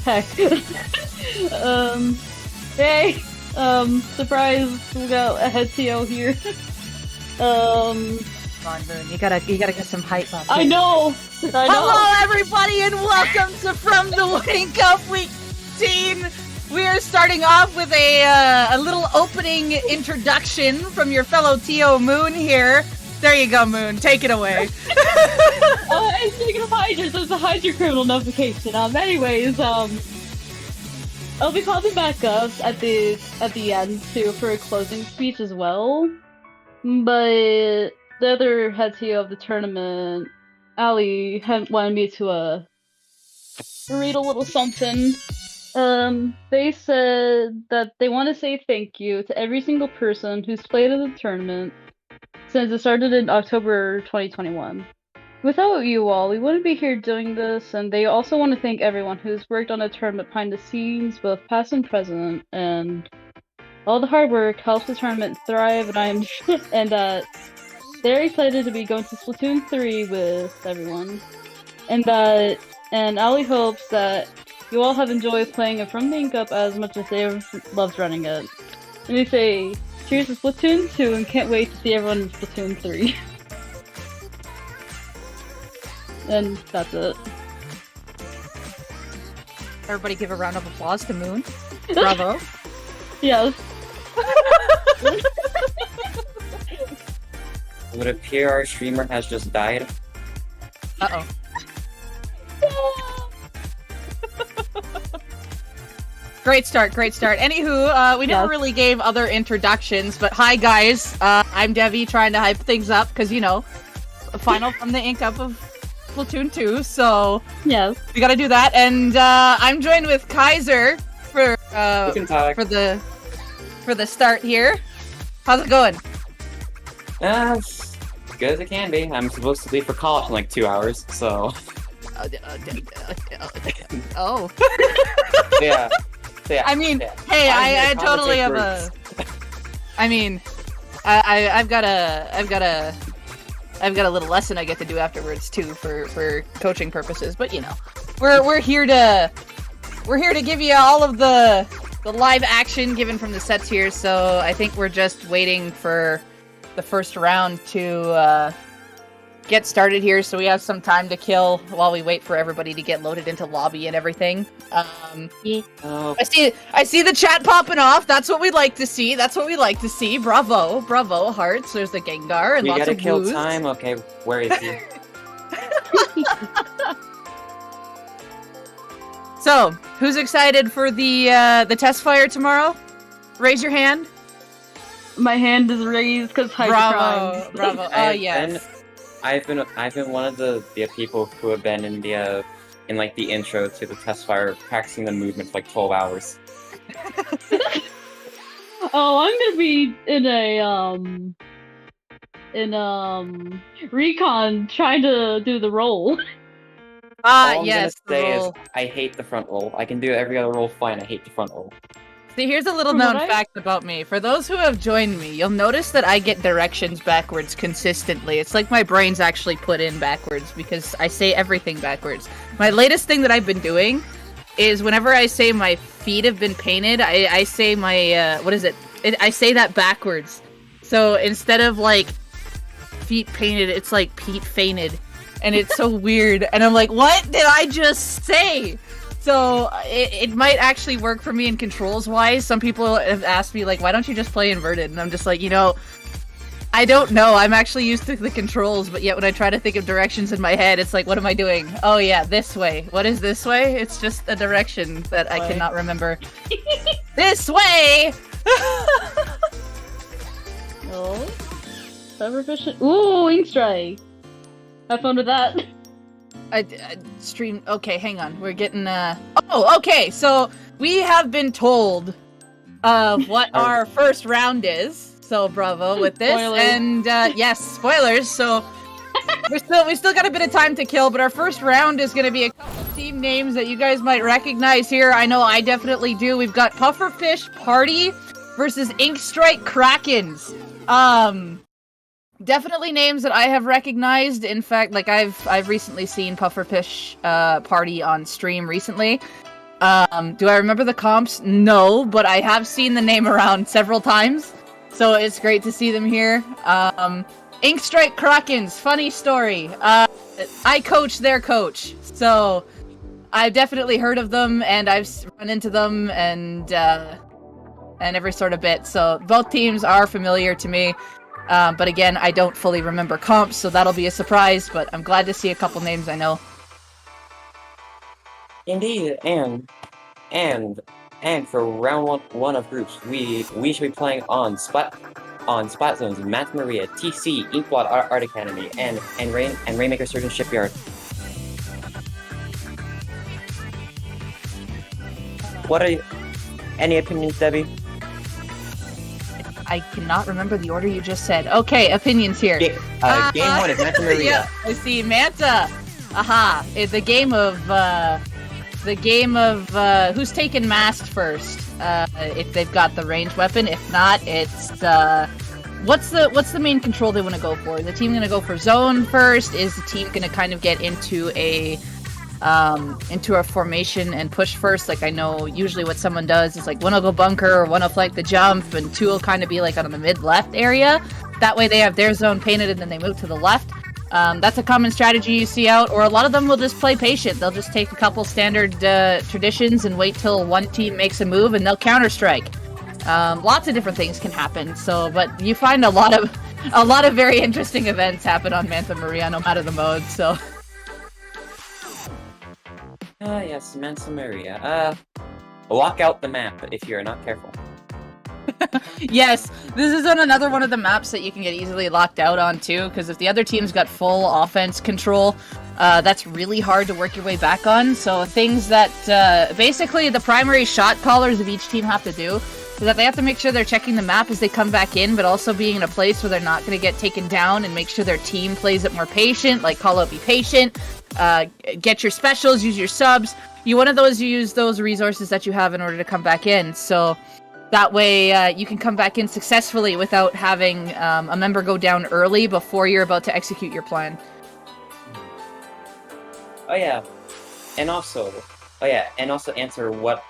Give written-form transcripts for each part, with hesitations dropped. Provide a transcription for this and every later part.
Heck. Hey, surprise, we got a head TO here. Come on, Moon, you gotta get some hype up. I know! Hello, everybody, and welcome to From the Wake Up Week 18. We are starting off with a little opening introduction from your fellow TO Moon here. There you go, Moon. Take it away. And speaking of Hydra, there's a Hydra criminal notification. Anyways, I'll be calling back up at the end too for a closing speech as well. But the other head TO of the tournament, Ali, wanted me to read a little something. They said that they want to say thank you to every single person who's played in the tournament since it started in October 2021. Without you all, we wouldn't be here doing this, and they also want to thank everyone who's worked on the tournament behind the scenes, both past and present, and all the hard work helps the tournament thrive, and they're excited to be going to Splatoon 3 with everyone. And Ali hopes that you all have enjoyed playing it from the ink up as much as they loved running it. And they say, cheers to Splatoon 2 and can't wait to see everyone in Splatoon 3. And that's it. Everybody give a round of applause to Moon. Bravo. Yes. It would appear our streamer has just died. Uh-oh. Great start, great start. Anywho, we never really gave other introductions, but hi guys, I'm Devi trying to hype things up, because, you know, final from the ink up of Splatoon 2, so yes, we gotta do that, and I'm joined with Kaiser for the start here. How's it going? As good as it can be. I'm supposed to leave for college in like 2 hours, so... Oh. Yeah. I mean, yeah. hey, I totally have a... I mean, I've got a little lesson I get to do afterwards too for coaching purposes. But you know, we're here to give you all of the live action given from the sets here. So I think we're just waiting for the first round to get started here, so we have some time to kill while we wait for everybody to get loaded into lobby and everything. I see the chat popping off. That's what we like to see. Bravo, hearts. There's the Gengar and we lots gotta of kill woos. time. Okay, where is he? So, who's excited for the test fire tomorrow? Raise your hand. my hand is raised because Bravo. Oh yes. I've been one of the people who have been in the intro to the test fire, practicing the movement for like 12 hours. Oh, I'm gonna be in recon trying to do the roll. All I'm yes. gonna say is I hate the front roll. I can do every other roll fine. I hate the front roll. See, here's a little known fact about me. For those who have joined me, you'll notice that I get directions backwards consistently. It's like my brain's actually put in backwards because I say everything backwards. My latest thing that I've been doing is whenever I say my feet have been painted, I say my, I say that backwards. So instead of like feet painted, it's like Pete fainted. And it's so weird. And I'm like, what did I just say? So it might actually work for me in controls-wise. Some people have asked me, like, why don't you just play inverted? And I'm just like, you know, I don't know. I'm actually used to the controls, but yet when I try to think of directions in my head, it's like, what am I doing? Oh yeah, this way. What is this way? It's just a direction that I cannot remember. This way! Oh. Cybervision. Ooh, Ink Strike. Have fun with that. I stream. Okay, hang on. We're getting. Oh, okay. So we have been told of what our first round is. So bravo with this. Spoilers. And yes, spoilers. So we still got a bit of time to kill, but our first round is going to be a couple team names that you guys might recognize here. I know I definitely do. We've got Pufferfish Party versus Ink Strike Krakens. Definitely names that I have recognized. In fact, like I've recently seen Pufferfish party on stream recently. Do I remember the comps? No, but I have seen the name around several times, so it's great to see them here. Inkstrike Krakens, funny story. I coach their coach, so I've definitely heard of them, and I've run into them, and every sort of bit. So both teams are familiar to me. But again, I don't fully remember comps, so that'll be a surprise, but I'm glad to see a couple names I know. Indeed, and for round one of groups, we should be playing on Spot Zones, Math Maria, TC, Inkblot Art Academy, and Rainmaker Surgeon Shipyard. What are any opinions, Debbie? I cannot remember the order you just said. Okay, opinions here. Game 1 is Manta Maria. Yeah, I see Manta. Aha! The game of who's taking Mast first. If they've got the ranged weapon. If not, it's what's the main control they want to go for? Is the team gonna go for zone first? Is the team gonna kind of get into a formation and push first? Like, I know usually what someone does is like one will go bunker or one will flank the jump, and two will kind of be like on the mid-left area. That way they have their zone painted and then they move to the left. That's a common strategy you see out, or a lot of them will just play patient. They'll just take a couple standard traditions and wait till one team makes a move and they'll counter-strike. Lots of different things can happen. So, but you find a lot of very interesting events happen on Manta Maria, no matter the mode. So. Yes, Manta Maria. Lock out the map if you're not careful. Yes, this is on another one of the maps that you can get easily locked out on too, because if the other team's got full offense control, that's really hard to work your way back on. So things that basically the primary shot callers of each team have to do is that they have to make sure they're checking the map as they come back in, but also being in a place where they're not going to get taken down, and make sure their team plays it more patient, like call out be patient, get your specials, use your subs. You use those resources that you have in order to come back in. So that way you can come back in successfully without having a member go down early before you're about to execute your plan. Oh yeah, and also answer what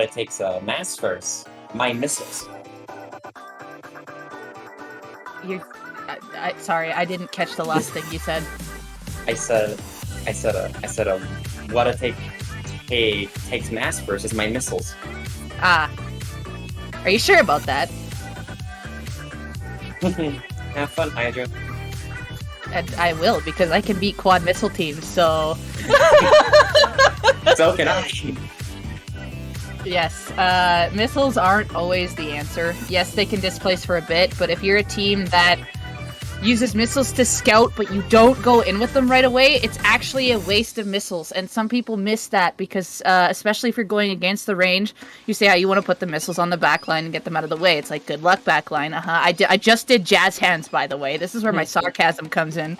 it takes mass first. My missiles. Sorry, I didn't catch the last thing you said. I said what it takes mass first is my missiles. Ah. Are you sure about that? Have fun, Hydra. And I will, because I can beat quad missile teams, so... So can I. Yes, missiles aren't always the answer. Yes, they can displace for a bit, but if you're a team that uses missiles to scout, but you don't go in with them right away, it's actually a waste of missiles, and some people miss that because, especially if you're going against the range, you say how you want to put the missiles on the backline and get them out of the way. It's like, good luck, backline. I just did jazz hands, by the way. This is where my sarcasm comes in.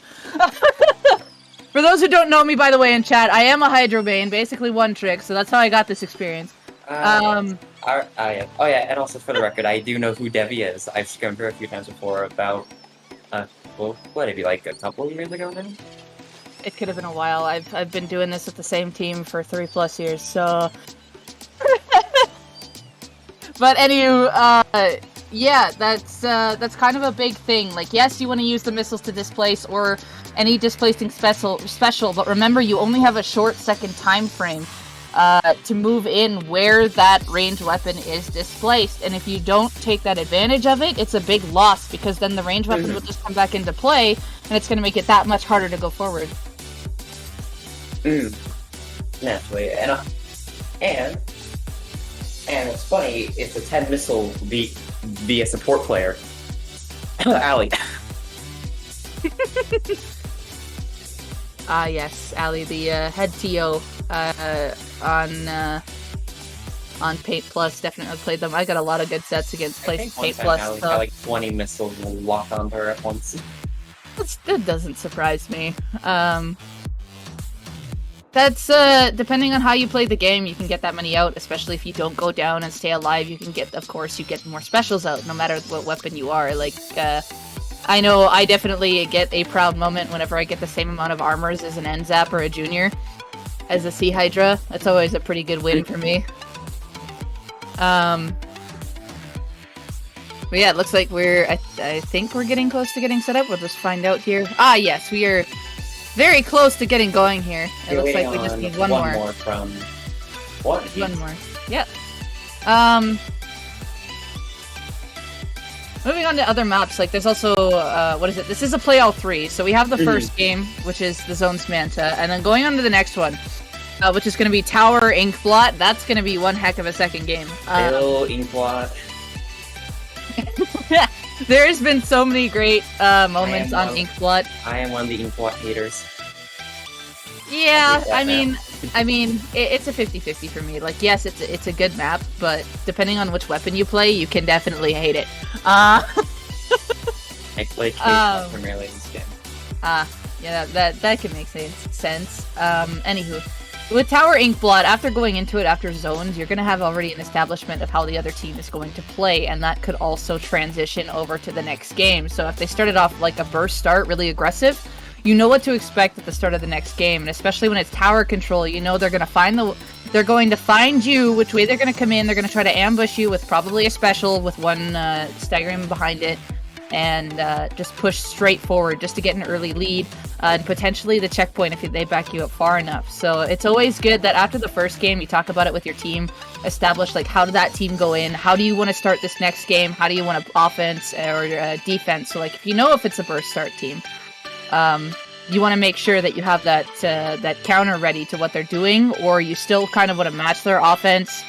For those who don't know me, by the way, in chat, I am a Hydro main, basically one trick, so that's how I got this experience. Yeah, and also for the record, I do know who Devi is. I've scrimmed her a few times before about, well, what, maybe like a couple of years ago now? It could have been a while. I've been doing this with the same team for 3+ years, so... But anywho, yeah, that's kind of a big thing. Like, yes, you want to use the missiles to displace or any displacing special, but remember, you only have a short second time frame to move in where that ranged weapon is displaced. And if you don't take that advantage of it, it's a big loss, because then the ranged weapon will just come back into play, and it's going to make it that much harder to go forward. Naturally, and it's funny, it's a 10 missile be a support player. Ali. Yes, Ali, the head TO on Paint Plus, definitely played them. I got a lot of good sets against Paint Plus. Ali had like 20 missiles lock on her at once. That doesn't surprise me. That's depending on how you play the game, you can get that many out, especially if you don't go down and stay alive. You can get, of course, you get more specials out, no matter what weapon you are. Like, I know I definitely get a proud moment whenever I get the same amount of armors as an NZAP or a junior, as a Sea Hydra. That's always a pretty good win for me. But yeah, it looks like I think we're getting close to getting set up. We'll just find out here. Ah, yes, we are very close to getting going here. It looks like we just need one more. One more from... What? One more. Yep. Moving on to other maps, like there's also, what is it? This is a play all 3. So we have the first game, which is the Zones Manta, and then going on to the next one, which is going to be Tower Inkblot. That's going to be one heck of a second game. Hello, Inkblot. There's been so many great moments on Inkblot. I am one of the Inkblot haters. Yeah, I mean, it's a 50-50 for me. Like, yes, it's a good map, but depending on which weapon you play, you can definitely hate it. I play K-pop primarily in this game. Yeah, that can make sense. Anywho, with Tower Inkblot, after going into it after zones, you're gonna have already an establishment of how the other team is going to play, and that could also transition over to the next game. So if they started off like a burst start, really aggressive, you know what to expect at the start of the next game, and especially when it's tower control, you know they're going to find you, which way they're going to come in. They're going to try to ambush you with probably a special with one staggering behind it, and just push straight forward just to get an early lead, and potentially the checkpoint if they back you up far enough. So it's always good that after the first game, you talk about it with your team, establish like how did that team go in, how do you want to start this next game, how do you want to offense or defense. So like if you know if it's a burst start team, you want to make sure that you have that counter ready to what they're doing, or you still kind of want to match their offense,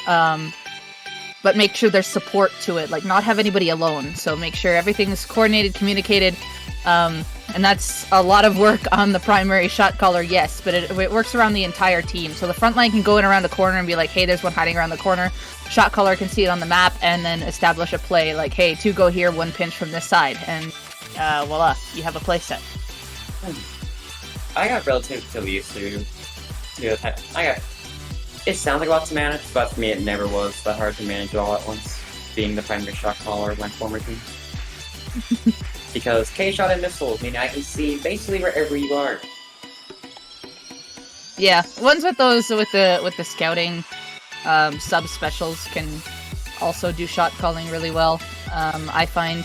but make sure there's support to it, like not have anybody alone. So make sure everything is coordinated, communicated, and that's a lot of work on the primary shot caller, yes, but it works around the entire team. So the front line can go in around the corner and be like, hey, there's one hiding around the corner. Shot caller can see it on the map and then establish a play, like, hey, 2 go here, 1 pinch from this side, and voila, you have a play set. I got relatively used to it. It sounds like a lot to manage, but for me it never was that hard to manage it all at once, being the primary shot caller of my former team. Because K-shot and missiles mean I can see basically wherever you are. Yeah, ones with those with the scouting sub specials can also do shot calling really well. I find.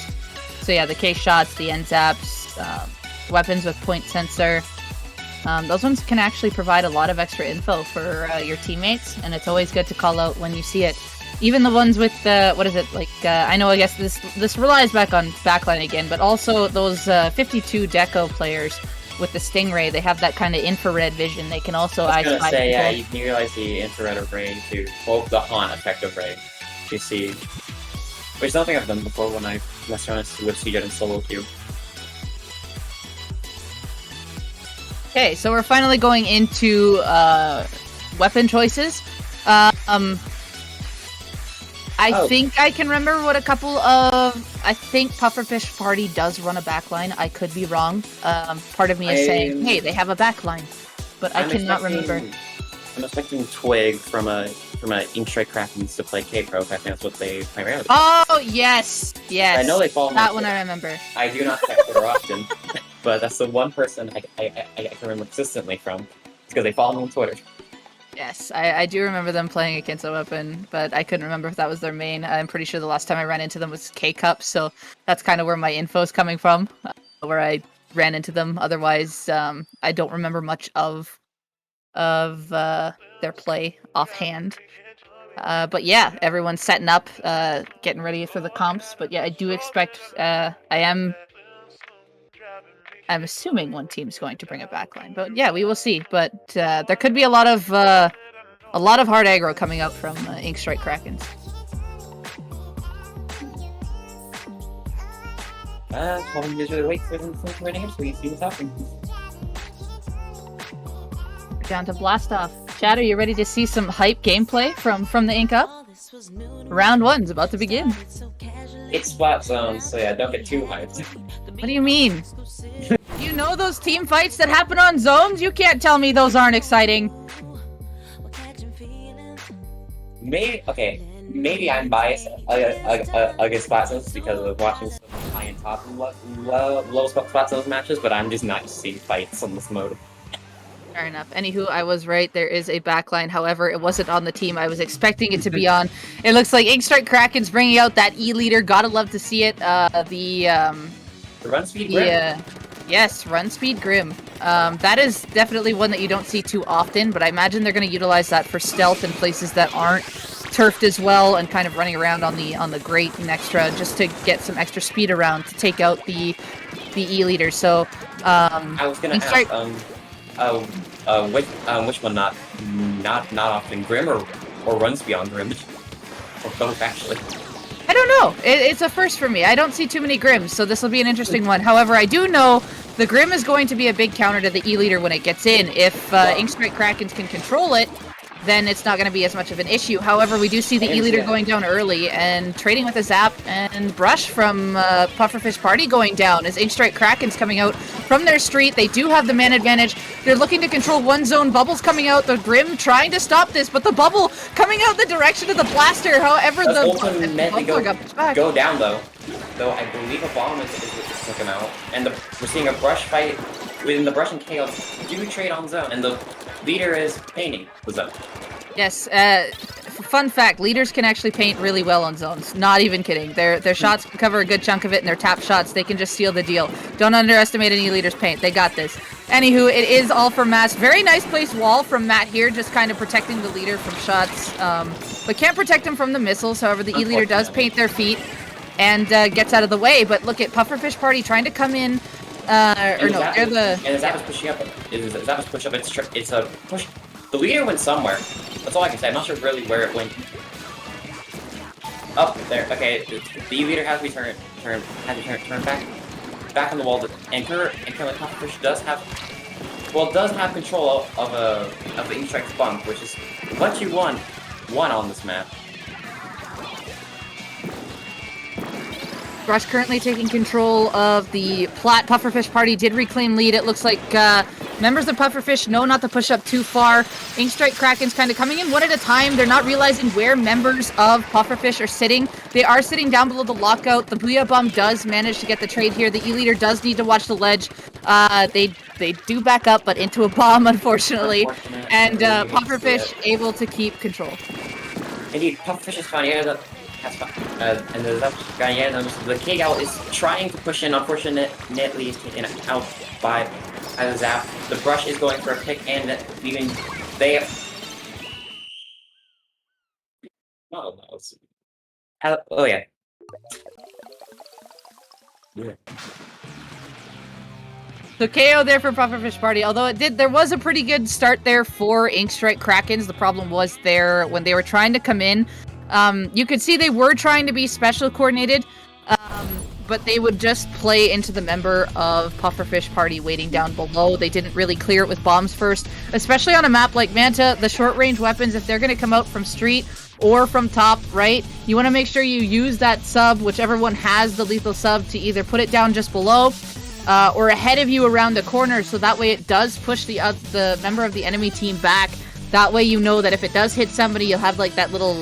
So yeah, the K-shots, the NZAPs, weapons with point sensor. Those ones can actually provide a lot of extra info for your teammates, and it's always good to call out when you see it. Even the ones with what is it, like, I know I guess this relies back on backline again, but also those 52 Deco players with the Stingray, they have that kind of infrared vision. They can also I was gonna say, yeah, you can utilize the infrared array to, well, the haunt effective array, you see. Which is something I've done before when I messed around with CJ and solo queue. Okay, so we're finally going into weapon choices. I think I can remember what a couple of... I think Pufferfish Party does run a backline. I could be wrong. Part of me is saying, hey, they have a backline. But I cannot remember. I'm expecting Twig from a Inkstrike Krakens to play K-Pro. I think that's what they primarily do. Oh, yes! Yes. I know they follow that one I remember. I do not text her often. But that's the one person I can remember consistently from. It's because they follow me on Twitter. Yes, I do remember them playing a Kinso weapon, but I couldn't remember if that was their main. I'm pretty sure the last time I ran into them was K-Cup, so that's kind of where my info is coming from, where I ran into them. Otherwise, I don't remember much of their play offhand. But yeah, everyone's setting up, getting ready for the comps. But yeah, I do expect, I'm assuming one team's going to bring a backline, but yeah, we will see. But there could be a lot of hard aggro coming up from Inkstrike Krakens. Probably usually wait for them to run in so we see what's happening. Down to blast off. Chad, are you ready to see some hype gameplay from the Ink Up? Round 1's about to begin. It's Splat Zone, so yeah, don't get too hyped. What do you mean? You know those team fights that happen on zones? You can't tell me those aren't exciting. Maybe I'm biased against Splat Zones because of watching some high and top and low Splat Zones matches, but I'm just not used to seeing fights on this mode. Fair enough. Anywho, I was right. There is a backline. However, it wasn't on the team I was expecting it to be on. It looks like Inkstrike Kraken's bringing out that E leader. Gotta love to see it. The run speed Grim. Yes, run speed Grim. That is definitely one that you don't see too often, but I imagine they're going to utilize that for stealth in places that aren't turfed as well, and kind of running around on the grate and extra, just to get some extra speed around to take out the E leader. So I was gonna ask, which one not often, Grim or runs beyond Grim, or both actually. I don't know. It's a first for me. I don't see too many Grims, so this will be an interesting one. However, I do know the Grim is going to be a big counter to the E leader when it gets in. If Inkstrike Krakens can control it, then it's not going to be as much of an issue. However, we do see the E-leader going down early, and trading with a zap and brush from Pufferfish Party going down as Inkstrike Kraken's coming out from their street. They do have the man advantage. They're looking to control one zone. Bubble's coming out. The Grim trying to stop this, but the Bubble coming out the direction of the blaster. However, the meant to Bubble go down, though. Though I believe a bomb is what took him out. And we're seeing a brush fight within the brush and chaos do trade on zone, and the leader is painting the zone. Yes, fun fact, leaders can actually paint really well on zones. Not even kidding. Their shots can cover a good chunk of it, and their tap shots, they can just seal the deal. Don't underestimate any leader's paint. They got this. Anywho, it is all for Mass. Very nice placed wall from Matt here, just kind of protecting the leader from shots, but can't protect him from the missiles. However, the E-leader does paint their feet and gets out of the way. But look at Pufferfish Party trying to come in. And as Zap is pushing up, it's a push. The leader went somewhere. That's all I can say. I'm not sure really where it went. Up there. Okay, the leader has to be turned back on the wall. And currently Pufferfish does have control of the Inkstrike's bump, which is what you want on this map. Rush currently taking control of the plat. Pufferfish Party did reclaim lead. It looks like members of Pufferfish know not to push up too far. Inkstrike Kraken's kind of coming in one at a time. They're not realizing where members of Pufferfish are sitting. They are sitting down below the lockout. The Booyah Bomb does manage to get the trade here. The E-leader does need to watch the ledge. They do back up, but into a bomb, unfortunately. And Pufferfish able to keep control. Indeed, Pufferfish is fine. And the K-Gal is trying to push in. Unfortunately, he's taken out by the zap. The brush is going for a pick, and even they. Oh yeah. So KO there for Pufferfish Party, although there was a pretty good start there for Inkstrike Krakens. The problem was there when they were trying to come in. You could see they were trying to be special coordinated, but they would just play into the member of Pufferfish Party waiting down below. They didn't really clear it with bombs first, especially on a map like Manta. The short-range weapons, if they're going to come out from street or from top, right, you want to make sure you use that sub, whichever one has the lethal sub, to either put it down just below or ahead of you around the corner, so that way it does push the member of the enemy team back. That way you know that if it does hit somebody, you'll have like that little...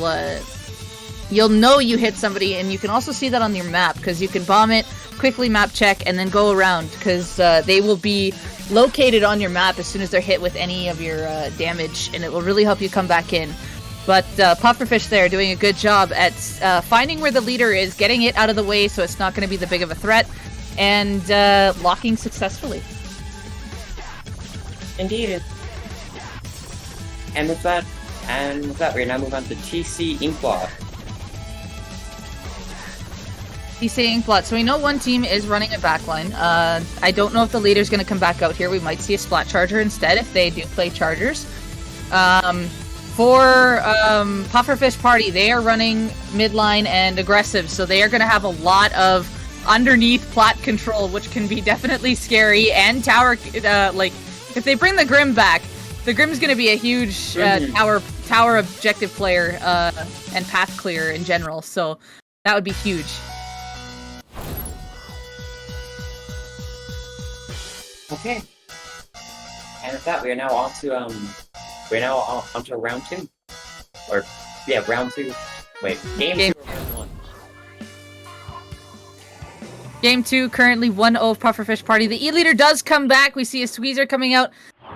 you'll know you hit somebody, and you can also see that on your map, because you can bomb it, quickly map check, and then go around, because they will be located on your map as soon as they're hit with any of your damage, and it will really help you come back in. But Pufferfish there doing a good job at finding where the leader is, getting it out of the way so it's not going to be the big of a threat, and locking successfully. Indeed. And with that, we're now moving on to TC Inkblot. TC Inkblot. So we know one team is running a backline. I don't know if the leader's going to come back out here. We might see a Splat Charger instead if they do play Chargers. For Pufferfish Party, they are running midline and aggressive, so they are going to have a lot of underneath plat control, which can be definitely scary. And tower, if they bring the Grim back, the Grim's going to be a huge tower objective player and path clear in general, so that would be huge. Okay. And with that, we are now on to round 2. Or yeah, round 2. Wait, game 2 or round 1? Game 2, currently 1-0 Pufferfish Party. The E-Leader does come back. We see a Squeezer coming out.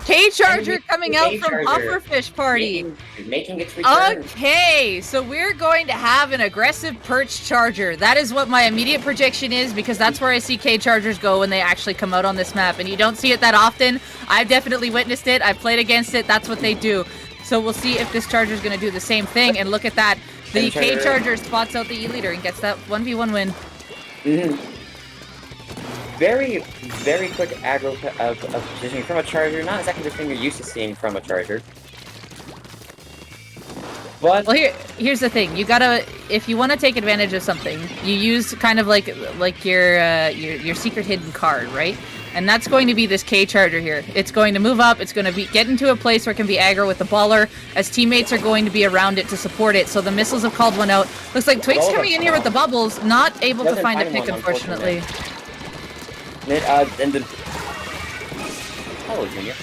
K-Charger coming out from Pufferfish Party. Making its return. Okay, so we're going to have an aggressive Perch Charger. That is what my immediate prediction is, because that's where I see K-Chargers go when they actually come out on this map. And you don't see it that often. I've definitely witnessed it. I've played against it. That's what they do. So we'll see if this Charger's going to do the same thing. And look at that. The K-Charger spots out the E-Leader and gets that 1v1 win. Mm-hmm. Very, very quick aggro of positioning from a Charger. Not exactly the thing you're used to seeing from a Charger. But well, here's the thing. You gotta, if you want to take advantage of something, you use kind of like your secret hidden card, right? And that's going to be this K-Charger here. It's going to move up. It's going to get into a place where it can be aggro with the baller, as teammates are going to be around it to support it. So the missiles have called one out. Looks like Twig's coming in here with the bubbles, not able to find a pick, unfortunately. And the... Hello, Junior.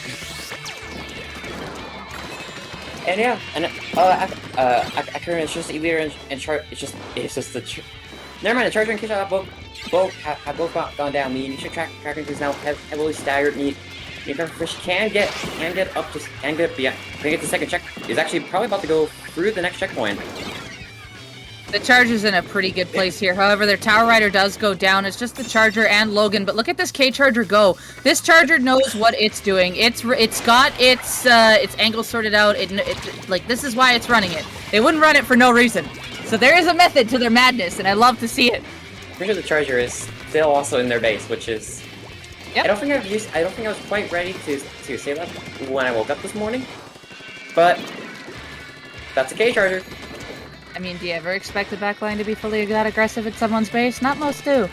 And yeah, and I currently it's just E-Leader and Char. It's just the. Never mind, the Charger and K-Shot have both gone down. The initial tracking is now heavily staggered. Pufferfish can get up to the second check. Is actually probably about to go through the next checkpoint. The Charger's in a pretty good place here. However, their Tower Rider does go down. It's just the Charger and Logan. But look at this K-Charger go. This Charger knows what it's doing. It's got its angle sorted out. Like, this is why it's running it. They wouldn't run it for no reason. So there is a method to their madness, and I love to see it. Pretty sure the Charger is still also in their base, which is. Yep. I don't think I was quite ready to say that when I woke up this morning. But that's a K-Charger. I mean, do you ever expect the backline to be fully that aggressive at someone's base? Not most do.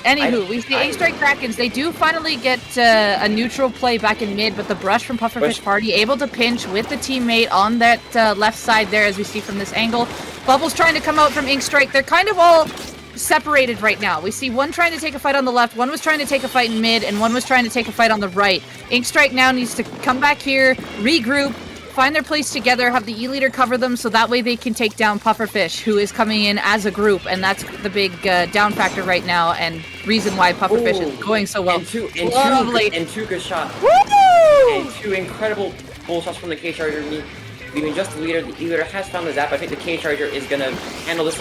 Anywho, we see A-Strike Krakens. They do finally get a neutral play back in mid, but the brush from Pufferfish Party able to pinch with the teammate on that left side there, as we see from this angle. Bubbles trying to come out from Inkstrike. They're kind of all separated right now. We see one trying to take a fight on the left, one was trying to take a fight in mid, and one was trying to take a fight on the right. Inkstrike now needs to come back here, regroup, find their place together, have the E-Leader cover them, so that way they can take down Pufferfish, who is coming in as a group, and that's the big down factor right now, and reason why Pufferfish is going so well. And two good shots. Woo! And two incredible bull shots from the K-Charger. Leaving just the leader. The E-Leader has found the zap. I think the K-Charger is gonna handle this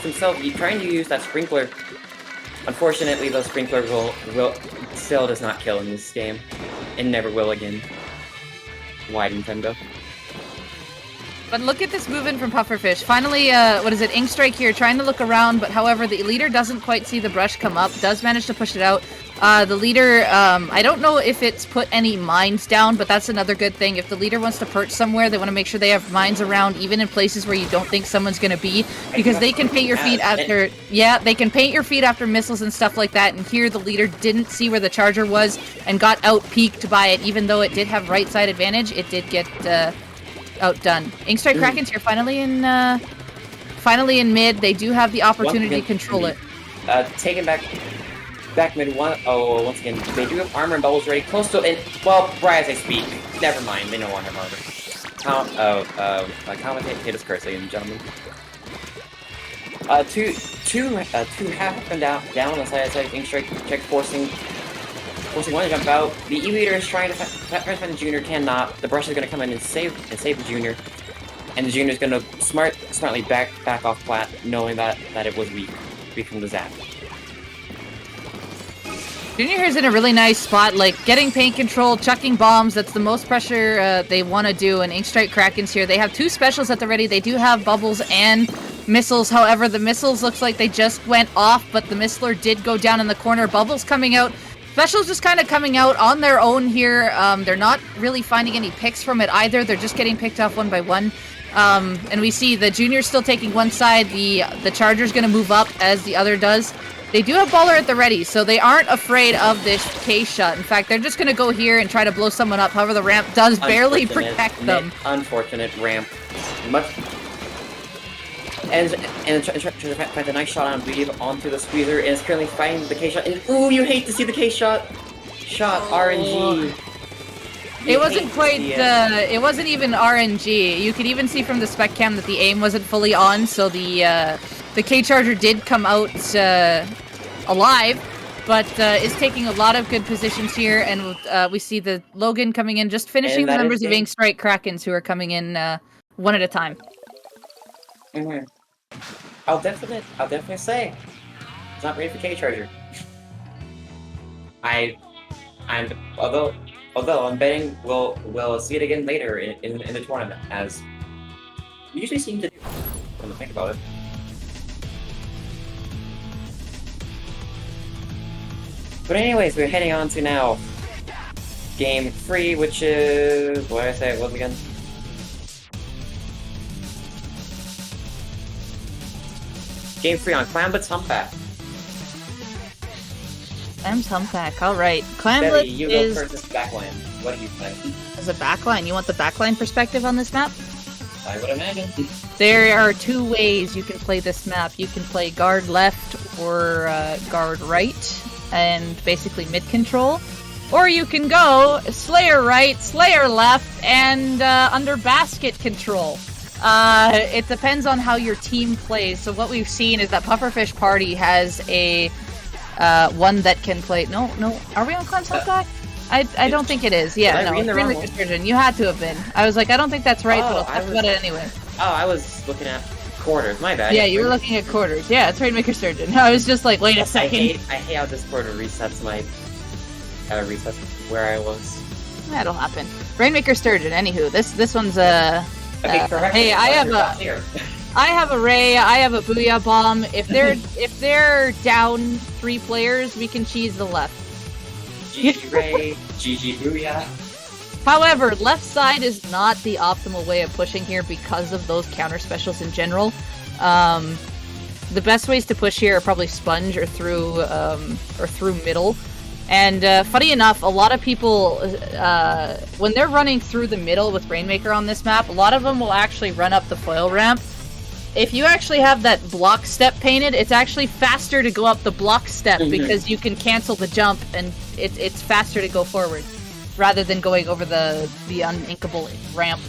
himself. He's trying to use that sprinkler. Unfortunately, the sprinkler will still does not kill in this game, and never will again. Why Nintendo? But look at this movement from Pufferfish. Finally, what is it? Inkstrike here, trying to look around, but however, the leader doesn't quite see the brush come up, does manage to push it out. The leader, I don't know if it's put any mines down, but that's another good thing. If the leader wants to perch somewhere, they want to make sure they have mines around, even in places where you don't think someone's going to be, because they can paint your feet after, they can paint your feet after missiles and stuff like that, and here the leader didn't see where the Charger was and got out-peaked by it. Even though it did have right-side advantage, it did get outdone. Inkstrike Krakens here, finally in mid. They do have the opportunity to control it. Taken back mid one. Oh, once again, they do have armor and bubbles ready. Close to it. Well, right as I speak. Never mind, they no longer have armor. Commentate is cursed, ladies and gentlemen. Two half and down on the side. Inkstrike check forcing one to jump out. The E-Leader is trying to find the Junior, cannot. The brush is going to come in and save the Junior. And the Junior is going to smartly back off plat, knowing that it was weak from the zap. Junior here's in a really nice spot, like getting paint control, chucking bombs. That's the most pressure they want to do. And Inkstrike Krakens here, they have two specials at the ready. They do have bubbles and missiles. However, the missiles looks like they just went off, but the Missler did go down in the corner. Bubbles coming out. Specials just kind of coming out on their own here. They're not really finding any picks from it either. They're just getting picked off one by one. And we see the Junior still taking one side. The Charger's going to move up as the other does. They do have Baller at the ready, so they aren't afraid of this K-shot. In fact, they're just going to go here and try to blow someone up. However, the ramp does barely protect them. Unfortunate ramp. and try to find a nice shot on Weave onto the squeezer, and it's currently fighting the K shot. And ooh, you hate to see the K shot. RNG. It wasn't quite, it wasn't even RNG. You could even see from the spec cam that the aim wasn't fully on, so the K-Charger did come out, alive, but, is taking a lot of good positions here, and, we see the Logan coming in, just finishing the members of Inkstrike Krakens who are coming in, one at a time. I'll definitely say, it's not ready for K-Charger. Although I'm betting we'll see it again later in the tournament, as we usually seem to do when I think about it. But anyways, we're heading on to now game 3, which is what did I say it was again? Game 3 on Clambett's Humpback. Clam's Humpback, alright. Clamlet Betty, you go first as backline. What do you think? As a backline, you want the backline perspective on this map? I would imagine. There are two ways you can play this map. You can play guard left or guard right, and basically mid control. Or you can go Slayer right, Slayer left, and under basket control. It depends on how your team plays. So what we've seen is that Pufferfish Party has a one that can play. No, are we on Clem's Humpback? I don't think it is. Yeah, no, it's Rainmaker Sturgeon. You had to have been. I was like, I don't think that's right, but I'll talk about it anyway. Oh, I was looking at quarters. My bad. Yeah, you were looking at quarters. Yeah, it's Rainmaker Sturgeon. I was just like, wait a second. I hate how this quarter resets my resets where I was. That'll happen. Rainmaker Sturgeon. Anywho, this one's hey, I have a Ray, I have a Booyah Bomb. If they're down 3 players, we can cheese the left. GG Ray, GG Booyah. However, left side is not the optimal way of pushing here because of those counter specials in general. The best ways to push here are probably sponge or through middle. And funny enough, a lot of people, when they're running through the middle with Rainmaker on this map, a lot of them will actually run up the foil ramp. If you actually have that block step painted, it's actually faster to go up the block step because you can cancel the jump and it's faster to go forward rather than going over the uninkable ramp.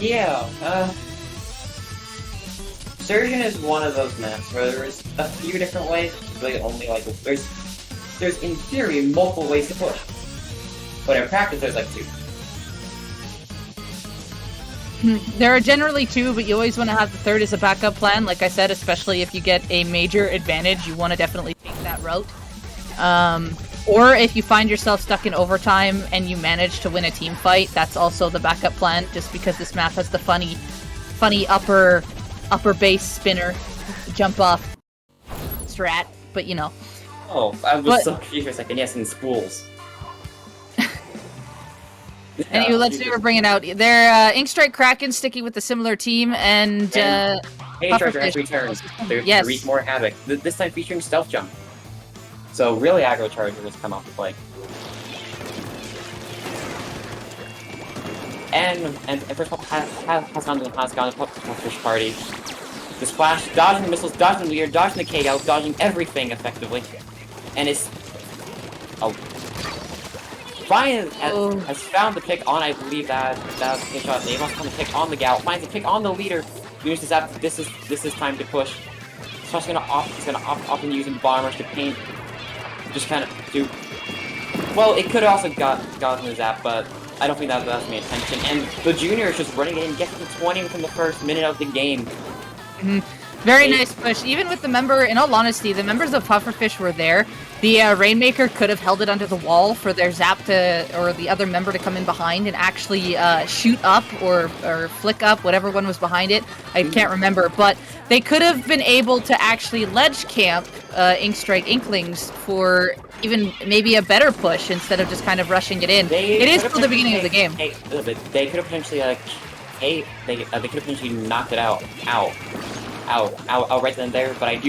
Yeah, Surgeon is one of those maps where there's a few different ways, really only like, there's in theory multiple ways to push. But in practice there's like 2. There are generally 2, but you always want to have the third as a backup plan. Like I said, especially if you get a major advantage, you want to definitely take that route. Or if you find yourself stuck in overtime and you manage to win a team fight, that's also the backup plan, just because this map has the funny upper base spinner jump off strat, but you know. Oh, I was so confused for a second. Yes, and spools. Anyway, let's see what we're bringing out. They're Inkstrike Kraken sticking with a similar team, and K-Charger has returned. They're wreak more havoc. This time featuring stealth jump. So really aggro charger was come off the play. And first of all, has gone to Pufferfish Party. The splash, dodging the missiles, dodging the leader, dodging the K-out, dodging everything effectively. And it's Brian has found the pick on, I believe that was the shot. They must find the pick on the Gal. Finds the pick on the leader. Uses that. This is time to push. Slash gonna opt in using bombers to paint. Just kind of do. Well, it could have also gotten the zap, but I don't think that was my intention. And the junior is just running in, getting to 20 within the first minute of the game. Very nice push. Even with the member, in all honesty, the members of Pufferfish were there. The Rainmaker could have held it under the wall for their zap or the other member to come in behind and actually shoot up or flick up, whatever one was behind it. I can't remember, but they could have been able to actually ledge camp Inkstrike Inklings for even maybe a better push instead of just kind of rushing it in. It is still the beginning of the game. They could have potentially they could have potentially knocked it out right then and there. But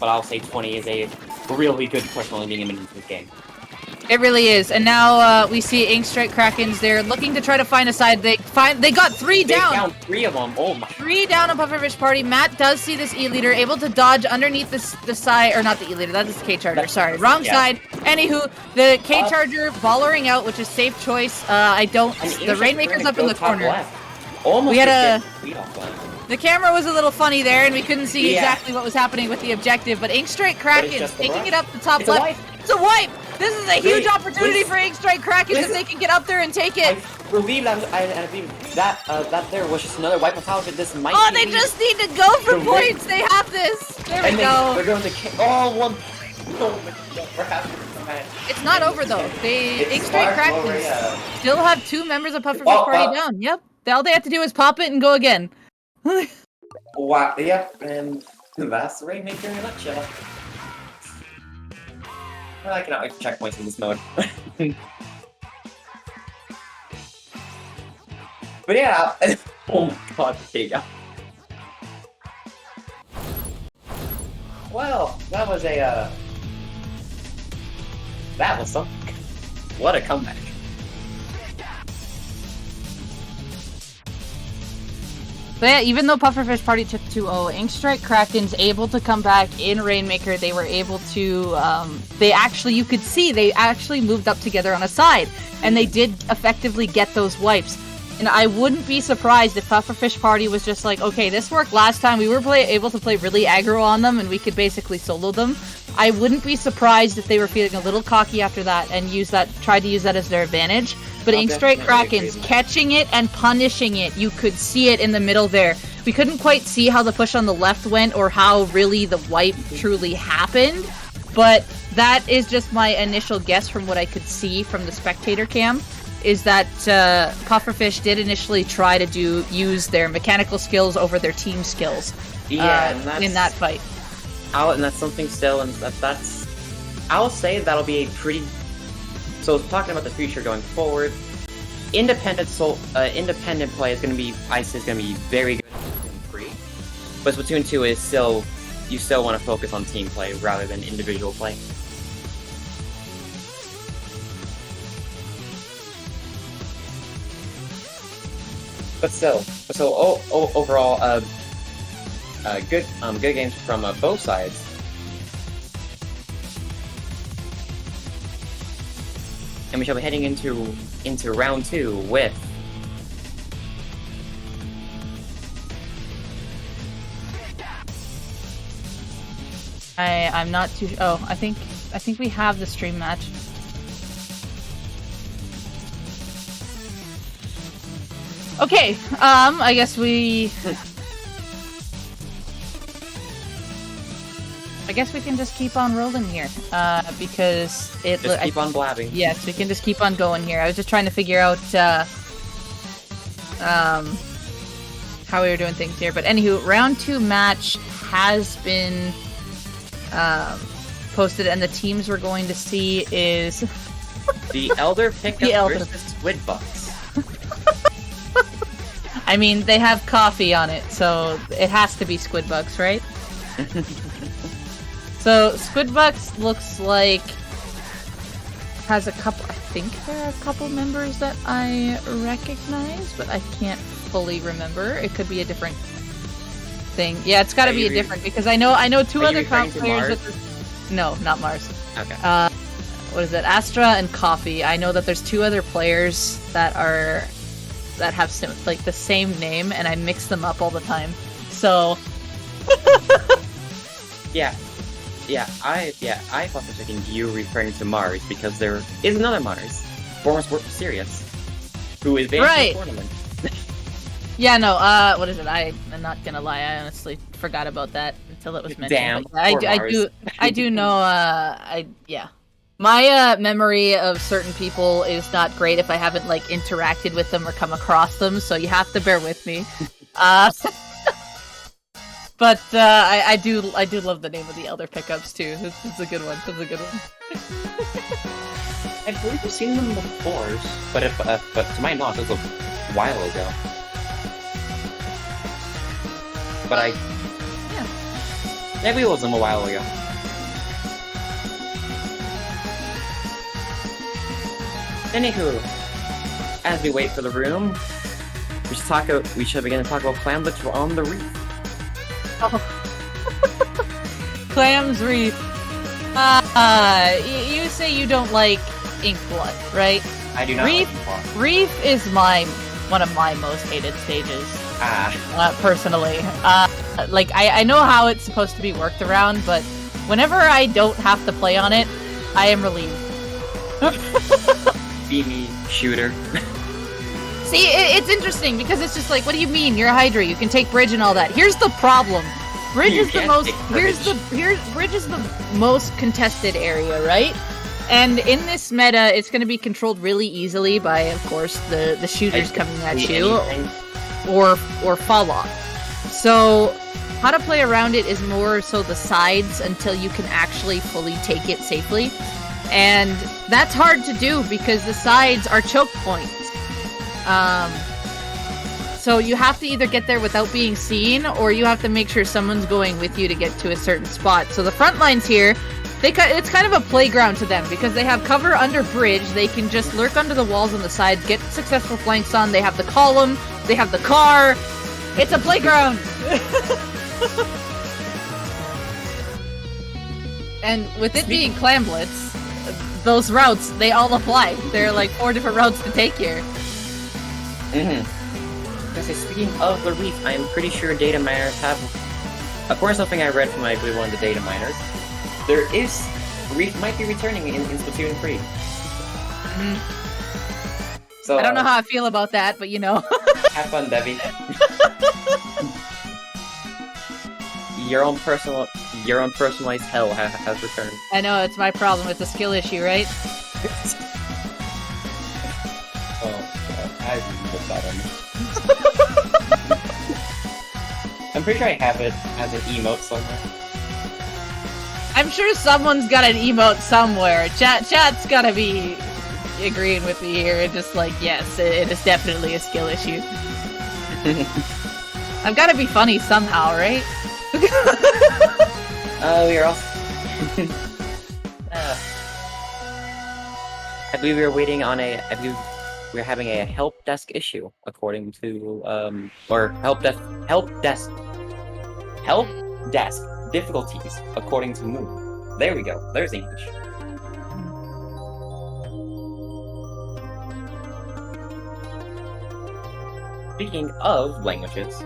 I'll say 20 is a really good push only being into this game. It really is. And now we see Inkstrike Krakens. They're looking to try to find a side. They got 3 down. They found 3 of them. Oh my. 3 down on Pufferfish Party. Matt does see this E-Leader, able to dodge underneath the side, or not the E-Leader, that is the K-Charger, sorry. Wrong side. Anywho, the K-Charger ballering out, which is safe choice. The Rainmaker's up in the corner. Almost we had a... The camera was a little funny there, and we couldn't see exactly what was happening with the objective, but Inkstrike Krakens taking it up the top left. It's a wipe! This is a huge opportunity for Inkstrike Krakens if they can get up there and take it. I believe that there was just another wipe of how this might Oh, they just need to go for points! They have this! There we go. They're going to oh, 1 point. Oh my god, we're having man. It's not over though. Inkstrike Krakens still have 2 members of Pufferfish Party down. Yep. All they have to do is pop it and go again. Wow, yep, and that's the Rainmaker in a nutshell. I cannot make checkpoints in this mode. But yeah, oh my god, there you go. Well, that was something. What a comeback. But yeah, even though Pufferfish Party took 2-0, Inkstrike Krakens able to come back in Rainmaker. They were able to, you could see, they actually moved up together on a side. And they did effectively get those wipes. And I wouldn't be surprised if Pufferfish Party was just like, okay, this worked last time. We were able to play really aggro on them and we could basically solo them. I wouldn't be surprised if they were feeling a little cocky after that and tried to use that as their advantage. But Inkstrike Krakens catching it and punishing it. You could see it in the middle there. We couldn't quite see how the push on the left went or how really the wipe truly happened. But that is just my initial guess from what I could see from the spectator cam. Is that Pufferfish did initially try to use their mechanical skills over their team skills in that fight. And that's something still, and I'll say that'll be a pretty... So talking about the future going forward, independent play is going to be, Ice is going to be very good in Splatoon 3, but Splatoon 2 is still, you still want to focus on team play rather than individual play. But still, overall, good games from both sides. And we shall be heading into round 2 with I'm not too. Oh, I think we have the stream match. Okay, I guess we can just keep on rolling here, because keep on blabbing. Yes, we can just keep on going here. I was just trying to figure out, how we were doing things here. But anywho, round 2 match has been, posted, and the teams we're going to see is... the Elder Pickup versus Squidbucks. I mean, they have coffee on it, so it has to be Squidbucks, right? So, Squidbucks looks like has a couple, I think there are a couple members that I recognize, but I can't fully remember. It could be a different thing. Yeah, it's gotta be a different, because I know 2 other comp players No, not Mars. Okay. What is it? Astra and Coffee. I know that there's 2 other players that have like the same name, and I mix them up all the time. So Yeah, I thought for a second you were referring to Mars, because there is another Mars, former Sport Serious, who is banned from the tournament. Yeah, no, what is it? I'm not gonna lie, I honestly forgot about that until it was mentioned. Damn, I do know, yeah. My memory of certain people is not great if I haven't, like, interacted with them or come across them, so you have to bear with me. But I do love the name of the Elder Pickups too. It's a good one. It's a good one. I believe I've seen them before, but to my knowledge, it was a while ago. But maybe it was them a while ago. Anywho, as we wait for the room, we should begin to talk about clamblets on the reef. Oh. Clams Reef. You say you don't like ink blood, right? I do not. Reef is one of my most hated stages. Personally. Like, I know how it's supposed to be worked around, but whenever I don't have to play on it, I am relieved. Beamy shooter. See, it's interesting because it's just like, what do you mean? You're a Hydra, you can take bridge and all that. Here's the problem. Bridge is the most contested area, right? And in this meta, it's going to be controlled really easily by, of course, the shooters coming at you, or fall off. So, how to play around it is more so the sides until you can actually fully take it safely. And that's hard to do because the sides are choke points. So you have to either get there without being seen, or you have to make sure someone's going with you to get to a certain spot. So the front lines here, it's kind of a playground to them because they have cover under bridge. They can just lurk under the walls on the sides, get successful flanks on. They have the column, they have the car. It's a playground. And with it being clamblets, those routes, they all apply. There are like 4 different routes to take here. Speaking of the reef, I am pretty sure data miners have... According to something I read from, I believe, one of the data miners, reef might be returning in Splatoon 3. So, I don't know how I feel about that, but you know. Have fun, Debbie. Your own personalized hell has returned. I know, it's my problem. It's a skill issue, right? Oh, I put that on. I'm pretty sure I have it as an emote somewhere. I'm sure someone's got an emote somewhere. Chat's gotta be agreeing with me here. Just like, yes, it is definitely a skill issue. I've gotta be funny somehow, right? We are also... I believe we are waiting on I believe we're having a help desk issue, according to, or help desk difficulties, according to Moon. There we go. There's English. Speaking of languages,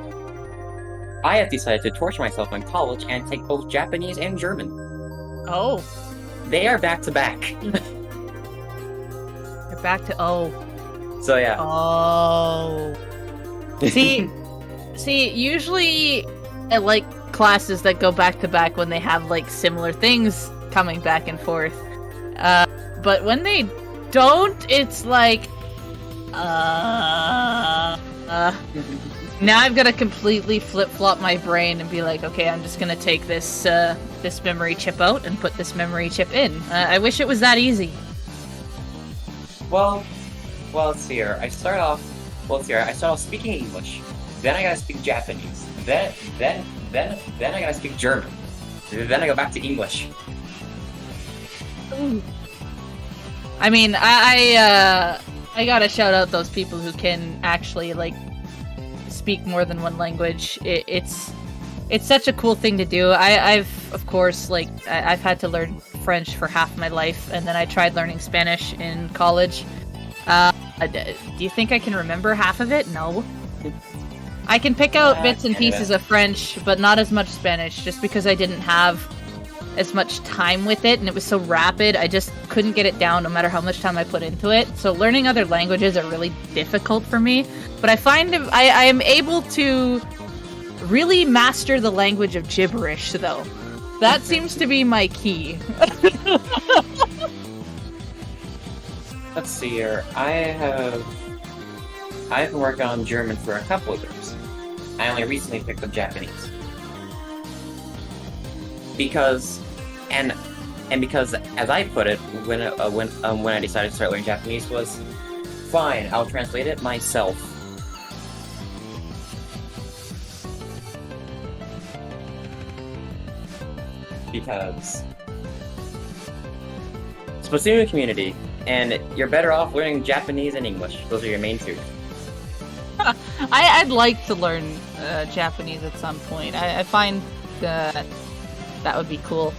I have decided to torture myself in college and take both Japanese and German. Oh. They are back to back. They're back to So yeah. Oh. See, usually I like classes that go back to back when they have like similar things coming back and forth. But when they don't, it's like now I've got to completely flip-flop my brain and be like, okay, I'm just gonna take this this memory chip out and put this memory chip in. I wish it was that easy. Well, let's see here. I start off speaking English, then I gotta speak Japanese, then I gotta speak German, then I go back to English. Ooh. I mean, I gotta shout out those people who can actually like speak more than one language. It's such a cool thing to do. I've of course I've had to learn French for half my life, and then I tried learning Spanish in college. Do you think I can remember half of it? No. I can pick out bits and pieces of French, but not as much Spanish, just because I didn't have as much time with it, and it was so rapid, I just couldn't get it down no matter how much time I put into it. So learning other languages are really difficult for me, but I find I am able to really master the language of gibberish, though. That seems to be my key. Let's see here. I've been working on German for a couple of years. I only recently picked up Japanese. Because as I put it, when I decided to start learning Japanese was, fine, I'll translate it myself. Because Splatoon community and you're better off learning Japanese and English. Those are your main two. I'd like to learn Japanese at some point. I find that would be cool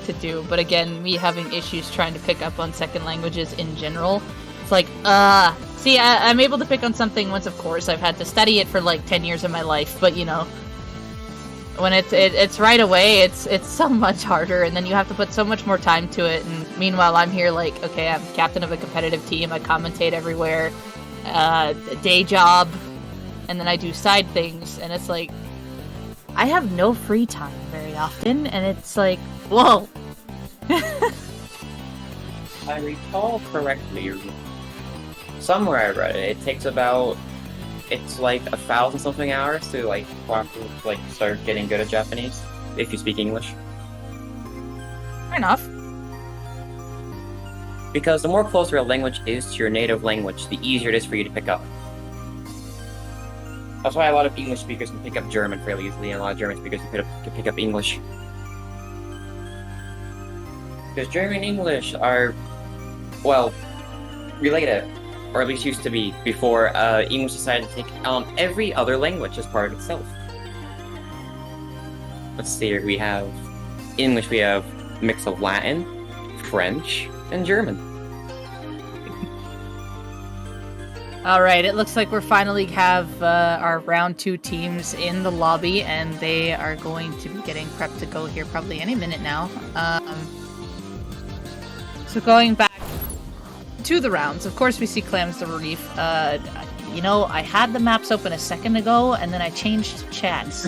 to do. But again, me having issues trying to pick up on second languages in general, it's like, see, I'm able to pick on something once, of course. I've had to study it for like 10 years of my life, but you know, when it's right away, it's so much harder, and then you have to put so much more time to it. And meanwhile, I'm here like, okay, I'm captain of a competitive team. I commentate everywhere, day job, and then I do side things, and it's like, I have no free time very often, and it's like, whoa. If I recall correctly, somewhere I read it, it takes about, it's like 1,000 something hours to like start getting good at Japanese if you speak English. Fair enough. Because the more closer a language is to your native language, the easier it is for you to pick up. That's why a lot of English speakers can pick up German fairly easily, and a lot of German speakers can pick up English. Because German and English are, well, related, or at least used to be, before English decided to take every other language as part of itself. Let's see here, we have English, we have a mix of Latin, French, and German. Alright, it looks like we finally have our round 2 teams in the lobby, and they are going to be getting prepped to go here probably any minute now. So going back to the rounds, of course we see Clams the Reef. You know, I had the maps open a second ago, and then I changed chats.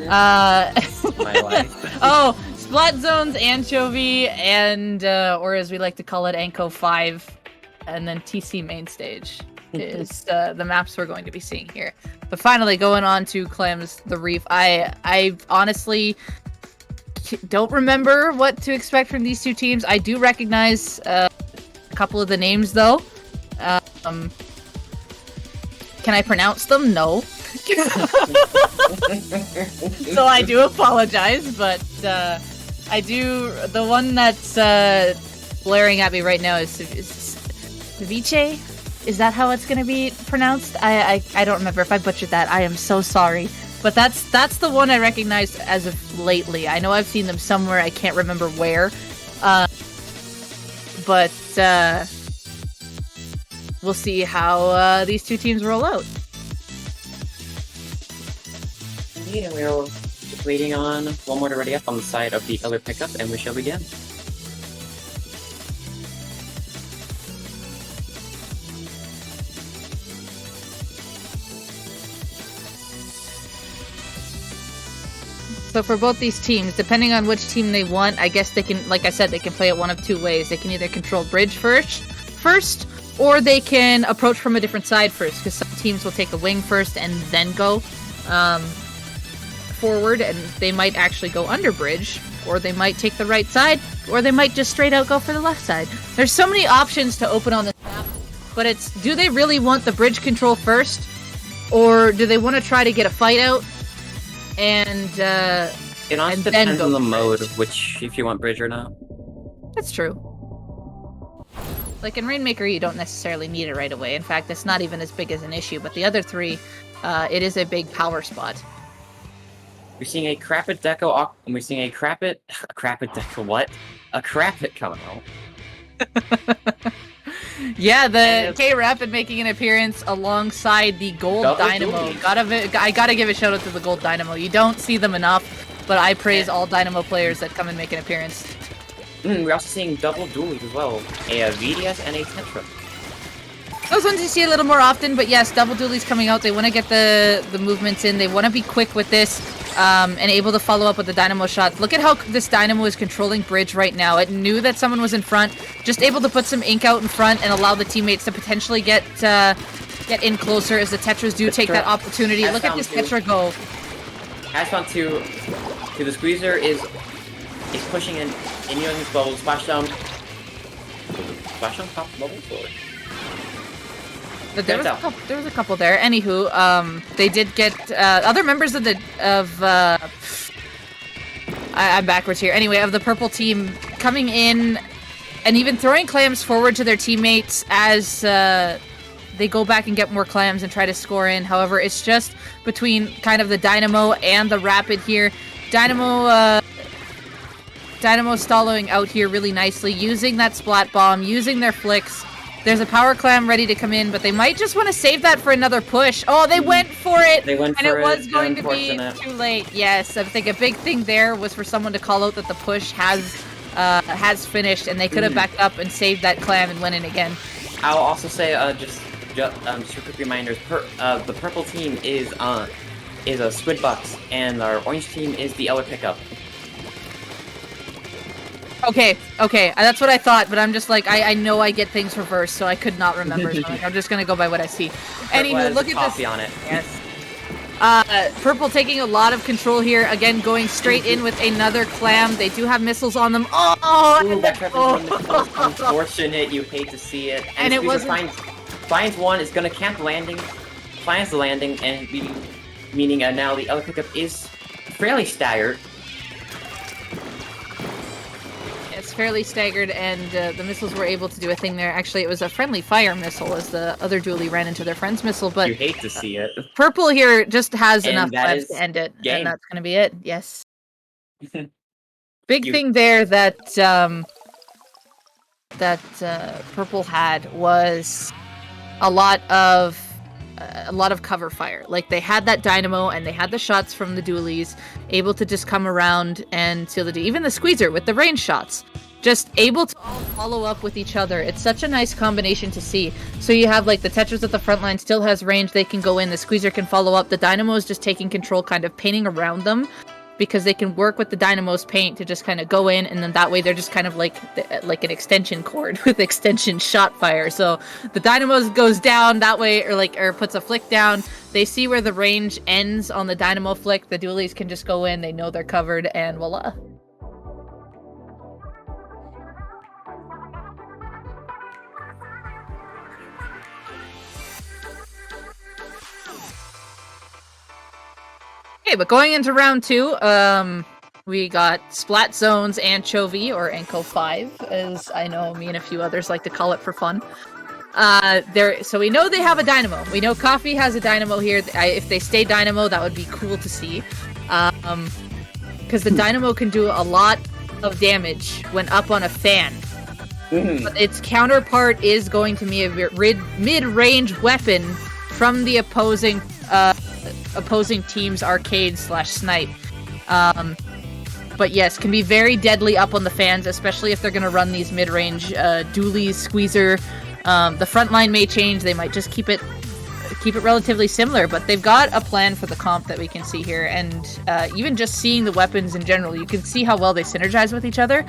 My life. Oh, Splat Zones, Anchovy, and, or as we like to call it, Anko 5, and then TC main stage is the maps we're going to be seeing here. But finally, going on to Clams the Reef, I honestly don't remember what to expect from these two teams. I do recognize a couple of the names, though. Can I pronounce them? No. So I do apologize, but I do. The one that's blaring at me right now is Ceviche. Is that how it's gonna be pronounced? I don't remember. If I butchered that, I am so sorry. But that's the one I recognize as of lately. I know I've seen them somewhere. I can't remember where. But we'll see how these two teams roll out. Indeed, and we're just waiting on one more to ready up on the side of the other pickup, and we shall begin. So for both these teams, depending on which team they want, I guess they can, like I said, they can play it one of two ways. They can either control bridge first, or they can approach from a different side first, because some teams will take a wing first and then go forward, and they might actually go under bridge, or they might take the right side, or they might just straight out go for the left side. There's so many options to open on this map, but it's, do they really want the bridge control first, or do they want to try to get a fight out? And it also depends on the mode of which, if you want bridge or not. That's true. Like in Rainmaker, you don't necessarily need it right away. In fact, it's not even as big as an issue. But the other three, it is a big power spot. We're seeing a Crapit Deco, and we're seeing a Crapit Deco, what? A Crapit coming out. Yeah, the K-Rapid making an appearance alongside the Gold Dynamo. I gotta give a shout out to the Gold Dynamo. You don't see them enough, but I praise all Dynamo players that come and make an appearance. We're also seeing double dualies as well. A VDS and a Tetra. Those ones you see a little more often, but yes, double dualies coming out. They want to get the movements in. They want to be quick with this and able to follow up with the Dynamo shots. Look at how this Dynamo is controlling bridge right now. It knew that someone was in front, just able to put some ink out in front and allow the teammates to potentially get in closer as the Tetras do take that opportunity. Look at this Tetra go. Asphalt to the Squeezer is pushing in using his bubble. Splash down top bubble forward. There was a couple there. Anywho, they did get other members of I'm backwards here. Anyway, of the purple team coming in and even throwing clams forward to their teammates as they go back and get more clams and try to score in. However, it's just between kind of the Dynamo and the Rapid here. Dynamo stalling out here really nicely, using that Splat Bomb, using their flicks. There's a Power Clam ready to come in, but they might just want to save that for another push. Oh, they went for it! They went and for it was going to be unfortunate. too late. Yes, I think a big thing there was for someone to call out that the push has finished, and they could have backed up and saved that clam and went in again. I'll also say, just a quick reminder, the purple team is a Squidbucks, and our orange team is the Elder Pickup. Okay, that's what I thought, but I'm just like, I know I get things reversed, so I could not remember. So I'm just gonna go by what I see. Anywho, look at this. On it. Yes. Purple taking a lot of control here. Again, going straight in with another clam. They do have missiles on them. Ooh, that unfortunate. You hate to see it. And it wasn't... Finds one, is gonna camp landing, finds the landing, and meaning now the Elder Pickup is fairly staggered. It's fairly staggered, and the missiles were able to do a thing there. Actually, it was a friendly fire missile as the other duelie ran into their friend's missile, but... You hate to see it. Purple here just has And enough that clams to end it, game. and that's gonna be it, yes. Big thing there that Purple had was a lot of cover fire. Like, they had that Dynamo and they had the shots from the dualies, able to just come around and seal the even the Squeezer with the range shots, just able to all follow up with each other. It's such a nice combination to see. So you have like the Tetris at the front line still has range, they can go in, the Squeezer can follow up, the Dynamo is just taking control, kind of painting around them, because they can work with the Dynamo's paint to just kind of go in, and then that way they're just kind of like an extension cord with extension shot fire. So the Dynamo goes down that way, or puts a flick down. They see where the range ends on the Dynamo flick. The dualies can just go in. They know they're covered, and voila. Okay, but going into round 2, we got Splat Zones Anchovy, or Anco 5, as I know me and a few others like to call it for fun. So we know they have a Dynamo. We know Coffee has a Dynamo here. If they stay Dynamo, that would be cool to see. Because the Dynamo can do a lot of damage when up on a fan. But its counterpart is going to be a mid-range weapon from the opposing team's arcade/snipe. But yes, can be very deadly up on the fans, especially if they're going to run these mid-range dualies, Squeezer. The front line may change. They might just keep it relatively similar, but they've got a plan for the comp that we can see here. And even just seeing the weapons in general, you can see how well they synergize with each other.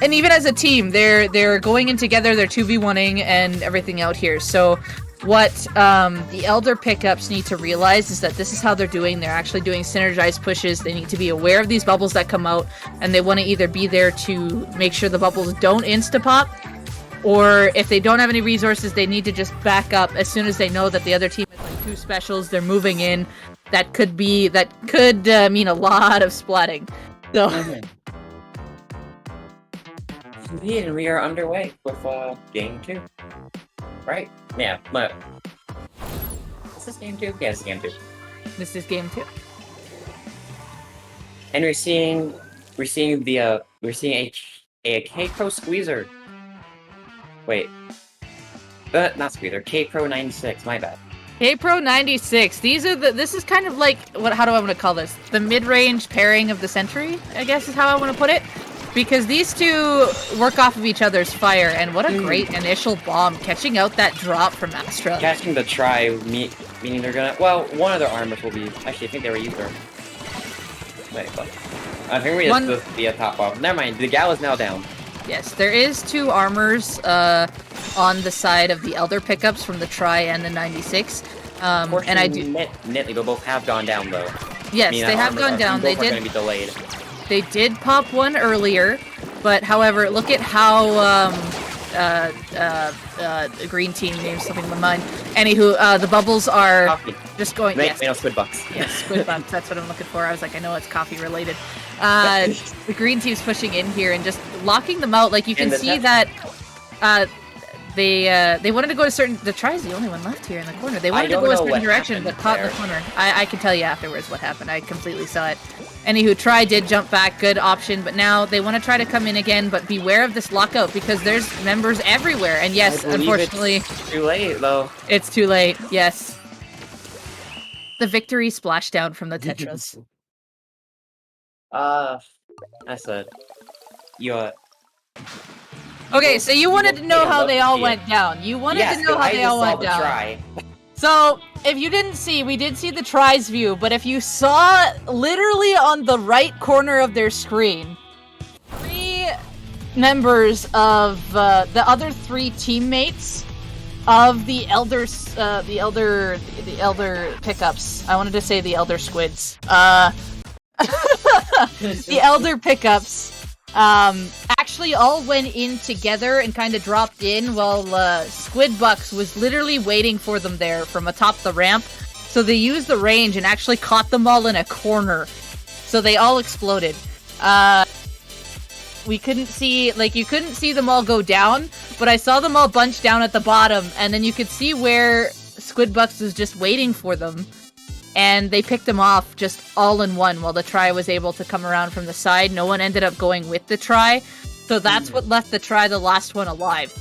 And even as a team, they're going in together, they're 2v1ing and everything out here. So what the Elder pickups need to realize is that this is how they're doing. They're actually doing synergized pushes. They need to be aware of these bubbles that come out, and they want to either be there to make sure the bubbles don't insta-pop, or if they don't have any resources, they need to just back up as soon as they know that the other team has like 2 specials, they're moving in. That could mean a lot of splatting. So... Indeed, and we are underway with game 2. Right? Yeah, but is this game 2? Yeah, it's game 2. This is game 2. And we're seeing a K-Pro Squeezer. Wait. Not Squeezer, K-Pro 96, my bad. K-Pro 96. This is kind of like, how do I want to call this? The mid-range pairing of the century, I guess is how I want to put it. Because these two work off of each other's fire, and what a great initial bomb, catching out that drop from Astra. Catching the try, meaning they're gonna... Well, one of their armors will be... Actually, I think they were either... Wait, but... I think we just be a top bomb. Never mind, the gal is now down. Yes, there is 2 armors on the side of the Elder pickups from the Tri and the 96. And I do... Neatly, but both have gone down, though. Yes, they have gone down. They did... Going to be delayed. They did pop one earlier, but however, look at how the green team names something in my mind. Anywho, the bubbles are just going. Yes, Squidbucks. Yes, Squidbucks. That's what I'm looking for. I was like, I know it's coffee related. The green team's pushing in here and just locking them out. Like, you can see that they wanted to go to certain... The Try's the only one left here in the corner. They wanted to go a certain direction, but caught in the corner. I can tell you afterwards what happened. I completely saw it. Anywho, Try did jump back. Good option, but now they want to try to come in again, but beware of this lockout because there's members everywhere. And yes, unfortunately... It's too late, though. It's too late, yes. The victory splashdown from the Tetras. I said, okay, so you wanted to know how they all went down. You wanted to know how they all went down. Try. So, if you didn't see, we did see the Try's view, but if you saw literally on the right corner of their screen, 3 members of the other 3 teammates of the elder pickups. I wanted to say the elder squids. The elder pickups actually all went in together and kind of dropped in while Squidbucks was literally waiting for them there from atop the ramp. So they used the range and actually caught them all in a corner. So they all exploded. We couldn't see, like, you couldn't see them all go down, but I saw them all bunch down at the bottom, and then you could see where Squidbucks was just waiting for them. And they picked him off just all in one while the Try was able to come around from the side. No one ended up going with the Try. So that's what left the Try the last one alive.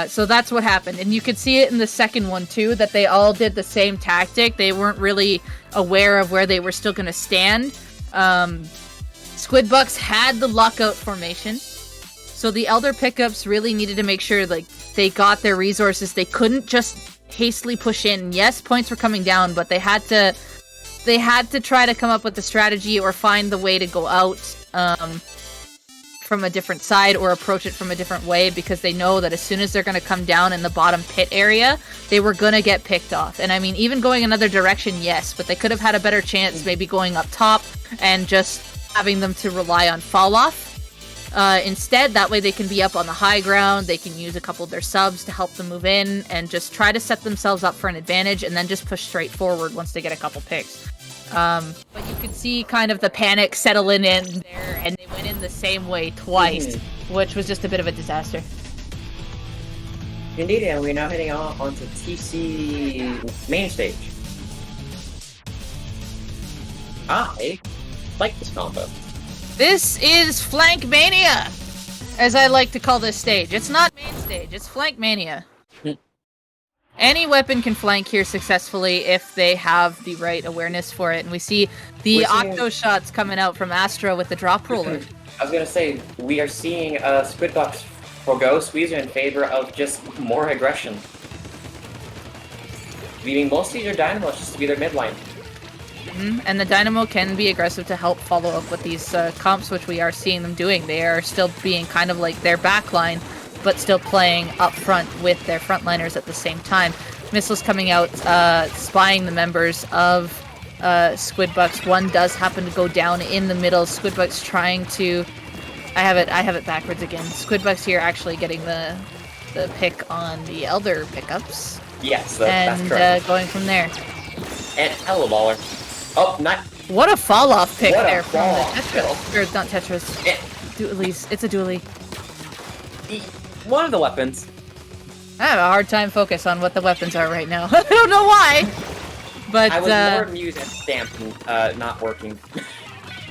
So that's what happened. And you could see it in the second one too, that they all did the same tactic. They weren't really aware of where they were still going to stand. Squidbucks had the lockout formation. So the Elder pickups really needed to make sure like they got their resources. They couldn't just hastily push in. Yes, points were coming down, but they had to try to come up with a strategy or find the way to go out from a different side or approach it from a different way, because they know that as soon as they're going to come down in the bottom pit area, they were going to get picked off. And I mean, even going another direction, yes, but they could have had a better chance maybe going up top and just having them to rely on fall off. Instead, that way they can be up on the high ground, they can use a couple of their subs to help them move in, and just try to set themselves up for an advantage, and then just push straight forward once they get a couple picks. But you could see kind of the panic settling in there, and they went in the same way twice, which was just a bit of a disaster. Indeed, and we're now heading onto TC main stage. I like this combo. This is Flank Mania, as I like to call this stage. It's not main stage, it's Flank Mania. Any weapon can flank here successfully if they have the right awareness for it. And we see the octo shots coming out from Astro with the drop roller. I was gonna say, we are seeing Squidbucks forgo Squeezer in favor of just more aggression. Leaving mostly their Dynamos just to be their midline. And the Dynamo can be aggressive to help follow up with these comps, which we are seeing them doing. They are still being kind of like their backline, but still playing up front with their frontliners at the same time. Missiles coming out, spying the members of Squidbucks. One does happen to go down in the middle. Squidbucks trying to... I have it backwards again. Squidbucks here actually getting the pick on the Elder pickups. Yes, that's correct. And going from there. And hello, baller. Oh, not... What a fall-off pick what there from the Tetris. Or not Tetris. Dualies. It's a dually. One of the weapons. I have a hard time focus on what the weapons are right now. I don't know why! But, I was more amused at Stamping not working.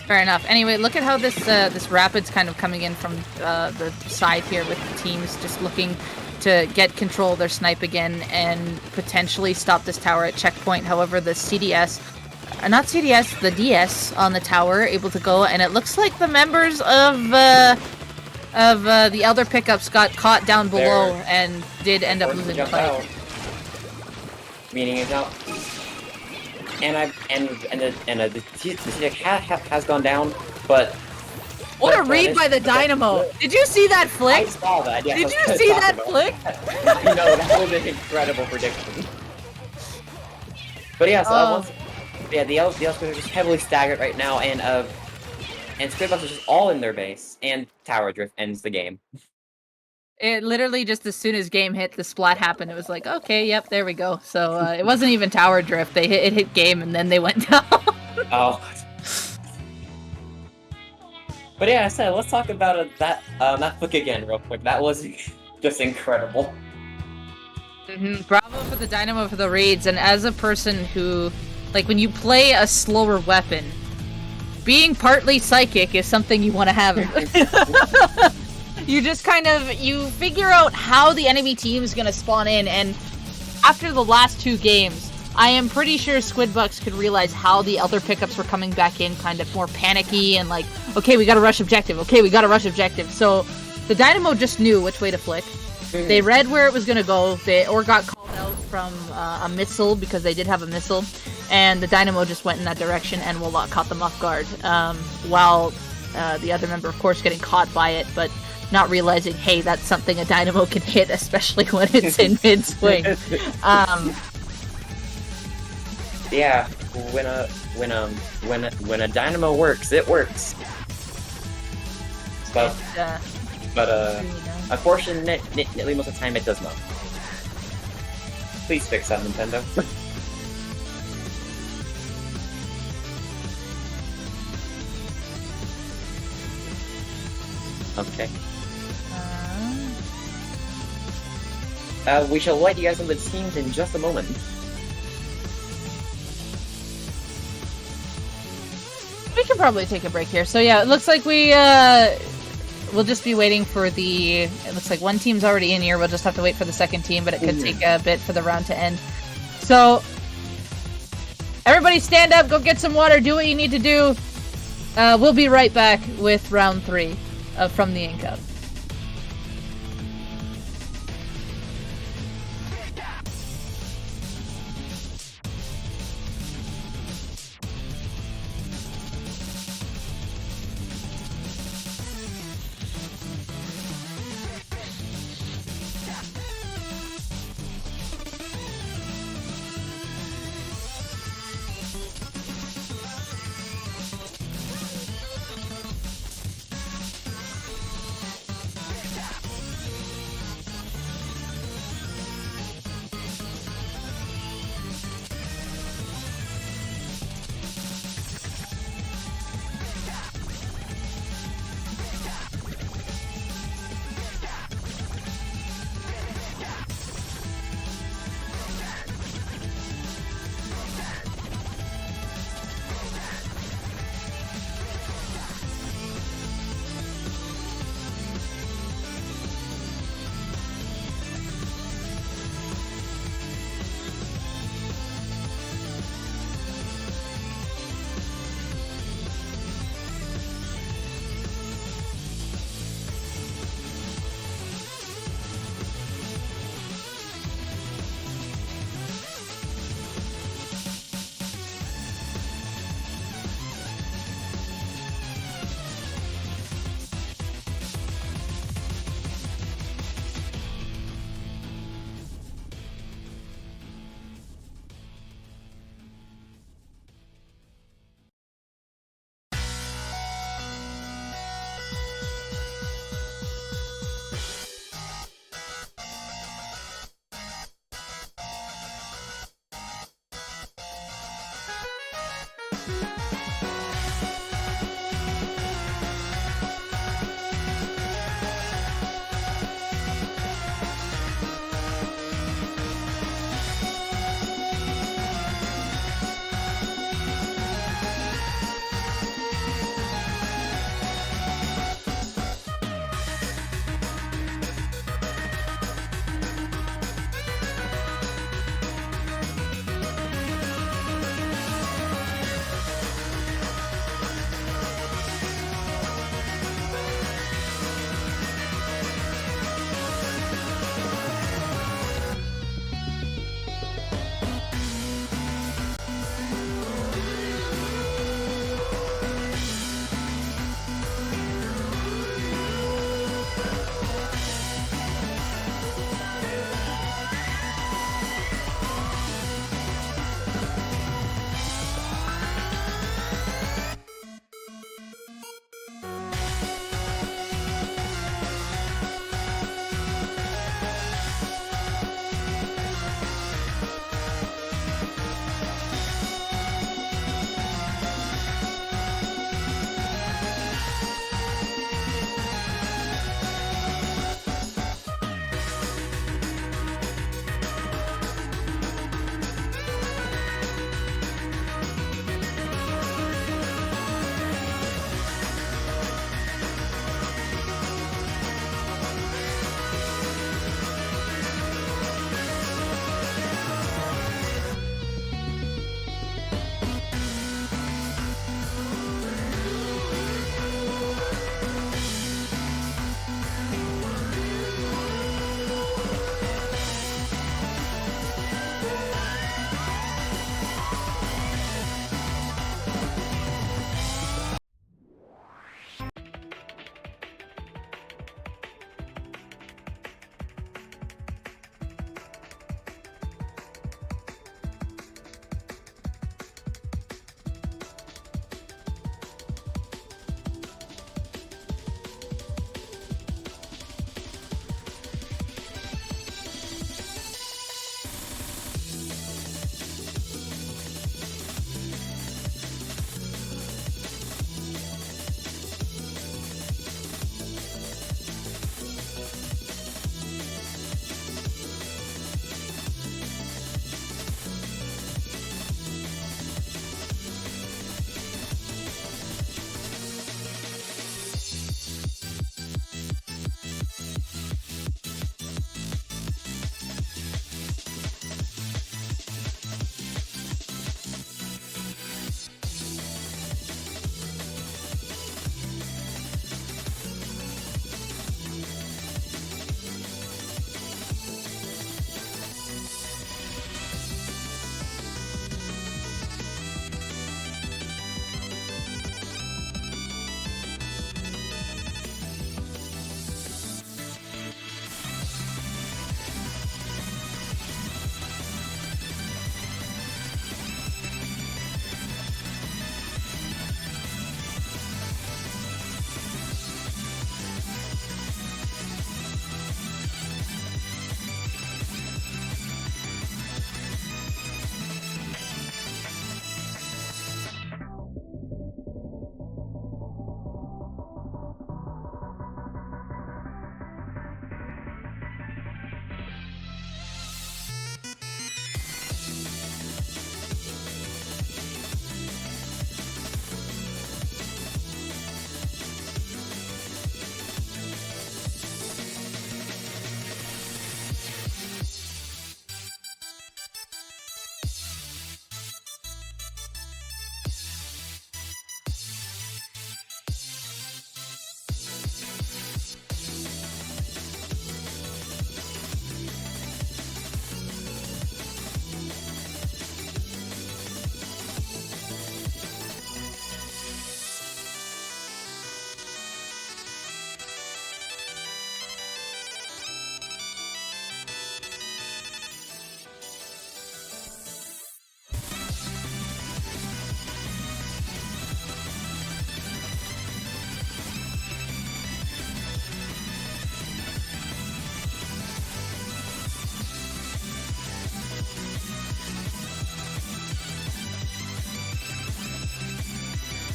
Fair enough. Anyway, look at how this this Rapid's kind of coming in from the side here with the teams just looking to get control of their snipe again and potentially stop this tower at checkpoint. However, the CDS... not CDS, the DS on the tower able to go, and it looks like the members of the Elder pickups got caught down below and did end up losing the fight. Meaning it's out. And the TC has gone down, but what a read by the Dynamo! Did you see that flick? I saw that. Yeah, did you see that flick? No, that was an incredible prediction. But yeah, the Elves are just heavily staggered right now, and Squidbucks is just all in their base, and Tower Drift ends the game. It literally just as soon as game hit, the splat happened. It was like, okay, yep, there we go. So it wasn't even Tower Drift. It hit game, and then they went down. Oh. But yeah, I said let's talk about that book again real quick. That was just incredible. Bravo for the Dynamo for the raids, and as a person who, like, when you play a slower weapon, being partly psychic is something you want to have. You just you figure out how the enemy team is going to spawn in, and after the last 2 games, I am pretty sure Squidbucks could realize how the other pickups were coming back in, kind of more panicky, and like, okay, we gotta rush objective, so the Dynamo just knew which way to flick. They read where it was gonna go, or got called out from a missile, because they did have a missile, and the Dynamo just went in that direction, and Warlock caught them off guard, while the other member, of course, getting caught by it, but not realizing, hey, that's something a Dynamo can hit, especially when it's in mid-swing. Yeah, when a Dynamo works, it works. But unfortunately, most of the time it does not. Please fix that, Nintendo. Okay. We shall let you guys know the teams in just a moment. We can probably take a break here. So yeah, it looks like we'll just be waiting for it looks like one team's already in here. We'll just have to wait for the second team, but it could take a bit for the round to end. So everybody stand up, go get some water, do what you need to do. We'll be right back with round 3 from the Ink Cup.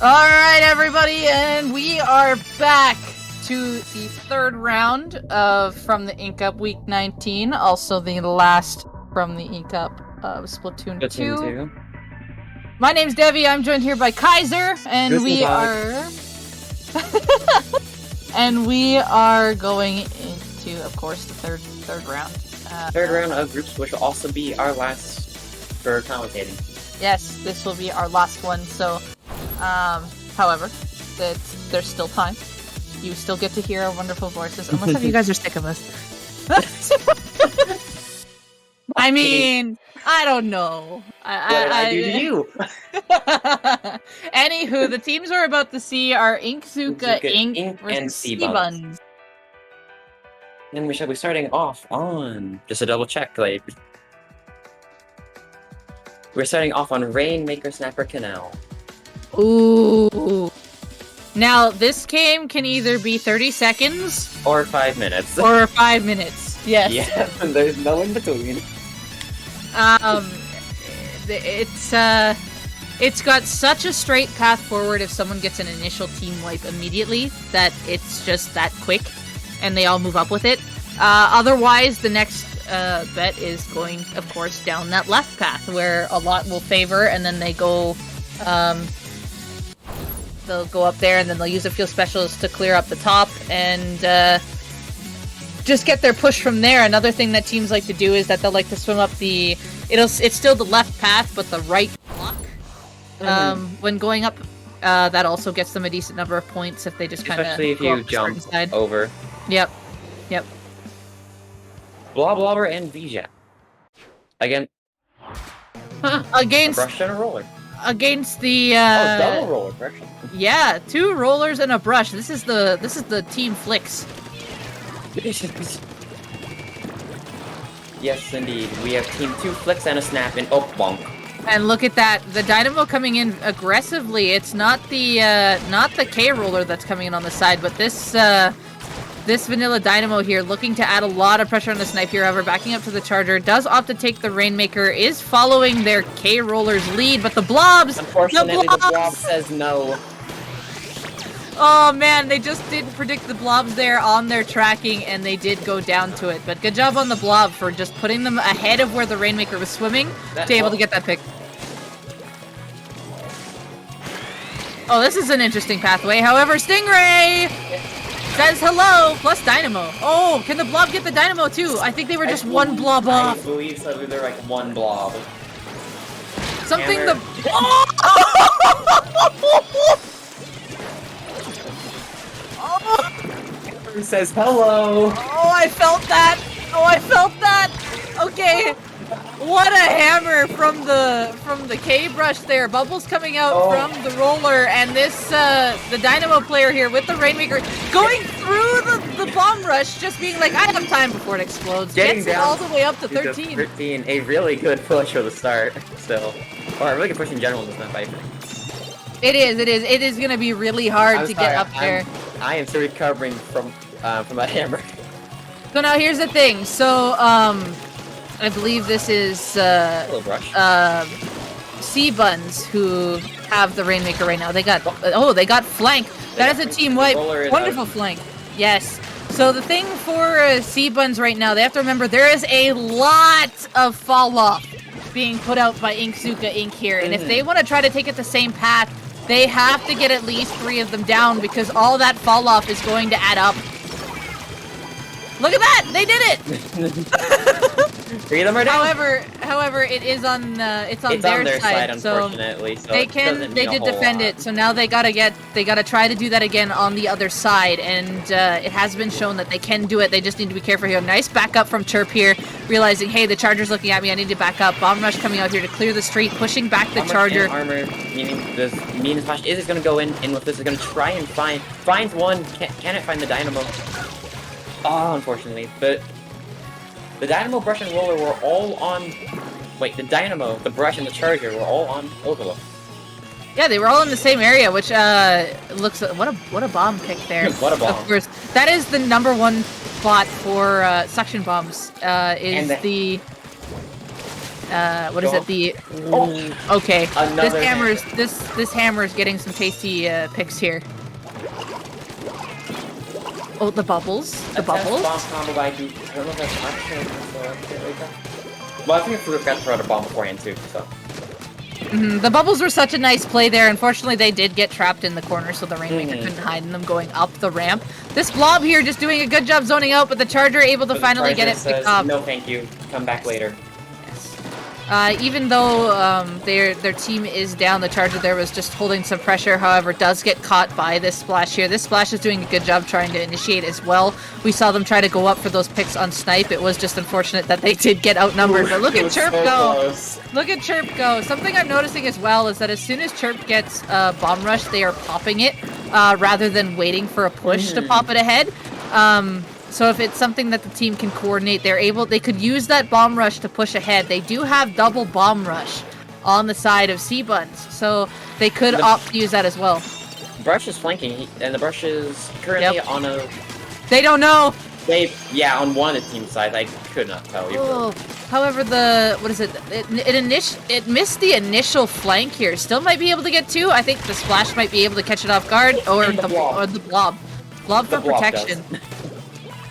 Alright, everybody, and we are back to the third round of From the Ink Up Week 19, also the last From the Ink Up of Splatoon 2. My name's Devi, I'm joined here by Kaiser, and we are... and we are going into, of course, the third round. Third round of groups, which will also be our last for commentating. Yes, this will be our last one, so... however, there's still time. You still get to hear our wonderful voices, unless if you guys are sick of us. I mean, I don't know. What did I do to you? Anywho, the teams we're about to see are Inkzuka Ink and versus C-Buns. And we shall be starting off on... Just a double check, like... We're starting off on Rainmaker Snapper Canal. Ooh. Now, this game can either be 30 seconds... Or 5 minutes. Or 5 minutes, yes. Yeah, there's no in between. It's got such a straight path forward if someone gets an initial team wipe immediately, that it's just that quick, and they all move up with it. Otherwise, the next bet is going, of course, down that left path, where a lot will favor, and then they go... they'll go up there and then they'll use a field specialist to clear up the top and just get their push from there. Another thing that teams like to do is that they'll like to swim up the... It's still the left path, but the right block. When going up, that also gets them a decent number of points if they just kind of Especially if you jump over. Yep. Bloblobber and Vijay. Again. Against... A brush and a roller. Against the double roller correction. Yeah, 2 rollers and a brush. This is the team flicks. Yes, indeed. We have team 2 flicks and a snap in bonk. And look at that, the Dynamo coming in aggressively. It's not the K roller that's coming in on the side, but this vanilla Dynamo here looking to add a lot of pressure on the snipe here. However, backing up to the charger, does opt to take the Rainmaker, is following their K roller's lead, but the blobs! Unfortunately, the blob says no. Oh man, they just didn't predict the blobs there on their tracking, and they did go down to it. But good job on the blob for just putting them ahead of where the Rainmaker was swimming to be able to get that pick. Oh, this is an interesting pathway. However, Stingray says hello, plus Dynamo. Oh, can the blob get the Dynamo too? I think they were just one blob off. I believe so. They're like one blob. Something Hammer. the... Oh! It says hello. Oh, I felt that. Okay. What a hammer from the K brush there. Bubbles coming out from the roller, and this the Dynamo player here with the Rainmaker going through the bomb rush, just being like, I have time before it explodes. Gets it all the way up to 13. 13. A really good push for the start, still. Or a really good push in general in this map, I think. It is gonna be really hard to get up there. I am still recovering from that hammer. So now here's the thing. So I believe this is C-Buns who have the Rainmaker right now. They got flank. That is a team wipe. Wonderful flank. Yes. So the thing for C-Buns right now, they have to remember there is a lot of fall off being put out by Inkzuka Ink here, and if they want to try to take it the same path, they have to get at least 3 of them down because all that fall off is going to add up. Look at that! They did it! 3 of them are down. However, it is on it's on their side, unfortunately. So they did defend it. So now they gotta try to do that again on the other side, and it has been shown that they can do it. They just need to be careful here. Nice backup from Chirp here, realizing, hey, the Charger's looking at me. I need to back up. Bomb Rush coming out here to clear the street, pushing back the Charger. Armor, meaning this Splash is going to go in with this. Is going to try and finds one. Can it find the Dynamo? Oh, unfortunately, but the Dynamo, Brush, and Roller were all on... Wait, the Dynamo, the Brush, and the Charger were all on Overlook. Yeah, they were all in the same area, which looks... What a bomb pick there. What a bomb. Of course. That is the #1 spot for suction bombs, is the What is Go it? The Oh! okay. Another This hammer is getting some tasty picks here. Oh, the bubbles. The bubbles. Bomb combo by I don't know if that's option. Well, I think I forgot to throw out a bomb beforehand too. So. The bubbles were such a nice play there. Unfortunately, they did get trapped in the corner, so the Rainmaker couldn't hide in them going up the ramp. This blob here just doing a good job zoning out, but the Charger able to finally get it picked up. No, thank you. Come back later. Even though their team is down, the Charger there was just holding some pressure, however, does get caught by this Splash here. This Splash is doing a good job trying to initiate as well. We saw them try to go up for those picks on Snipe. It was just unfortunate that they did get outnumbered, but look at Chirp go! Look at Chirp go! Something I'm noticing as well is that as soon as Chirp gets Bomb Rush, they are popping it, rather than waiting for a push to pop it ahead. So if it's something that the team can coordinate, they could use that Bomb Rush to push ahead. They do have double Bomb Rush on the side of C-Buns, so they could opt to use that as well. Brush is flanking, and the Brush is currently on a... They don't know! Yeah, on one of the team side, I could not tell you. Oh, however, what is it? It missed the initial flank here. Still might be able to get two. I think the Splash might be able to catch it off guard, or the blob. Blob for protection.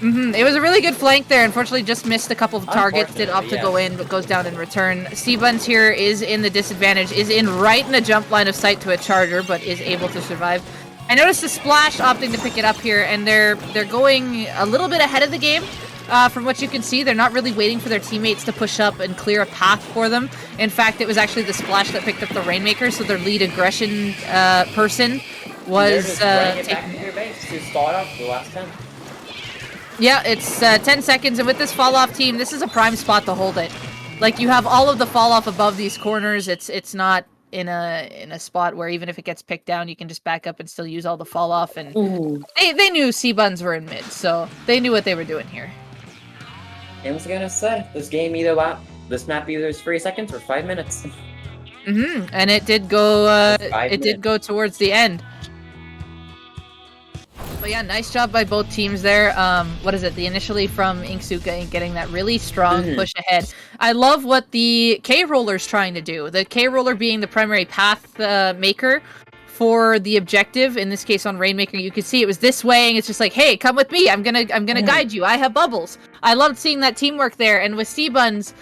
It was a really good flank there. Unfortunately, just missed a couple of targets. Did opt to go in, but goes down in return. C-Buns here is in the disadvantage. Is in right in the jump line of sight to a Charger, but is able to survive. I noticed the Splash opting to pick it up here, and they're going a little bit ahead of the game. From what you can see, they're not really waiting for their teammates to push up and clear a path for them. In fact, it was actually the Splash that picked up the Rainmaker, so their lead aggression person was taking your base to start off the last 10. Yeah, it's 10 seconds, and with this fall-off team, this is a prime spot to hold it. Like, you have all of the fall-off above these corners. It's not in a spot where even if it gets picked down, you can just back up and still use all the fall-off. And they knew C-Buns were in mid, so they knew what they were doing here. And once again, I said, this map either is 3 seconds or 5 minutes. And it did go. Did go towards the end. But yeah, nice job by both teams there. What is it? The initially from Inksuka getting that really strong push ahead. I love what the K-Roller's trying to do. The K-Roller being the primary path maker for the objective. In this case on Rainmaker, you could see it was this way, and it's just like, hey, come with me. I'm gonna guide you. I have bubbles. I loved seeing that teamwork there. And with C-Buns,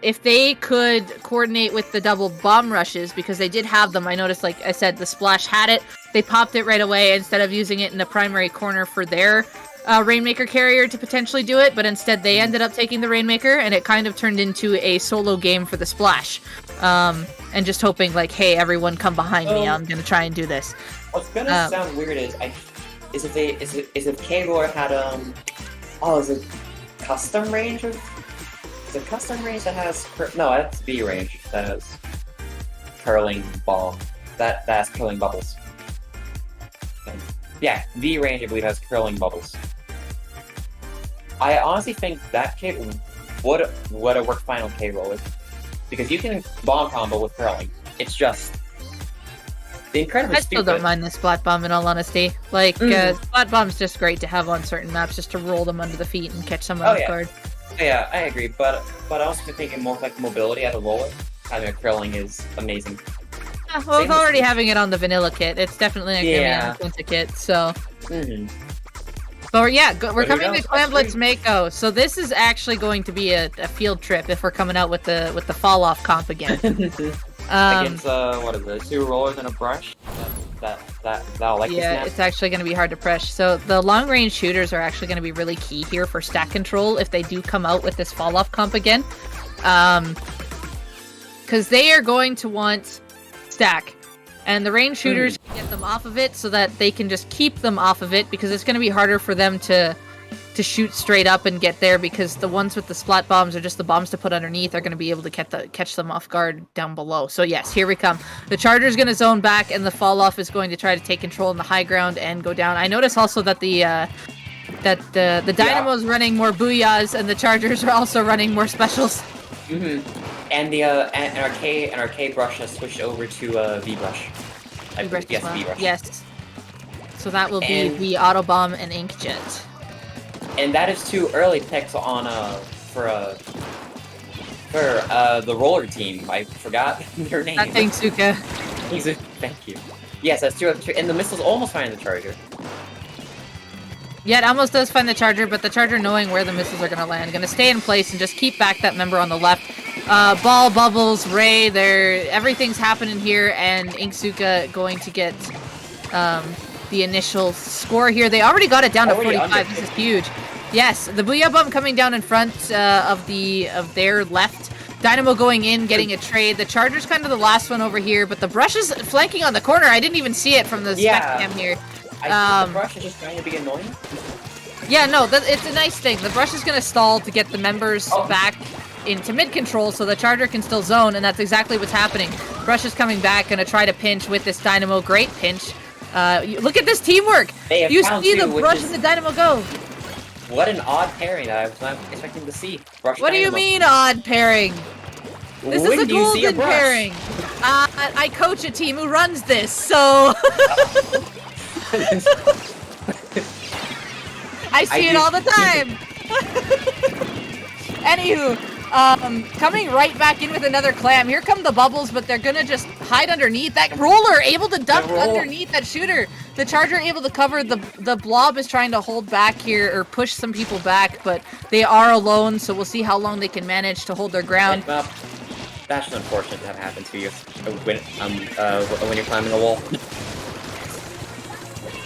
if they could coordinate with the double bomb rushes, because they did have them, I noticed, like I said, the Splash had it. They popped it right away instead of using it in the primary corner for their Rainmaker carrier to potentially do it, but instead they ended up taking the Rainmaker, and it kind of turned into a solo game for the Splash. And just hoping, like, hey, everyone come behind me, I'm gonna try and do this. What's gonna sound weird is if K-Roller had, is it custom range of... Is it custom range that has... No, that's B range that has curling ball. That has curling bubbles. Yeah, V range I believe has curling bubbles. I honestly think that K would have worked fine on K-Roller. Because you can bomb combo with curling. It's just... incredibly stupid. I still don't mind the Splat Bomb in all honesty. Like, Splat Bomb's just great to have on certain maps just to roll them under the feet and catch someone off guard. Yeah, I agree, but I also think more like mobility out of roller, having a curling is amazing. Yeah, well, with already having it on the vanilla kit, it's definitely not going to be on the Quinta kit, so... But yeah, we're coming to Clamblitz Mako, so this is actually going to be a field trip if we're coming out with the fall-off comp again. Against, what is it, 2 rollers and a brush? That'll like yeah, it's actually going to be hard to press. So the long-range shooters are actually going to be really key here for stack control if they do come out with this fall-off comp again. Because they are going to want stack. And the range shooters can get them off of it so that they can just keep them off of it, because it's going to be harder for them to shoot straight up and get there, because the ones with the splat bombs or just the bombs to put underneath are going to be able to catch them off guard down below. So yes, here we come. The Charger's going to zone back, and the fall off is going to try to take control in the high ground and go down. I notice also that the Dynamo's running more booyahs, and the Chargers are also running more specials. And the our K brush has switched over to V brush. V brush as well. V brush. Yes. So that will be the auto bomb and inkjet. And that is 2 early picks on for for the roller team. I forgot their name. That's Inksuka. Thank you. Yes, that's true. And the missile's almost finding the charger. Yeah, it almost does find the charger, but the charger, knowing where the missiles are going to land, going to stay in place and just keep back that member on the left. Ball, Bubbles, Ray, everything's happening here, and Inksuka going to get the initial score here. They already got it down to 45. This is huge. Yes, the Booyah Bomb coming down in front of their left. Dynamo going in, getting a trade. The Charger's kind of the last one over here, but the Brush is flanking on the corner. I didn't even see it from the spec cam here. I think the Brush is just trying to be annoying. Yeah, no, it's a nice thing. The Brush is going to stall to get the members back into mid-control so the Charger can still zone, and that's exactly what's happening. Brush is coming back, going to try to pinch with this Dynamo. Great pinch. Look at this teamwork! You see the Brush and the Dynamo go! What an odd pairing that I was not expecting to see. Brush what do you mean odd pairing? This is a golden pairing. I coach a team who runs this, so... I see it all the time! Anywho, coming right back in with another clam. Here come the Bubbles, but they're gonna just hide underneath. That Roller able to duck underneath that shooter. The Charger able to cover. The Blob is trying to hold back here, or push some people back, but they are alone, so we'll see how long they can manage to hold their ground. That's just unfortunate to have happened to you when you're climbing a wall.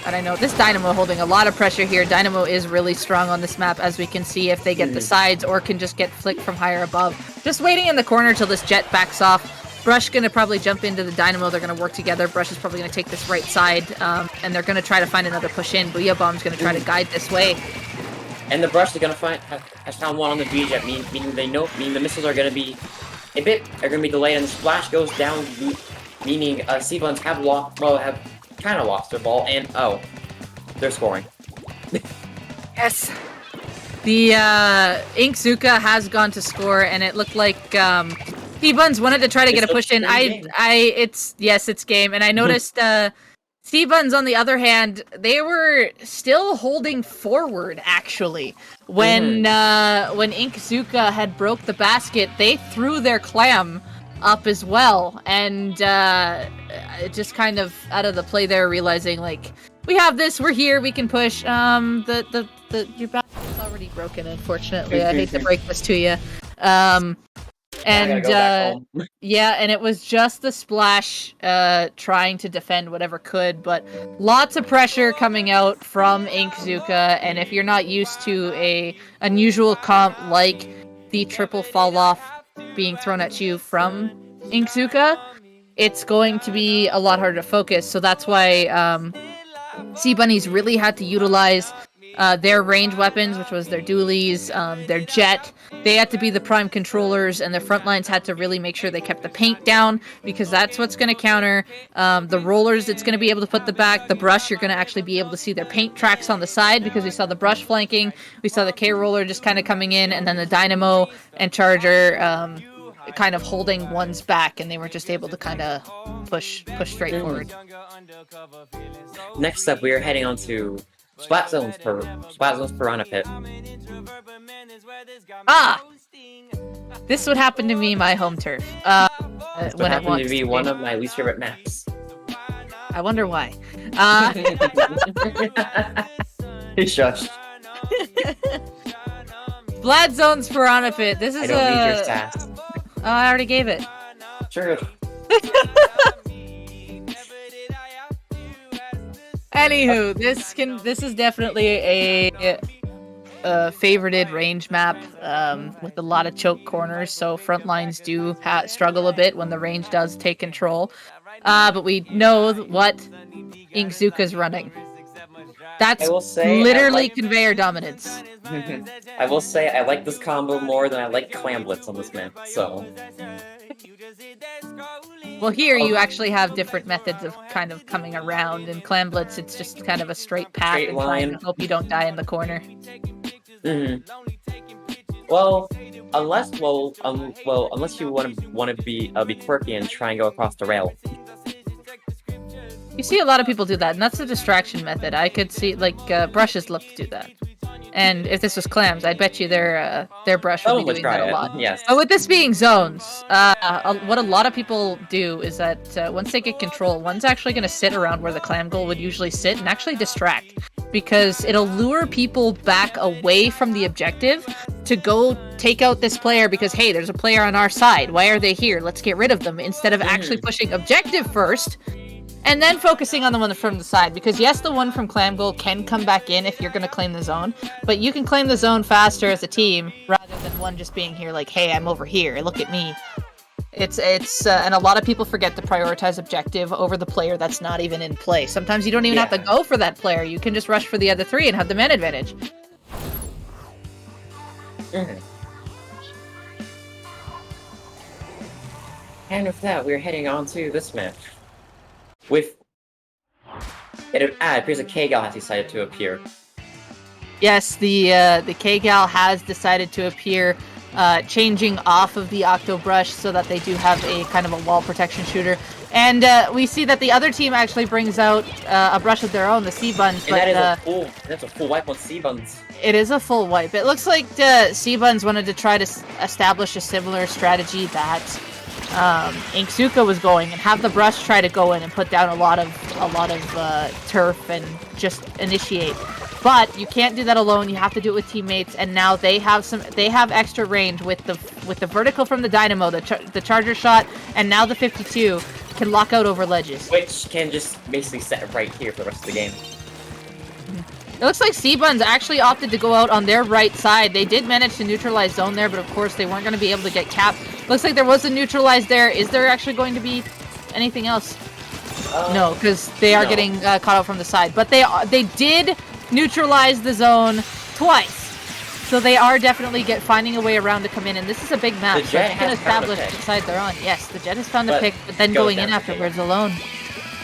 And I know this Dynamo holding a lot of pressure here. Dynamo is really strong on this map, as we can see, if they get the sides or can just get flicked from higher above. Just waiting in the corner till this jet backs off. Brush gonna probably jump into the Dynamo. They're gonna work together. Brush is probably gonna take this right side, and they're gonna try to find another push in. Booyah Bomb's gonna try to guide this way. And the Brush is gonna has found one on the V-jet, meaning the missiles are gonna be delayed, and the splash goes down, meaning C-Buns have kind of lost their ball, and they're scoring. Yes. The Inksuka has gone to score, and it looked like C-Buns wanted to try to get a push in. It's game, and I noticed C-Buns on the other hand, they were still holding forward actually. When Inksuka had broke the basket, they threw their clam up as well, and just kind of out of the play there, realizing like, we have this, we're here, we can push. Your basket's already broken, unfortunately. I hate to break this to you. And it was just the splash trying to defend whatever could, but lots of pressure coming out from Inksuka, and if you're not used to a unusual comp like the triple fall off being thrown at you from Inksuka, it's going to be a lot harder to focus. So that's why Sea Bunnies really had to utilize their range weapons, which was their dualies, their jet. They had to be the prime controllers, and their front lines had to really make sure they kept the paint down, because that's what's going to counter the rollers. It's going to be able to put the back. The Brush, you're going to actually be able to see their paint tracks on the side, because we saw the Brush flanking, we saw the K-Roller just kind of coming in, and then the Dynamo and Charger kind of holding one's back, and they were just able to kind of push straight forward. Next up, we are heading on to Splat Zones Piranha Pit. This would happen to me, my home turf. This would happen to be one of my least favorite maps. I wonder why. Shush. Splat Zones Piranha Pit. This is I don't need your sass. Oh, I already gave it. Sure. Anywho, this is definitely a favorited range map with a lot of choke corners, so front lines do struggle a bit when the range does take control. But we know what Inksuka's running. That's literally conveyor dominance. I will say I like this combo more than I like Clamblitz on this map, so... Well, here you actually have different methods of kind of coming around. In Clamblitz, it's just kind of a straight path and trying to hope you don't die in the corner. Well, unless you want to be quirky and try and go across the rail. You see a lot of people do that, and that's the distraction method. I could see, like, Brushes love to do that. And if this was clams, I bet you their brush would Someone be would doing try that a it, lot. yes. But with this being zones, what a lot of people do is that once they get control, one's actually going to sit around where the clam goal would usually sit and actually distract. Because it'll lure people back away from the objective to go take out this player because, hey, there's a player on our side. Why are they here? Let's get rid of them. Instead of actually pushing objective first and then focusing on the one from the side. Because yes, the one from clam goal can come back in if you're going to claim the zone. But you can claim the zone faster as a team rather than one just being here like, hey, I'm over here. Look at me. It's and a lot of people forget to prioritize objective over the player that's not even in play. Sometimes you don't even have to go for that player. You can just rush for the other three and have the man advantage. And with that, we're heading on to this match. With it appears a K-Gal has decided to appear. Yes, the K-Gal has decided to appear, changing off of the Octo Brush so that they do have a kind of a wall protection shooter. And we see that the other team actually brings out a brush of their own, the C-Buns. And that's a full wipe on C-Buns. It is a full wipe. It looks like C-Buns wanted to try to establish a similar strategy that Inksuka was going, and have the brush try to go in and put down a lot of turf and just initiate. But you can't do that alone. You have to do it with teammates. And now they have extra range with the vertical from the Dynamo, the Charger shot, and now the 52 can lock out over ledges, which can just basically set right here for the rest of the game. It looks like C-Buns actually opted to go out on their right side. They did manage to neutralize zone there, but of course they weren't going to be able to get capped. Looks like there was a neutralize there. Is there actually going to be anything else? No, because they are getting caught out from the side. But they did neutralize the zone twice. So they are definitely finding a way around to come in, and this is a big match. The Jet so can establish the side they're on. Yes, the Jet has found the pick, but then going in afterwards alone.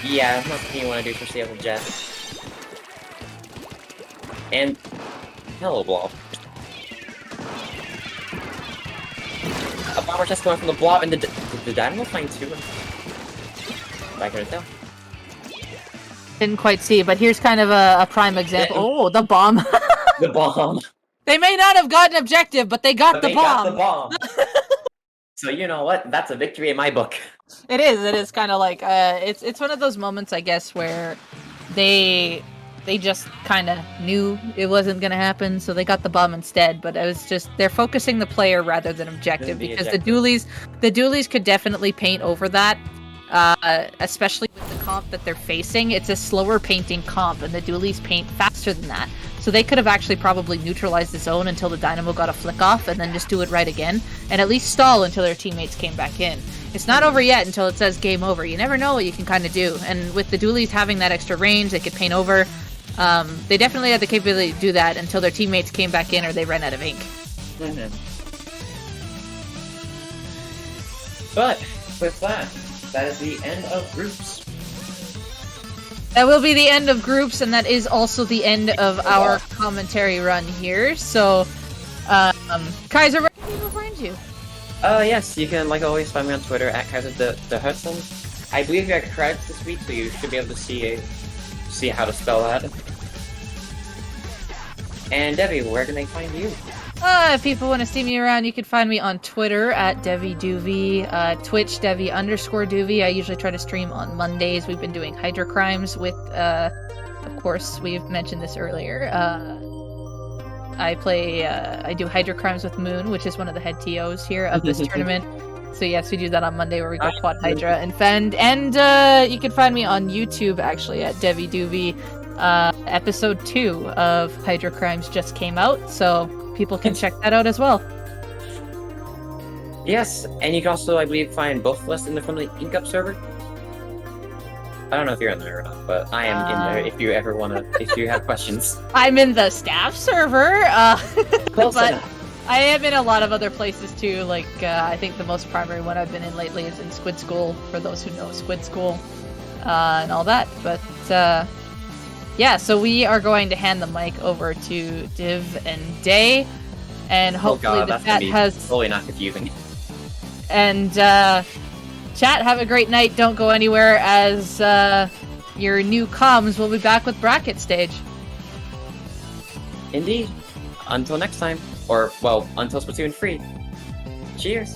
Yeah, that's nothing you want to do, especially as a Jet. And hello, blob. A bomber test going from the blob, and the Dynamo find two. Back in it though. Didn't quite see, but here's kind of a prime example. Oh, the bomb. The bomb. They may not have gotten objective, but they got the bomb. Got the bomb. So you know what? That's a victory in my book. It is kind of like it's one of those moments, I guess, where they just kind of knew it wasn't going to happen, so they got the bomb instead. But it was just they're focusing the player rather than objective, because the dualies could definitely paint over that, especially with the comp that they're facing. It's a slower painting comp, and the dualies paint faster than that. So they could have actually probably neutralized the zone until the Dynamo got a flick off, and then just do it right again, and at least stall until their teammates came back in. It's not over yet until it says game over. You never know what you can kind of do, and with the dualies having that extra range, they could paint over. They definitely had the capability to do that until their teammates came back in or they ran out of ink. But with that is the end of groups. That will be the end of groups, and that is also the end of our commentary run here. So, Kaiser, where can people find you? Yes, you can, like always, find me on Twitter at Kaiser the Hudson. I believe you got credits this week, so you should be able to see how to spell that. And Debbie, where can they find you? If people want to see me around, you can find me on Twitter at DeviDoovie, Twitch Devi_Doovie. I usually try to stream on Mondays. We've been doing Hydra Crimes with, of course, we've mentioned this earlier. I do Hydra Crimes with Moon, which is one of the head TOs here of this tournament. So yes, we do that on Monday where we go Quad Hydra and Fend. And you can find me on YouTube, actually, at DeviDoovie. Episode 2 of Hydra Crimes just came out, so people can check that out as well. Yes, and you can also, I believe, find both of us in the friendly Ink Up server. I don't know if you're in there or not, but I am in there if you ever want to, if you have questions. I'm in the staff server, Close but enough. I am in a lot of other places too, like, I think the most primary one I've been in lately is in Squid School, for those who know Squid School, and all that, but, yeah, so we are going to hand the mic over to Div and Day, and hopefully the chat has... totally not confusing. And, chat, have a great night, don't go anywhere, as, your new comms will be back with Bracket Stage. Indeed. until next time, or well, until Splatoon 3. Cheers!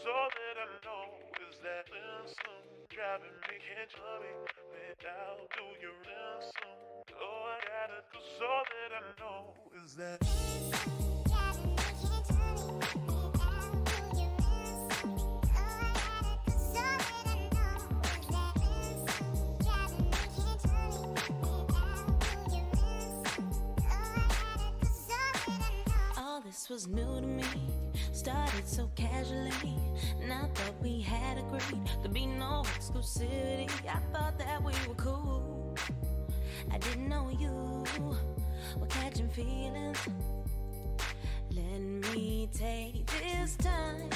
'cause all that I know is that ransom driving me can't tell me without do your ransom. Oh, I gotta, 'cause all that I know is that. This was new to me, started so casually, and I thought we had agreed there'd be no exclusivity. I thought that we were cool. I didn't know you were catching feelings. Let me take this time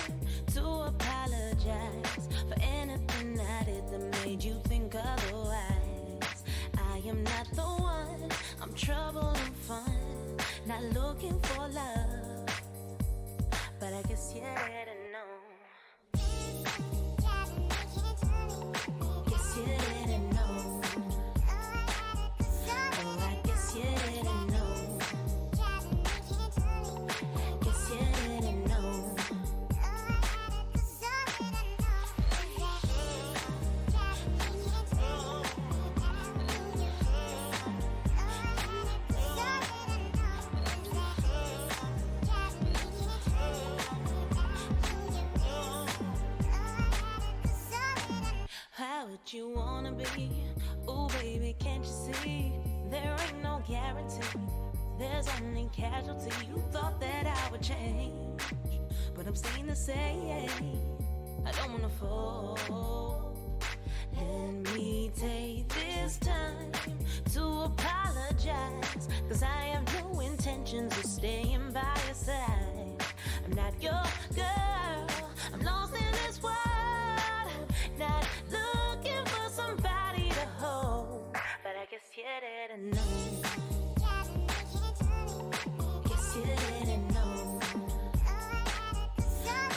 to apologize for anything I did that made you think otherwise. I am not the one, I'm trouble and fun, not looking for love, but I guess you didn't know. Guess you didn't know. Oh, I guess you didn't know. Guess you didn't know. How would you wanna be? Ooh, baby, can't you see? There ain't no guarantee. There's only casualty. You thought that I would change, but I'm staying the same. I don't wanna fall. Let me take this time to apologize, 'cause I have no intentions of staying by your side. I'm not your girl, I'm lost in this world, not looking for somebody to hold, but I guess you didn't know. Guess you didn't know.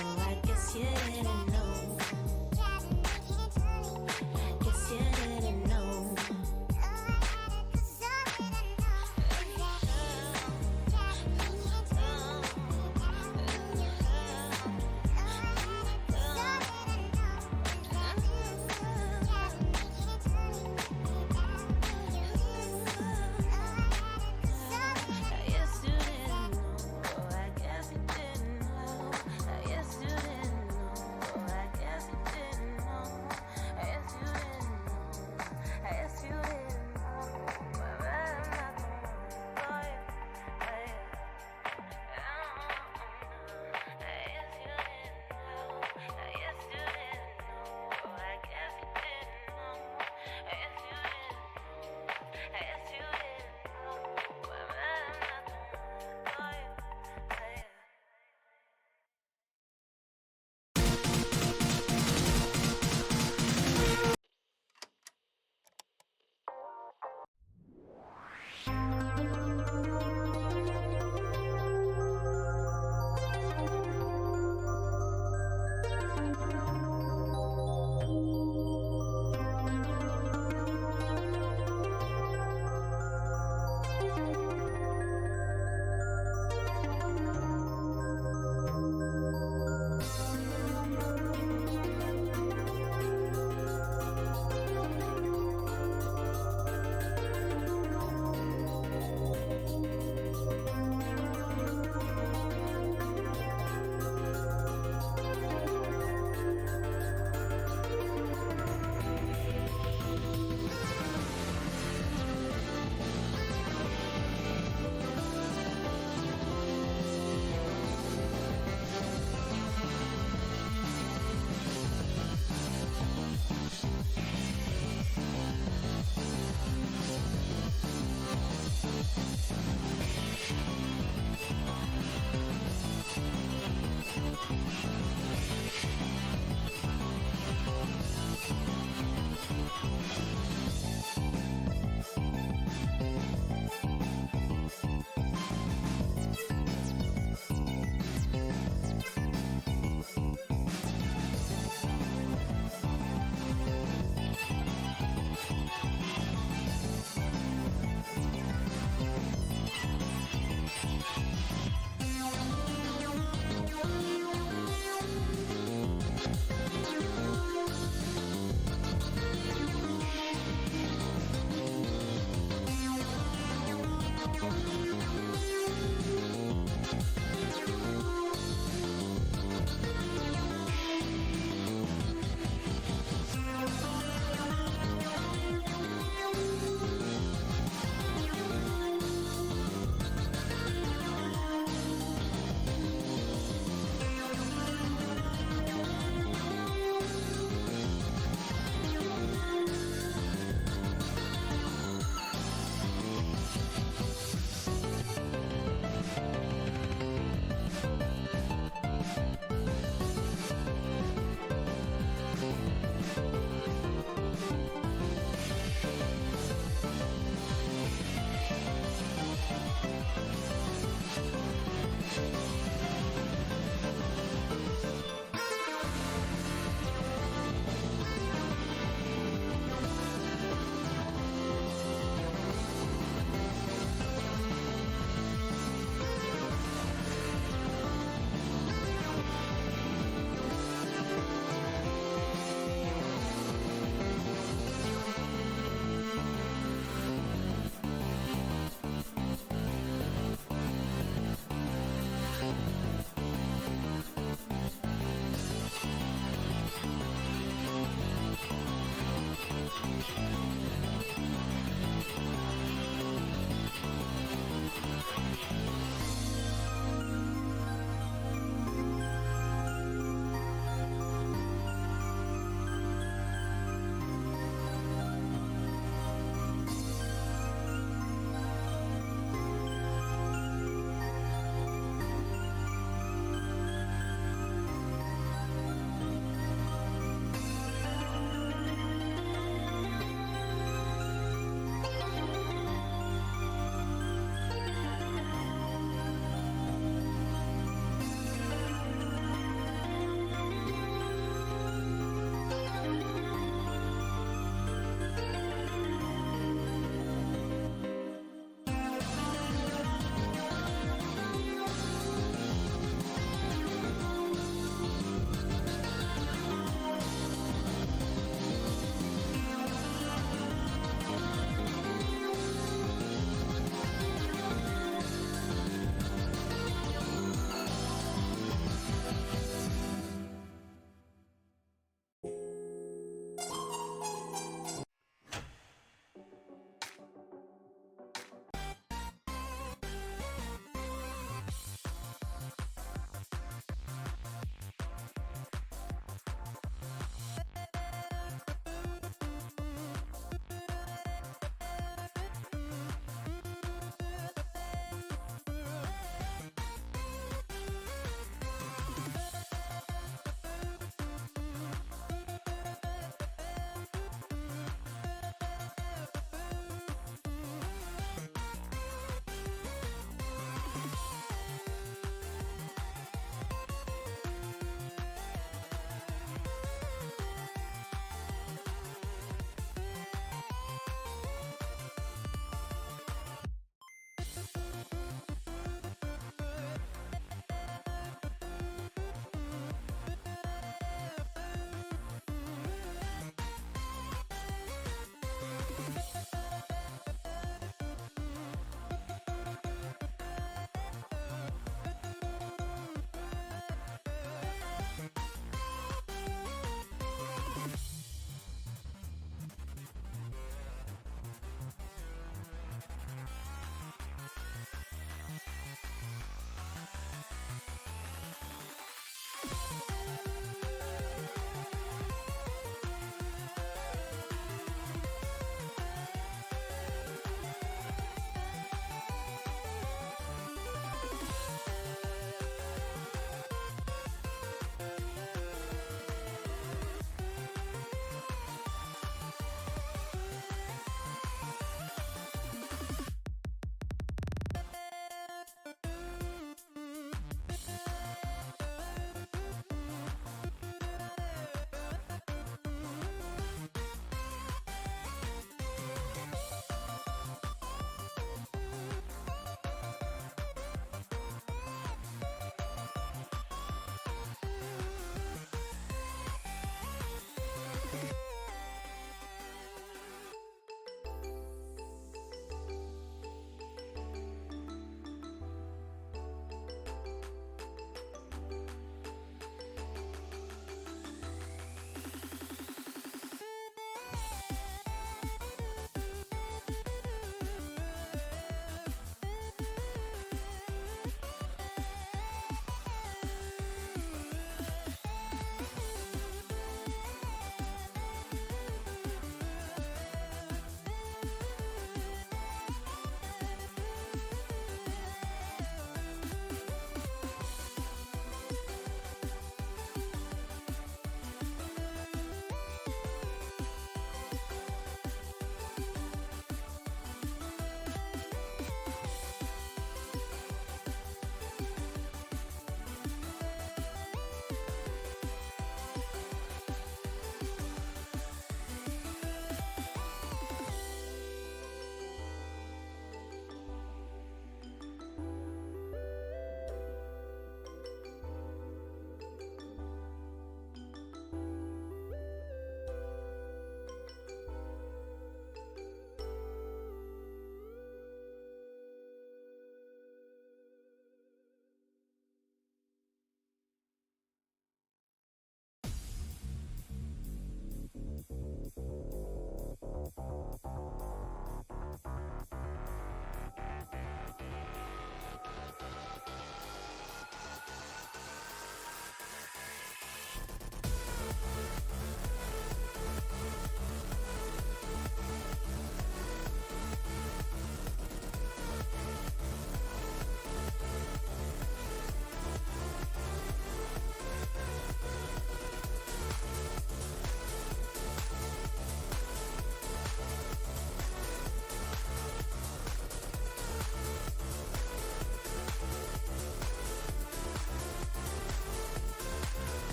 Oh, I guess you didn't know. Guess you didn't know.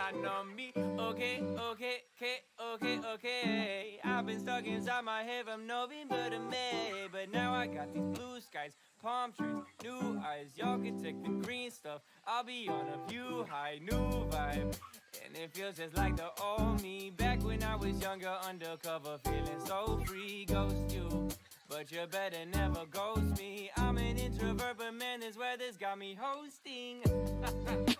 shine on me. Okay, okay, okay, okay, okay. I've been stuck inside my head from November to May, but now I got these blue skies, palm trees, new eyes. Y'all can take the green stuff. I'll be on a view high, new vibe. And it feels just like the old me. Back when I was younger, undercover, feeling so free. Ghost you, but you better never ghost me. I'm an introvert, but man, this weather's got me hosting.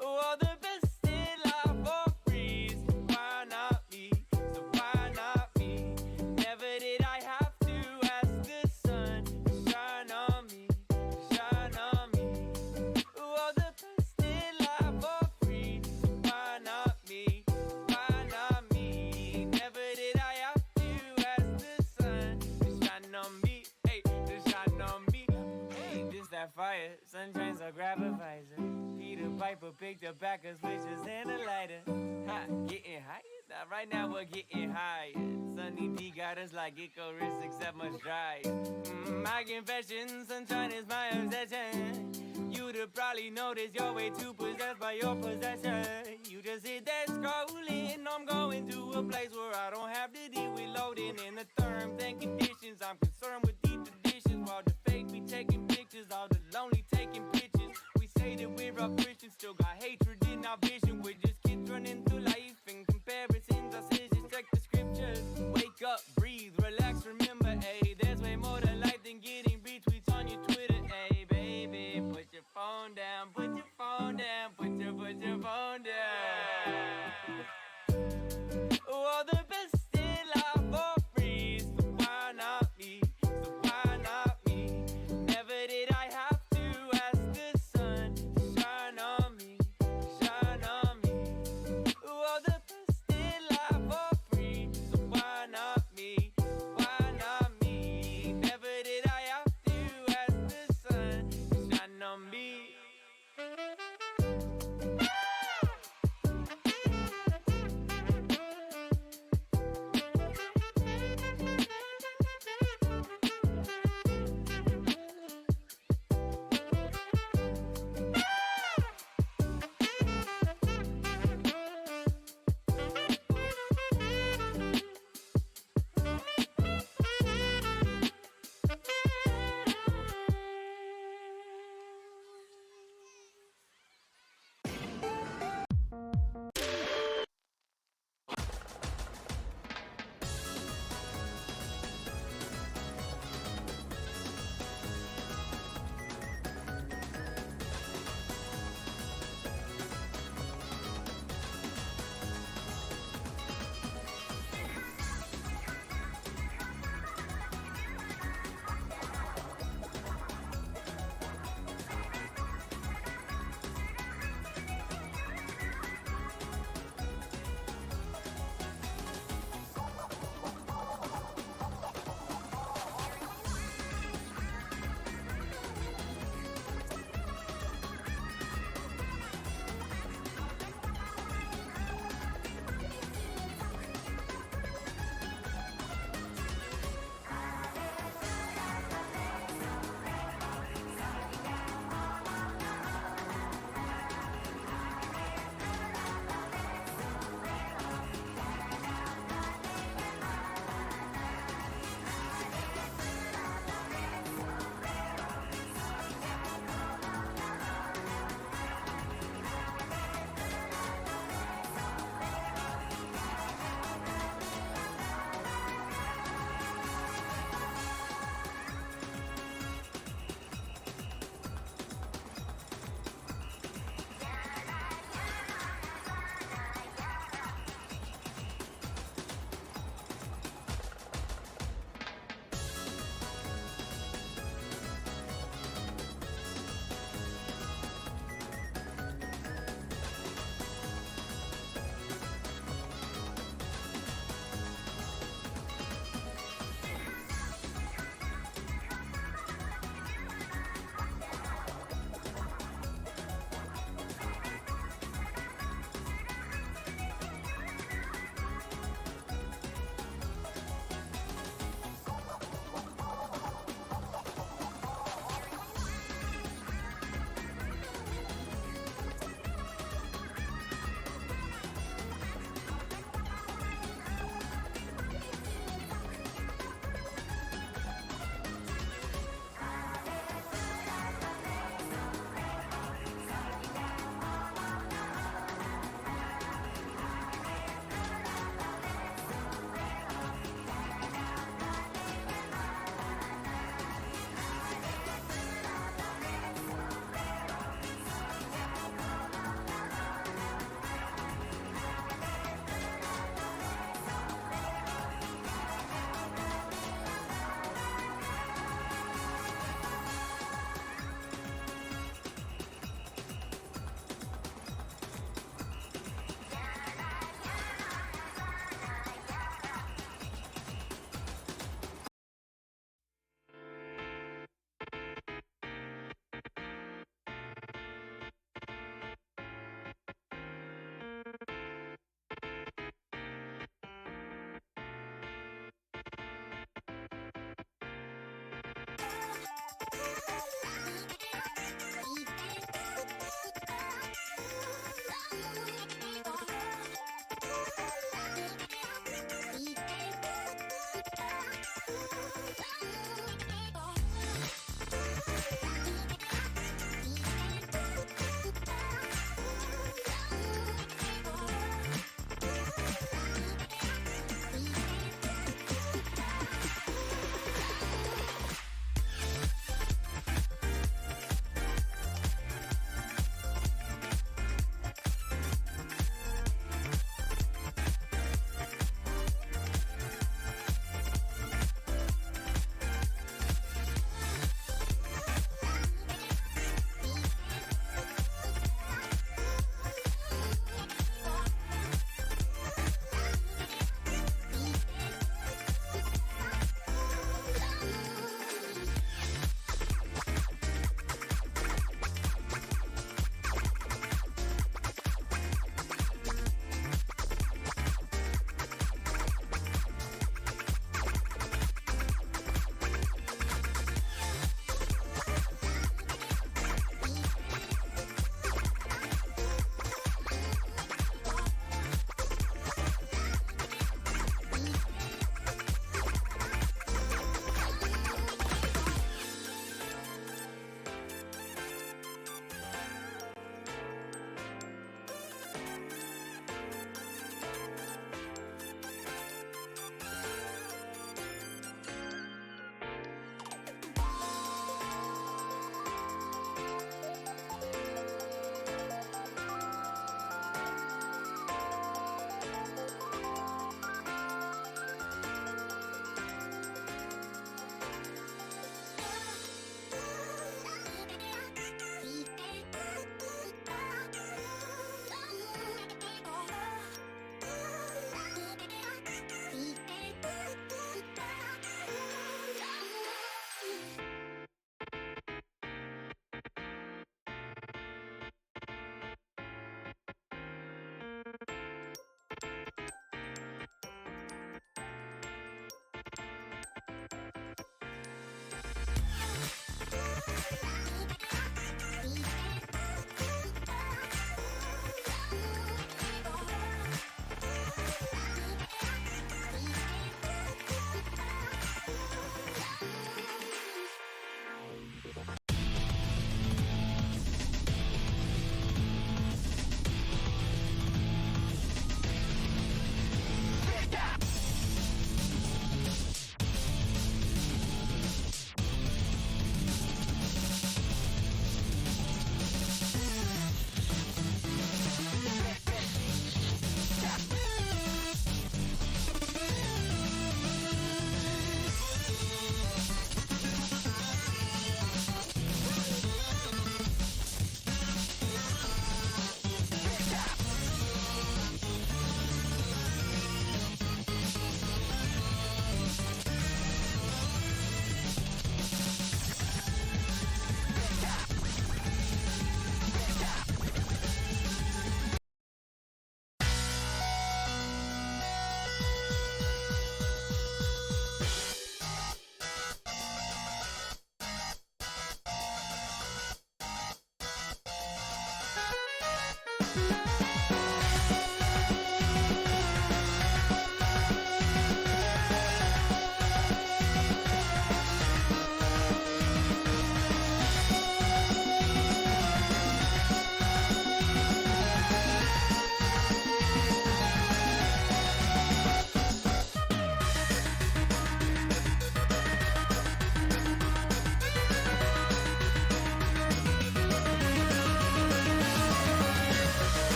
Oh, the best in life for free. So why not me? So why not me? Never did I have to ask the sun to shine on me, shine on me. Oh, the best in life for free. So why not me? Why not me? Never did I have to ask the sun to shine on me. Hey, to shine on me. Hey, this that fire. Sunshine, so grab a visor. Peter Piper picked up back of switches and a lighter. Ha, getting higher? Now, right now we're getting higher. Sunny D got us like Icarus, except much drier. My confession, sunshine is my obsession. You'd have probably noticed you're way too possessed by your possession. You just hit that scrolling. I'm going to a place where I don't have to deal with loading in the terms and conditions. I'm concerned with the traditions while the fake be taking pictures. All the lonely taking pictures. We say that we're all Christians, still got hatred in our vision. We're just kids running through life and comparisons. I say just check the scriptures. Wake up, breathe, relax, remember, ayy. There's way more to life than getting retweets on your Twitter, ayy. Baby, put your phone down, put your phone down, put your phone down. Oh, the best in life for free. So why not me? So why not me? Never did I have to ask the sun to shine on me, shine on me.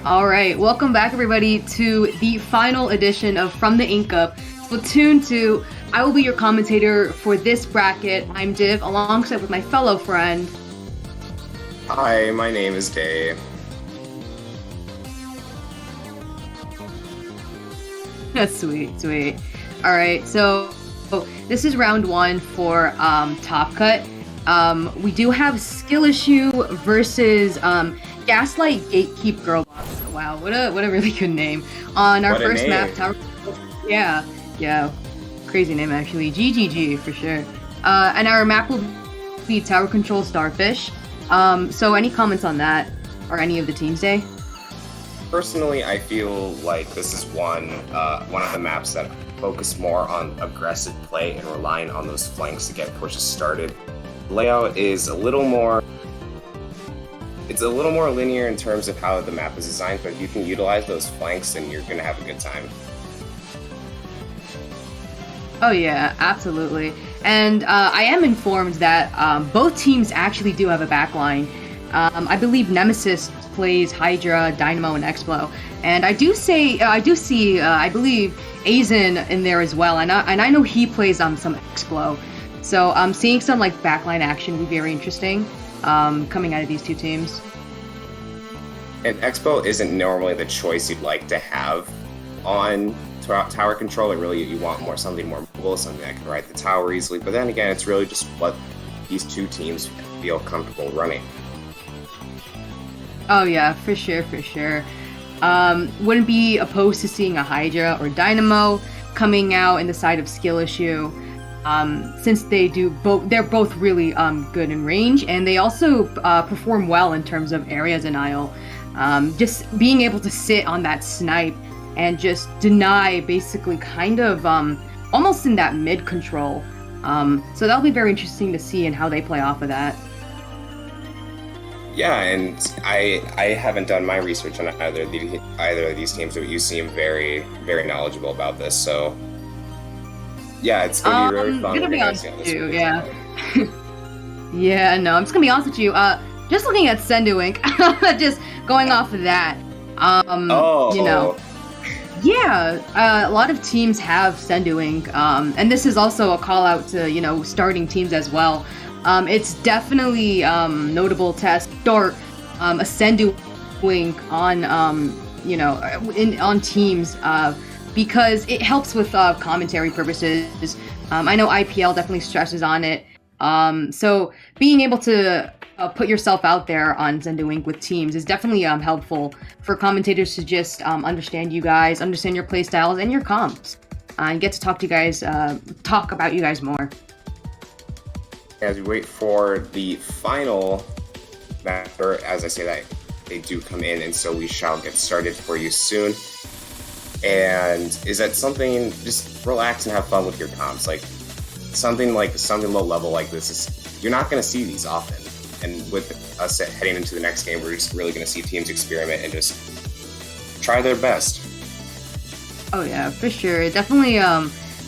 Alright, welcome back everybody to the final edition of From the Ink Up, Splatoon 2. I will be your commentator for this bracket. I'm Div, alongside with my fellow friend. Hi, my name is Dave. That's sweet, sweet. Alright, so this is round 1 for Top Cut. We do have Skill Issue versus Gaslight Gatekeep Girl Boss. Wow, what a really good name. On our first map, Tower. Yeah, crazy name actually. GGG for sure. And our map will be Tower Control Starfish. So any comments on that or any of the teams, Day? Personally, I feel like this is one of the maps that focus more on aggressive play and relying on those flanks to get pushes started. The layout is a little more linear in terms of how the map is designed, but if you can utilize those flanks, then you're gonna have a good time. Oh yeah, absolutely. And I am informed that both teams actually do have a backline. I believe Nemesis plays Hydra, Dynamo, and Explo, and I believe Aizen in there as well. And I know he plays some Explo. So seeing some like backline action would be very interesting coming out of these two teams. And Expo isn't normally the choice you'd like to have on tower control. Really, you want something more mobile, something that can ride the tower easily. But then again, it's really just what these two teams feel comfortable running. Oh yeah, for sure. Wouldn't be opposed to seeing a Hydra or Dynamo coming out in the side of Skill Issue. Since they're both really good in range, and they also perform well in terms of area denial. Just being able to sit on that snipe and just deny, basically, kind of almost in that mid control. So that'll be very interesting to see and how they play off of that. Yeah, and I haven't done my research on either of these teams, but you seem very, very knowledgeable about this. So yeah, it's gonna be really fun. I'm gonna be honest with you, yeah. Yeah, no, I'm just gonna be honest with you. Just looking at Sendu Inc., just going off of that. You know, yeah, a lot of teams have Sendu Inc., and this is also a call out to starting teams as well. It's definitely notable to start a Sendu Inc. on on teams. Because it helps with commentary purposes. I know IPL definitely stresses on it. So being able to put yourself out there on Sendu Inc. with teams is definitely helpful for commentators to just understand you guys, understand your play styles and your comps, and get to talk to you guys, talk about you guys more. As we wait for the final mapper, as I say that, they do come in, and so we shall get started for you soon. And is that something, just relax and have fun with your comps. Like something low level like this is, you're not going to see these often. And with us heading into the next game, we're just really going to see teams experiment and just try their best. Oh yeah, for sure. Definitely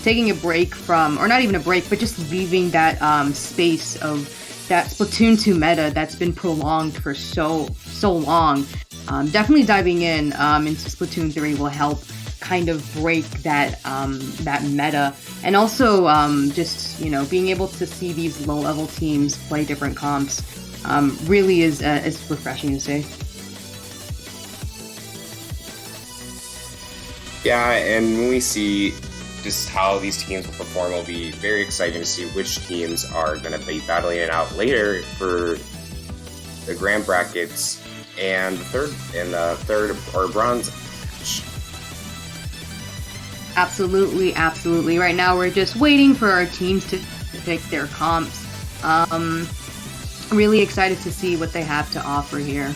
taking a break from, or not even a break, but just leaving that space of that Splatoon 2 meta that's been prolonged for so long. Definitely diving into Splatoon 3 will help kind of break that meta, and also just being able to see these low level teams play different comps really is refreshing to see. Yeah, and when we see just how these teams will perform, it'll be very exciting to see which teams are going to be battling it out later for the grand brackets and the third or bronze. Absolutely. Right now we're just waiting for our teams to pick their comps. Really excited to see what they have to offer here.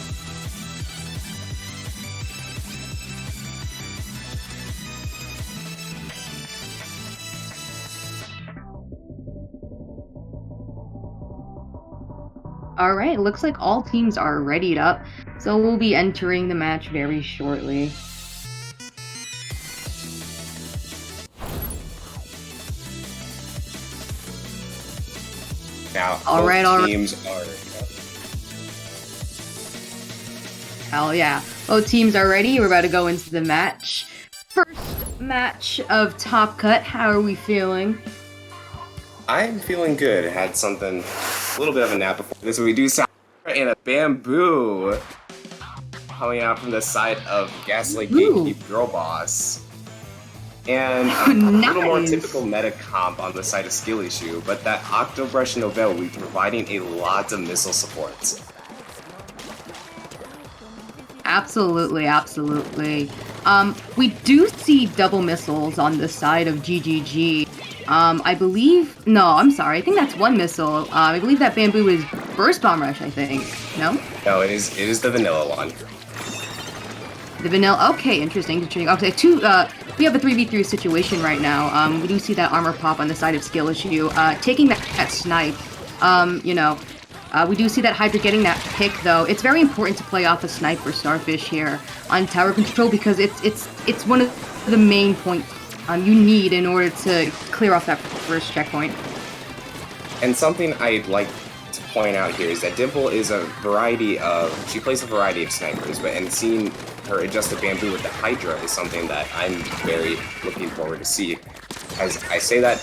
Alright, looks like all teams are readied up, so we'll be entering the match very shortly. Now, all right. teams are Hell yeah. Both teams are ready. We're about to go into the match. First match of Top Cut. How are we feeling? I'm feeling good. Had something, a little bit of a nap before this. We do sound and a bamboo coming out from the side of Gaslight Gatekeep Girl Boss. And a little more typical meta comp on the side of Skill Issue, but that Octobrush Novelle will be providing a lot of missile support. Absolutely, absolutely. We do see double missiles on the side of GGG. I believe... No, I'm sorry. I think that's one missile. I believe that bamboo is Burst Bomb Rush, I think. No? No, it is the vanilla one. The vanilla... Okay, interesting. Okay, we have a 3v3 situation right now. We do see that armor pop on the side of Skill Issue. Taking that snipe, we do see that Hydra getting that pick, though. It's very important to play off a snipe for Starfish here on tower control because it's one of the main points you need in order to clear off that first checkpoint. And something I'd like to point out here is that Dimple is she plays a variety of snipers, and seeing her adjust the bamboo with the Hydra is something that I'm very looking forward to see. As I say that,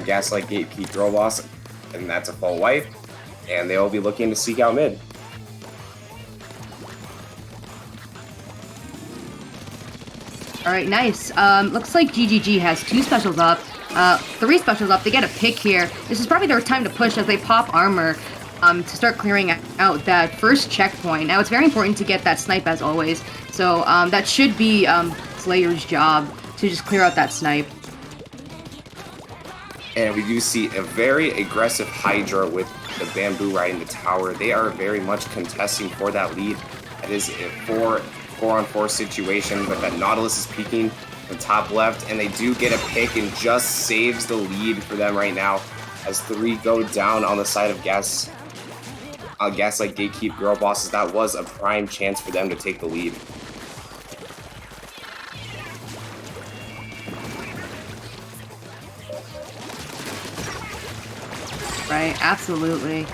Gaslight Gatekeep Girl Boss, and that's a full wipe, and they will be looking to seek out mid. Alright, nice. Looks like GGG has 2 specials up, 3 specials up. They get a pick here. This is probably their time to push as they pop armor to start clearing out that first checkpoint. Now, it's very important to get that snipe as always, so that should be Slayer's job to just clear out that snipe. And we do see a very aggressive Hydra with the bamboo riding the tower. They are very much contesting for that lead. It is a 4-on-4 situation, but that Nautilus is peeking from top left, and they do get a pick and just saves the lead for them right now as 3 go down on the side of Gaslight Gatekeep Girl Bosses. That was a prime chance for them to take the lead. Right, absolutely.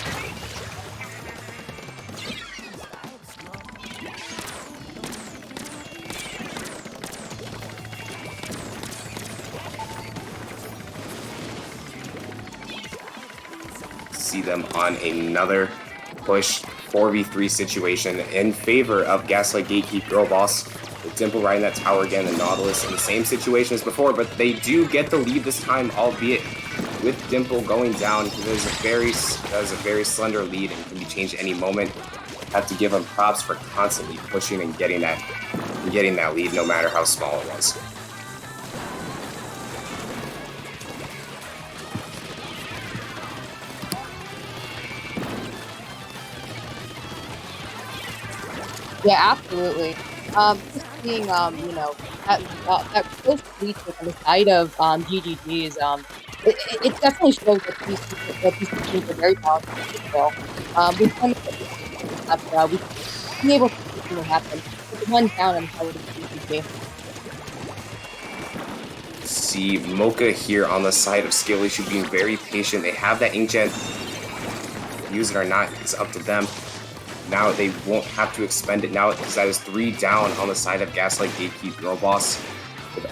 See them on another push 4v3 situation in favor of Gaslight Gatekeep Girl Boss, with Dimple riding that tower again, and Nautilus in the same situation as before, but they do get the lead this time, albeit with Dimple going down. That is a very slender lead and can be changed at any moment. Have to give them props for constantly pushing and getting that lead, no matter how small it was. Yeah, absolutely. Just seeing, that close reach on the side of GGG's, it definitely shows that these teams are very talented as well. We've been able to see what happen. It's one down on the side of GGG. See Mocha here on the side of Skill Issue being very patient. They have that Inkjet. Use it or not, it's up to them. Now they won't have to expend it now because that is 3 down on the side of Gaslight Gatekeep Girl Boss, with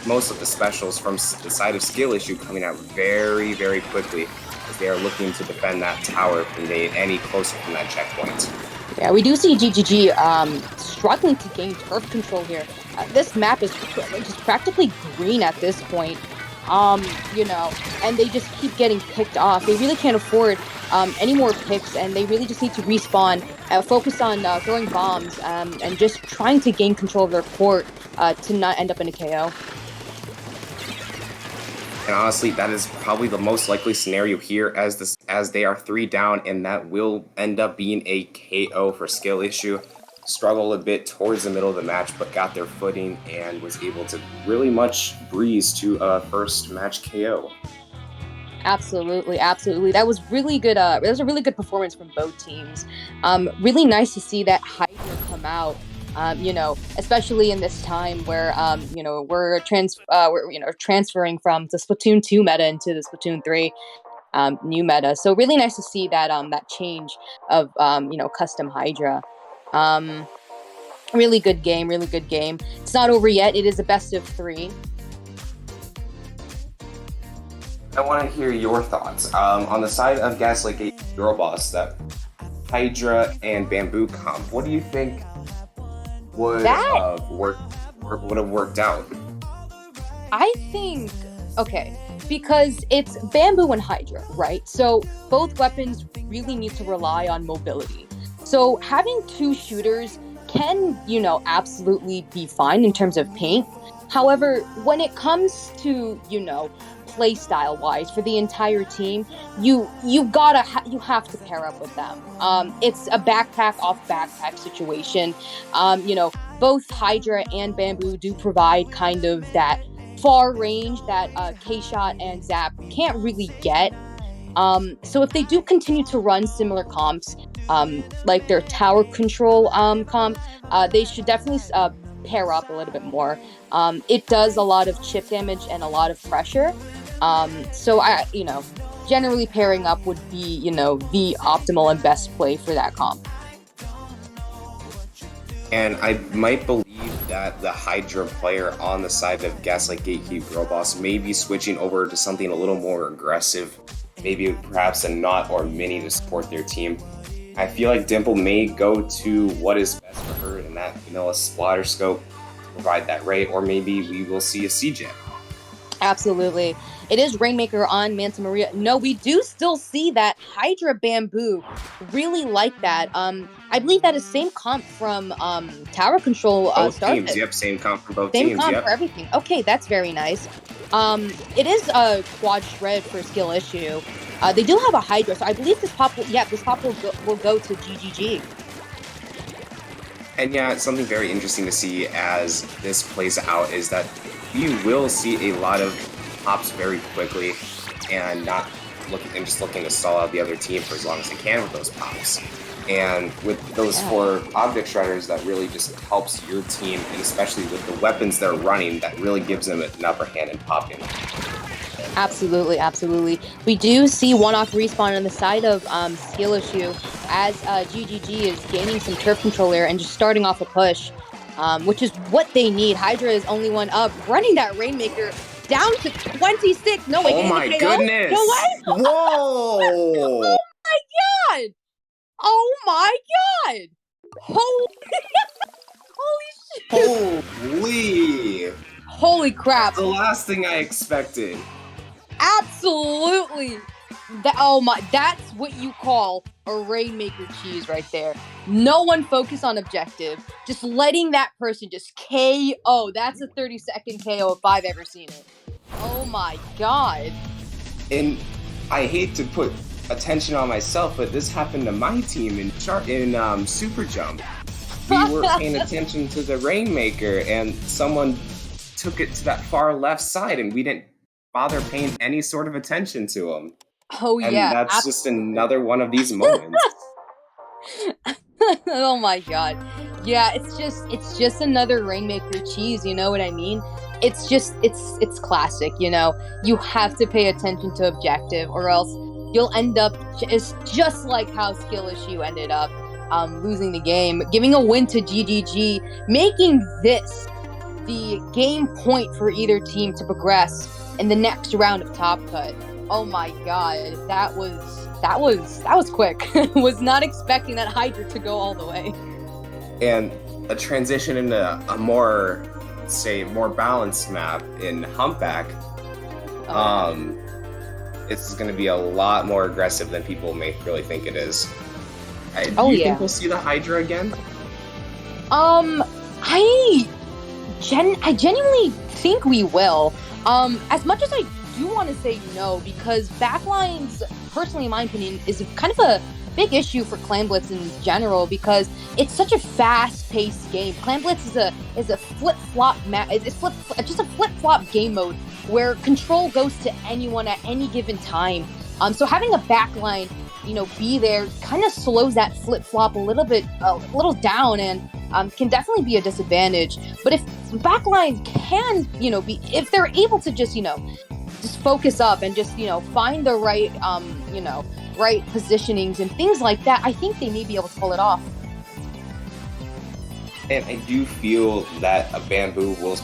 most of the specials from the side of Skill Issue coming out very, very quickly as they are looking to defend that tower from any closer from that checkpoint. Yeah, we do see GGG struggling to gain turf control here. This map is just practically green at this point. And they just keep getting picked off. They really can't afford any more picks, and they really just need to respawn, focus on throwing bombs, and just trying to gain control of their court to not end up in a KO. And honestly, that is probably the most likely scenario here as they are 3 down, and that will end up being a KO for Skill Issue. Struggled a bit towards the middle of the match, but got their footing and was able to really much breeze to a first match KO. Absolutely, absolutely. That was really good. That was a really good performance from both teams. Really nice to see that Hydra come out. Especially in this time where we're transferring from the Splatoon 2 meta into the Splatoon 3 new meta. So really nice to see that that change of custom Hydra. Really good game, really good game. It's not over yet. It is a best of 3. I want to hear your thoughts. On the side of Gaslight Gate Girl Boss, that Hydra and Bamboo comp, what do you think would have worked out? I think, okay, because it's Bamboo and Hydra, right? So both weapons really need to rely on mobility. So having 2 shooters can, absolutely be fine in terms of paint. However, when it comes to, play style wise for the entire team, you have to pair up with them. It's a backpack off backpack situation. Both Hydra and Bamboo do provide kind of that far range that K-Shot and Zap can't really get. So if they do continue to run similar comps, like their tower control comp, they should definitely pair up a little bit more. It does a lot of chip damage and a lot of pressure. So generally pairing up would be, the optimal and best play for that comp. And I might believe that the Hydra player on the side of Gaslight Gatekeep Girl Boss may be switching over to something a little more aggressive, maybe perhaps a Knot or Mini to support their team. I feel like Dimple may go to what is best for her, and that vanilla splatter scope, provide that ray, or maybe we will see a CJ. Absolutely. It is Rainmaker on Manta Maria. No, we do still see that Hydra Bamboo. Really like that. I believe that is same comp from Tower Control. Both teams, yep, same comp for both same teams. Same comp yep. for everything. Okay, that's very nice. It is a quad shred for skill issue. They do have a Hydra, so I believe this pop will go to GGG. And yeah, something very interesting to see as this plays out is that you will see a lot of pops very quickly and just looking to stall out the other team for as long as they can with those pops. And with those 4 object shredders, that really just helps your team, and especially with the weapons they're running, that really gives them an upper hand in popping. Absolutely, absolutely. We do see one-off respawn on the side of skill issue as GGG is gaining some turf control here and just starting off a push, which is what they need. Hydra is only one up, running that Rainmaker down to 26. No way. Oh my goodness. No way. Whoa. Oh my god. Oh my god. Holy shit. Holy. Holy crap. The last thing I expected. Absolutely. That's what you call a Rainmaker cheese right there. No one focus on objective. Just letting that person just KO. That's a 30-second KO if I've ever seen it. Oh my god. And I hate to put attention on myself, but this happened to my team in Super Jump. We were paying attention to the Rainmaker, and someone took it to that far left side, and we didn't bother paying any sort of attention to him. Oh and yeah, that's absolutely. Just another one of these moments. Oh my god. Yeah, it's just another Rainmaker cheese, you know what I mean? It's classic, You have to pay attention to objective or else you'll end up just like how Skill Issue ended up losing the game, giving a win to GGG, making this the game point for either team to progress in the next round of Top Cut. Oh my god, that was quick. Was not expecting that Hydra to go all the way. And a transition into a more balanced map in Humpback. It's going to be a lot more aggressive than people may really think it is. Do you think we'll see the Hydra again? I genuinely think we will. As much as I do want to say no, because backlines, personally in my opinion, is kind of a big issue for Clan Blitz in general because it's such a fast-paced game. Clan Blitz is a flip-flop map. It's just a flip-flop game mode where control goes to anyone at any given time. So having a backline, be there kind of slows that flip-flop a little down and can definitely be a disadvantage. But if backline can, be, if they're able to just focus up and just, find the right, right positionings and things like that, I think they may be able to pull it off. And I do feel that a bamboo will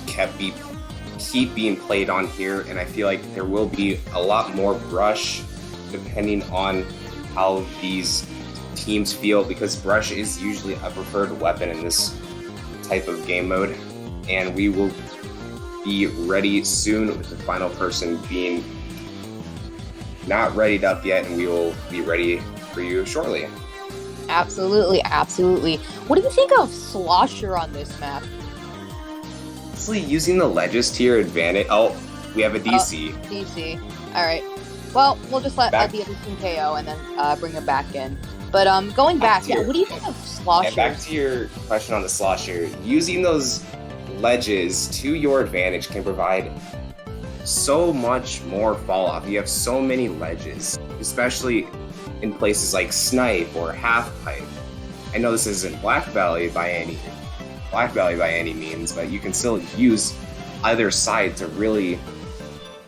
keep being played on here, and I feel like there will be a lot more brush depending on how these teams feel, because brush is usually a preferred weapon in this type of game mode, and we will be ready soon with the final person being not readied up yet, and we will be ready for you shortly. Absolutely, absolutely. What do you think of Slosher on this map? Honestly, using the ledges to your advantage. Oh, we have a DC. DC. All right. Well, we'll just let the other team KO and then bring him back in. But going back, what do you think of Slosher? Yeah, back to your question on the Slosher. Using those ledges to your advantage can provide so much more fall off. You have so many ledges, especially in places like Snipe or Half Pipe. I know this isn't Black Valley by any means, but you can still use either side to really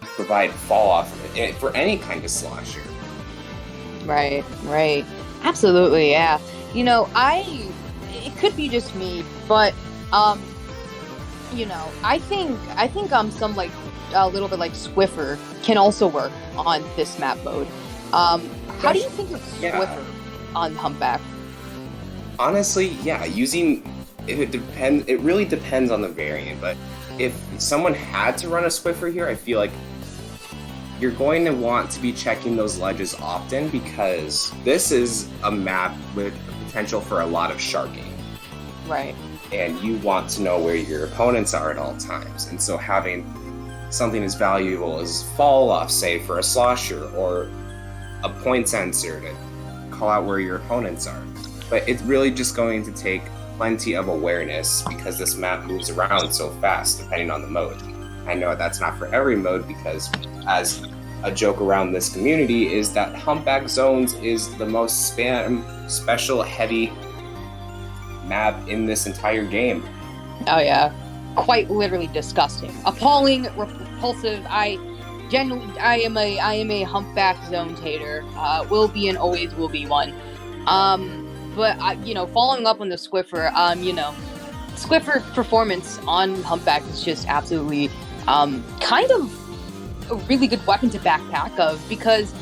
provide fall off for any kind of Slosher. Right. Absolutely, yeah. You know, it could be just me, but you know, I think some like a little bit like Swiffer can also work on this map mode. How do you think of Swiffer on Humpback? Honestly, yeah, it really depends on the variant, but if someone had to run a Swiffer here, I feel like you're going to want to be checking those ledges often, because this is a map with potential for a lot of sharking. Right. And you want to know where your opponents are at all times. And so having something as valuable as fall off, say, for a Slosher, or a point sensor to call out where your opponents are. But it's really just going to take plenty of awareness, because this map moves around so fast depending on the mode. I know that's not for every mode, because as a joke around this community is that Humpback Zones is the most spam special heavy map in this entire game. Oh yeah, quite literally disgusting, appalling, repulsive. I am a Humpback Zones hater. Will be and always will be one. But following up on the Swiffer, Swiffer performance on Humpback is just absolutely kind of a really good weapon to backpack of, because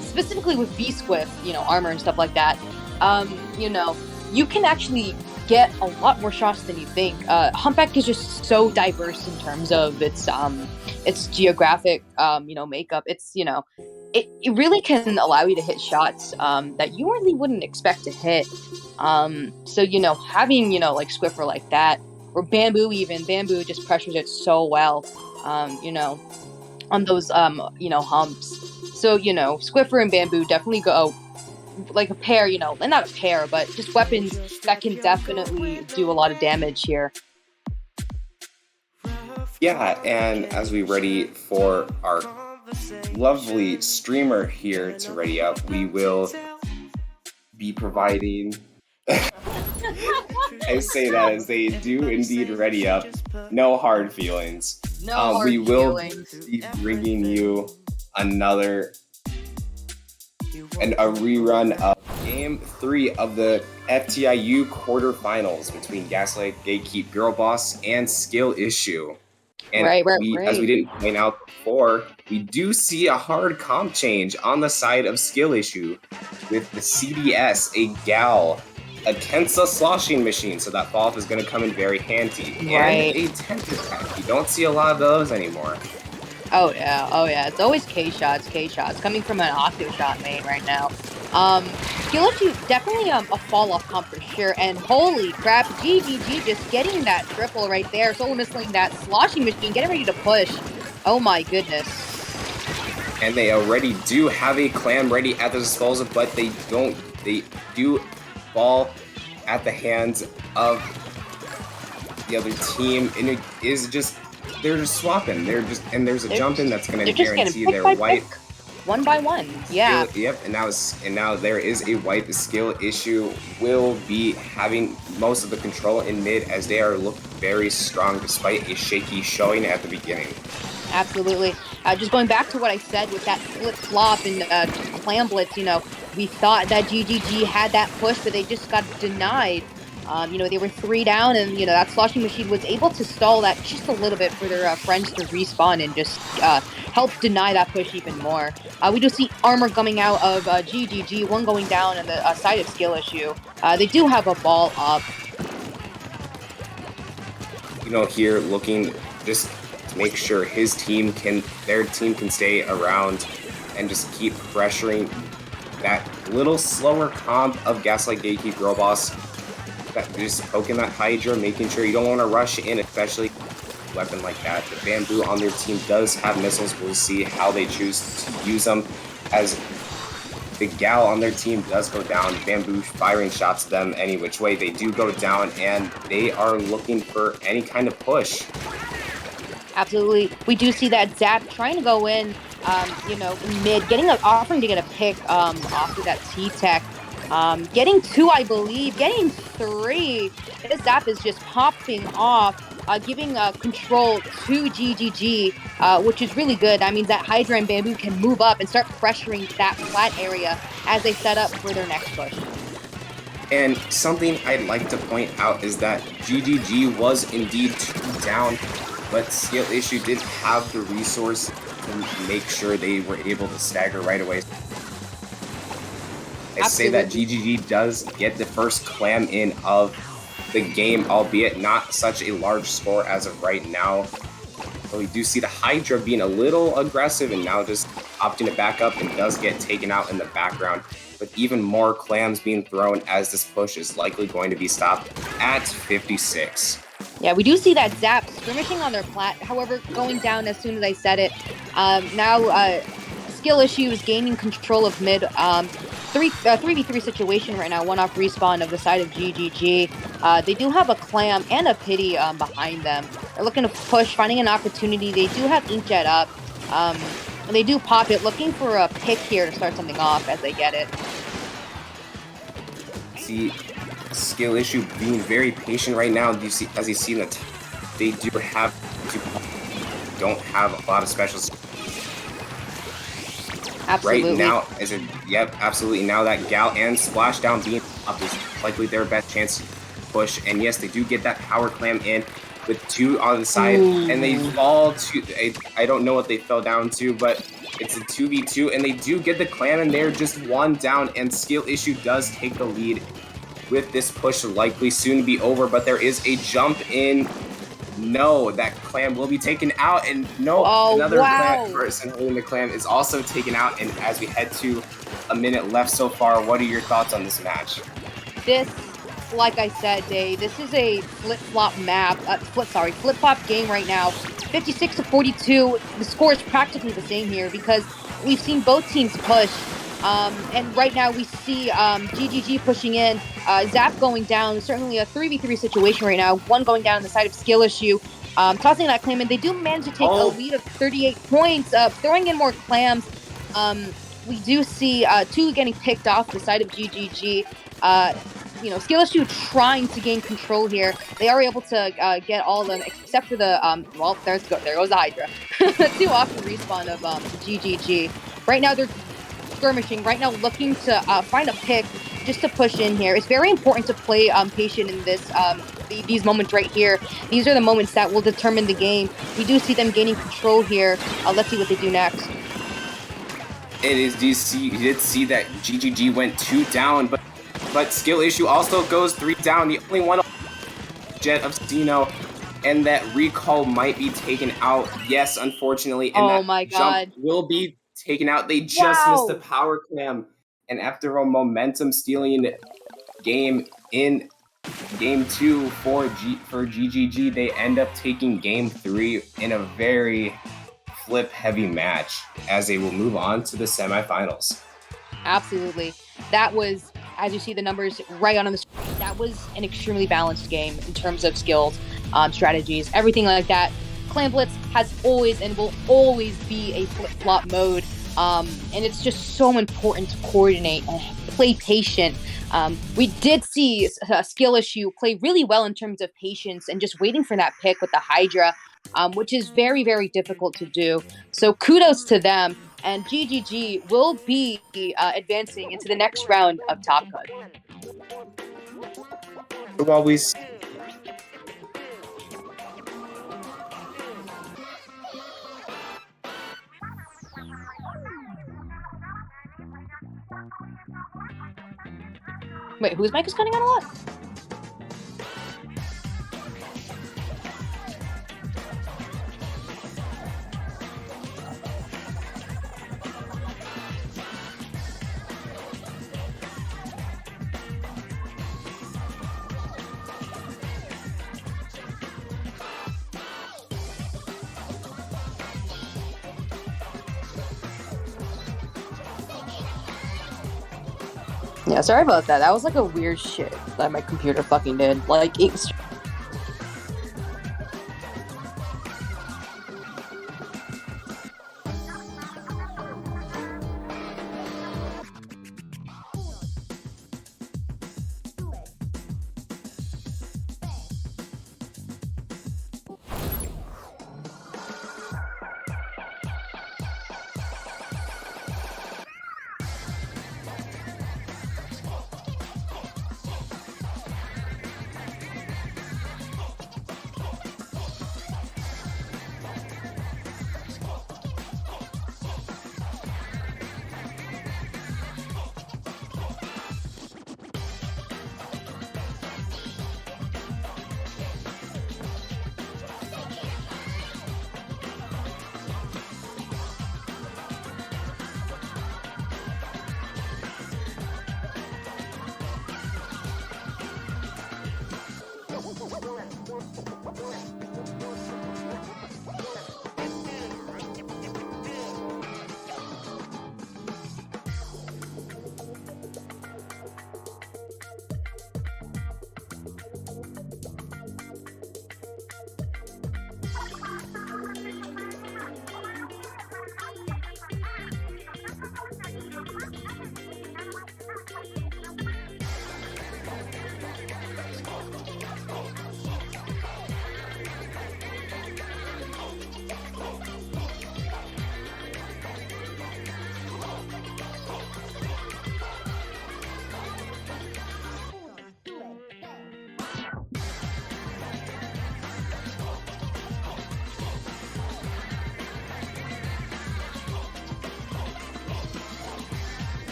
specifically with V-Squiff, armor and stuff like that, you can actually get a lot more shots than you think. Humpback is just so diverse in terms of its geographic, makeup. It's, it really can allow you to hit shots that you really wouldn't expect to hit. So, having, like Swiffer like that, or Bamboo just pressures it so well, on those, humps. So, Swiffer and Bamboo definitely go like a pair, and not a pair, but just weapons that can definitely do a lot of damage here. Yeah, and as we ready for our lovely streamer here to ready up, we will be providing I say that as they do indeed ready up. No hard feelings. We will be bringing you a rerun of Game 3 of the FTIU quarterfinals between Gaslight, Gatekeep, Girl Boss, and Skill Issue. And as we didn't point out before, we do see a hard comp change on the side of Skill Issue with the CDS, a gal against a sloshing machine, so that fall off is going to come in very handy. And a tent attack. You don't see a lot of those anymore. Oh yeah. It's always K-shots coming from an Octo Shot main right now. Skill Issue, definitely a fall-off comp for sure, and holy crap, GGG just getting that triple right there, solo missing that sloshing machine, getting ready to push. Oh my goodness. And they already do have a clam ready at their disposal, but they do fall at the hands of the other team, and it is just, they're just swapping, and there's a jump in that's going to guarantee their white. One by one, yeah. Yep, and now there is a wipe. The Skill Issue will be having most of the control in mid, as they are looked very strong despite a shaky showing at the beginning. Absolutely. Just going back to what I said with that flip-flop and Clam Blitz, we thought that GGG had that push, but they just got denied. They were 3 down, and that sloshing machine was able to stall that just a little bit for their friends to respawn and just help deny that push even more. We do see armor coming out of GGG, one going down on the side of skill issue. They do have a ball up. Here looking just to make sure their team can stay around and just keep pressuring that little slower comp of Gaslight Gatekeep Girl Boss. That just poking that Hydra, making sure you don't want to rush in, especially a weapon like that. The Bamboo on their team does have missiles. We'll see how they choose to use them, as the Gal on their team does go down. Bamboo firing shots at them any which way. They do go down, and they are looking for any kind of push. Absolutely. We do see that Zap trying to go in, mid, offering to get a pick off of that T-Tech. Getting 2, I believe, getting 3. This Zap is just popping off, giving control to GGG, which is really good. That means that Hydra and Bamboo can move up and start pressuring that flat area as they set up for their next push. And something I'd like to point out is that GGG was indeed 2 down, but Skill Issue did have the resource to make sure they were able to stagger right away. I say that GGG does get the first clam in of the game, albeit not such a large score as of right now. But we do see the Hydra being a little aggressive and now just opting it back up, and does get taken out in the background. But even more clams being thrown as this push is likely going to be stopped at 56. Yeah, we do see that Zap skirmishing on their plat, however, going down as soon as I said it. Now, Skill Issue is gaining control of mid. 3v3 situation right now, one off respawn of the side of GGG. They do have a clam and a pity behind them. They're looking to push, finding an opportunity. They do have Inkjet up. They do pop it, looking for a pick here to start something off as they get it. See, Skill Issue being very patient right now. As you see that they don't have a lot of specials. Absolutely. Right now, absolutely. Now that Gal and Splashdown being up is likely their best chance to push. And yes, they do get that power clam in with 2 on the side. Ooh. And they fall to, I don't know what they fell down to, but it's a 2v2. And they do get the clam in there, just 1 down. And Skill Issue does take the lead with this push likely soon to be over. But there is a jump in. No, that clam will be taken out, and another clam person holding the clam is also taken out. And as we head to a minute left so far, what are your thoughts on this match? This, like I said, Dave, this is a flip-flop map, flip-flop game right now. 56-42. The score is practically the same here because we've seen both teams push. And right now we see GGG pushing in, Zap going down, certainly a 3v3 situation right now, one going down on the side of Skill Issue, tossing that clam in. They do manage to take a lead of 38 points, throwing in more clams. We do see 2 getting picked off the side of GGG. Skill Issue trying to gain control here. They are able to get all of them except for the, there goes the Hydra. 2 off the respawn of GGG. Right now they're skirmishing, right now looking to find a pick just to push in here. It's very important to play patient in this these moments right here. These are the moments that will determine the game. We do see them gaining control here. Let's see what they do next. You did see that GGG went 2 down, but Skill Issue also goes 3 down. The only one Jet of Steno, and that recall might be taken out. Yes, unfortunately, and that jump will be taken out. They just missed the power clam, and after a momentum stealing game in game 2 for GGG, they end up taking game 3 in a very flip heavy match as they will move on to the semifinals. Absolutely. That was, as you see the numbers right on the screen, that was an extremely balanced game in terms of skills, strategies, everything like that. Clan Blitz has always and will always be a flip-flop mode, and it's just so important to coordinate and play patient. We did see Skill Issue play really well in terms of patience and just waiting for that pick with the Hydra, which is very, very difficult to do. So kudos to them, and GGG will be advancing into the next round of Top Cut. while we Wait, whose mic is cutting out a lot? Yeah, sorry about that. That was like a weird shit that my computer fucking did. Like, it was...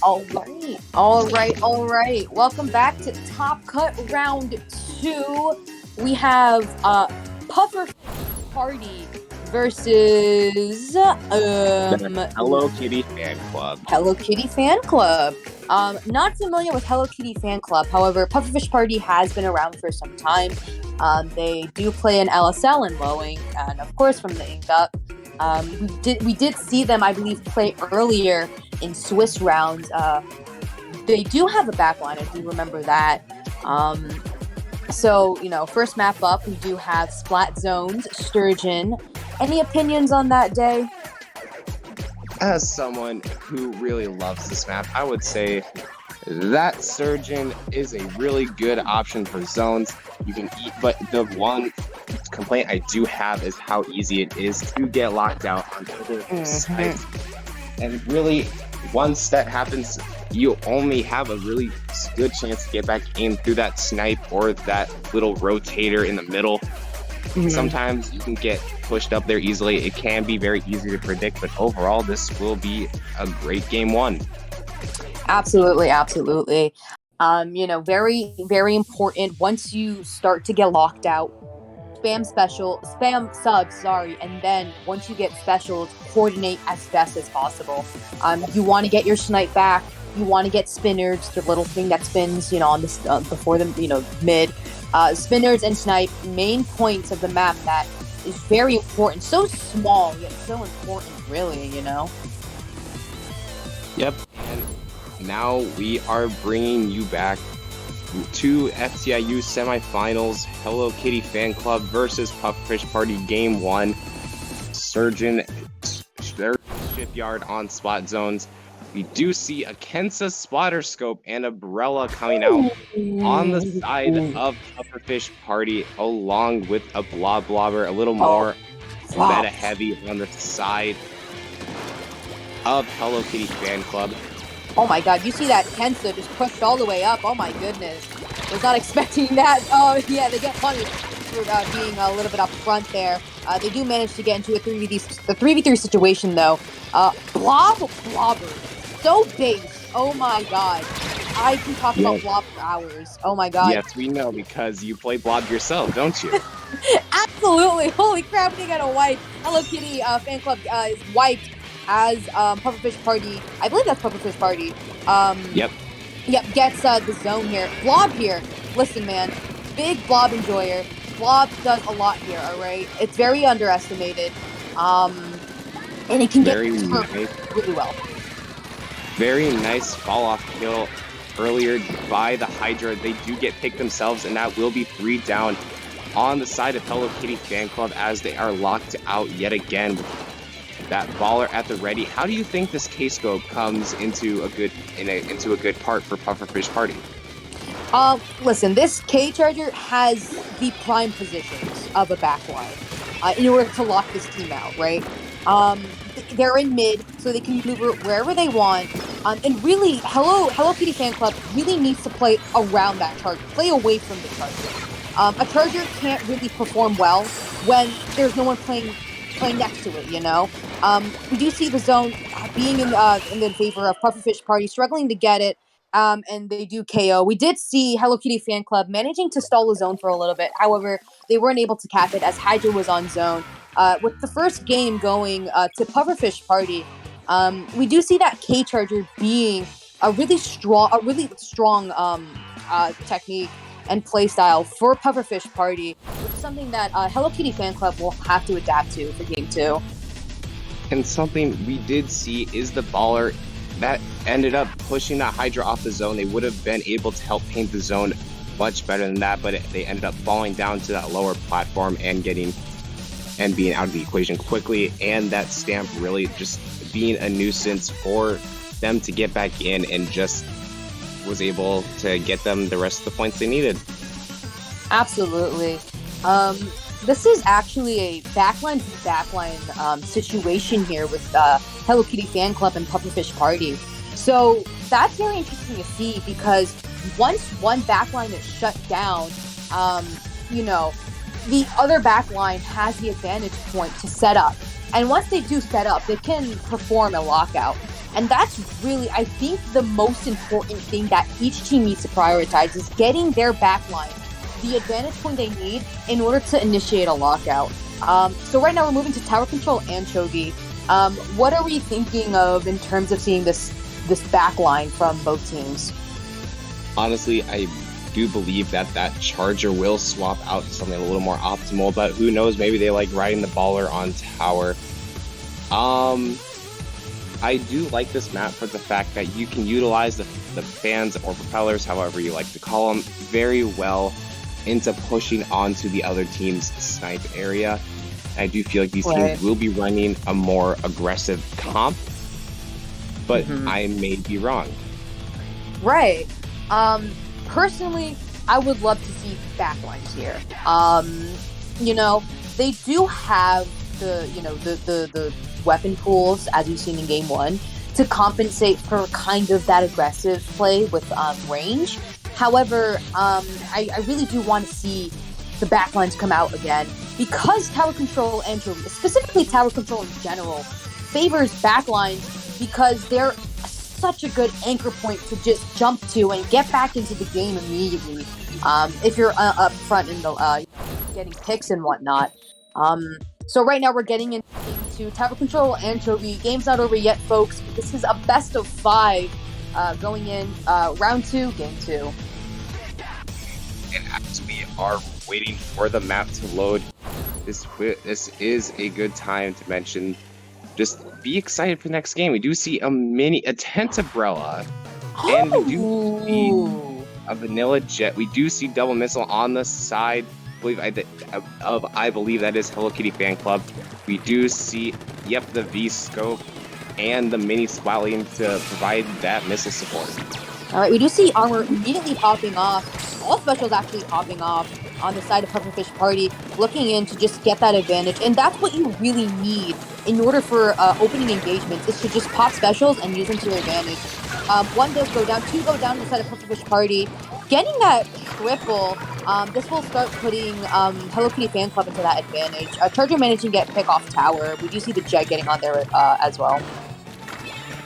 All right. Welcome back to Top Cut Round 2. We have Puffer Party versus Hello Kitty Fan Club. Hello Kitty Fan Club. Not familiar with Hello Kitty Fan Club. However, Pufferfish Party has been around for some time. They do play in LSL and Lowing, and of course from the Ink Up. We did see them, I believe, play earlier in Swiss rounds. They do have a backline, I do remember that. So, first map up, we do have Splat Zones, Sturgeon. Any opinions on that day? As someone who really loves this map, I would say that Sturgeon is a really good option for zones. You can eat, but the one complaint I do have is how easy it is to get locked out on other sides. And really, once that happens, you only have a really good chance to get back in through that snipe or that little rotator in the middle. Sometimes you can get pushed up there easily. It can be very easy to predict, but overall, this will be a great game one. Absolutely. Very, very important. Once you start to get locked out, spam subs, and then once you get specials, coordinate as best as possible. You want to get your snipe back. You want to get spinners, the little thing that spins, on this before the mid. Spinners and snipe, main points of the map that is very important. So small yet so important, really. Yep. And now we are bringing you back to FTIU semifinals. Hello Kitty Fan Club versus Pufferfish Party Game 1. Surgeon Shipyard on Spot Zones. We do see a Kensa Spotter Scope and Umbrella coming out on the side of Pufferfish Party, along with a Blobber, a little more meta heavy on the side of Hello Kitty Fan Club. Oh my god, you see that Kensa just pushed all the way up. Oh my goodness. Was not expecting that. Oh yeah, they get punished for being a little bit up front there. They do manage to get into a 3v3 situation though. Blobber. So base. Oh my god. I can talk about Blob for hours. Oh my god. Yes, we know because you play Blob yourself, don't you? Absolutely. Holy crap, they got a wipe. Hello Kitty Fan Club is wiped as Pufferfish Party. I believe that's Pufferfish Party. Yep, gets the zone here. Blob here. Listen, man. Big Blob enjoyer. Blob does a lot here, alright? It's very underestimated. And it can get really well. Very nice fall-off kill earlier by the Hydra. They do get picked themselves, and that will be 3 down on the side of Hello Kitty Fan Club as they are locked out yet again with that baller at the ready. How do you think this K-Scope comes into a good part for Pufferfish Party? Listen, this K-Charger has the prime positions of a backline in order to lock this team out, right? They're in mid, so they can maneuver wherever they want. And really, Hello Kitty Fan Club really needs to play around that Charger, play away from the Charger. A Charger can't really perform well when there's no one playing next to it, We do see the zone being in the favor of Pufferfish Party, struggling to get it, and they do KO. We did see Hello Kitty Fan Club managing to stall the zone for a little bit. However, they weren't able to cap it as Hydra was on zone. With the first game going to Pufferfish Party, we do see that K-Charger being a really strong technique and playstyle for Pufferfish Party, which is something that Hello Kitty Fan Club will have to adapt to for Game 2. And something we did see is the baller that ended up pushing that Hydra off the zone. They would have been able to help paint the zone much better than that, but they ended up falling down to that lower platform and being out of the equation quickly, and that stamp really just being a nuisance for them to get back in, and just was able to get them the rest of the points they needed. Absolutely. This is actually a backline situation here with Hello Kitty Fan Club and Pufferfish Party. So that's very interesting to see, because once one backline is shut down, the other backline has the advantage point to set up. And once they do set up, they can perform a lockout. And that's really, I think, the most important thing that each team needs to prioritize is getting their backline the advantage point they need in order to initiate a lockout. So right now we're moving to tower control and Chogi. What are we thinking of in terms of seeing this backline from both teams? Honestly, I do believe that charger will swap out to something a little more optimal, but who knows, maybe they like riding the baller on tower. I do like this map for the fact that you can utilize the fans or propellers, however you like to call them, very well into pushing onto the other team's snipe area. I do feel like these teams will be running a more aggressive comp, but I may be wrong. Right. Personally, I would love to see backlines here. You know, they do have the weapon pools, as you've seen in Game 1, to compensate for kind of that aggressive play with range. However, I really do want to see the backlines come out again, because tower control and specifically tower control in general favors backlines because they're such a good anchor point to just jump to and get back into the game immediately. If you're up front in the getting picks and whatnot. So right now we're getting into tower control and Chogi. Game's not over yet, folks. This is a best of 5 going in round 2, game 2. And as we are waiting for the map to load, this is a good time to mention, just be excited for the next game. We do see a Tentabrella, and we do see a vanilla jet. We do see double missile on the side. I believe that is Hello Kitty Fan Club. We do see, the V-scope and the mini Splatling to provide that missile support. All right, we do see armor immediately popping off. All specials actually popping off on the side of Pufferfish Party, looking in to just get that advantage. And that's what you really need in order for opening engagements, is to just pop specials and use them to your advantage. 1 does go down, 2 go down on the side of Pufferfish Party. Getting that triple, this will start putting Hello Kitty Fan Club into that advantage. Charger managing to get pick off tower. We do see the Jet getting on there as well.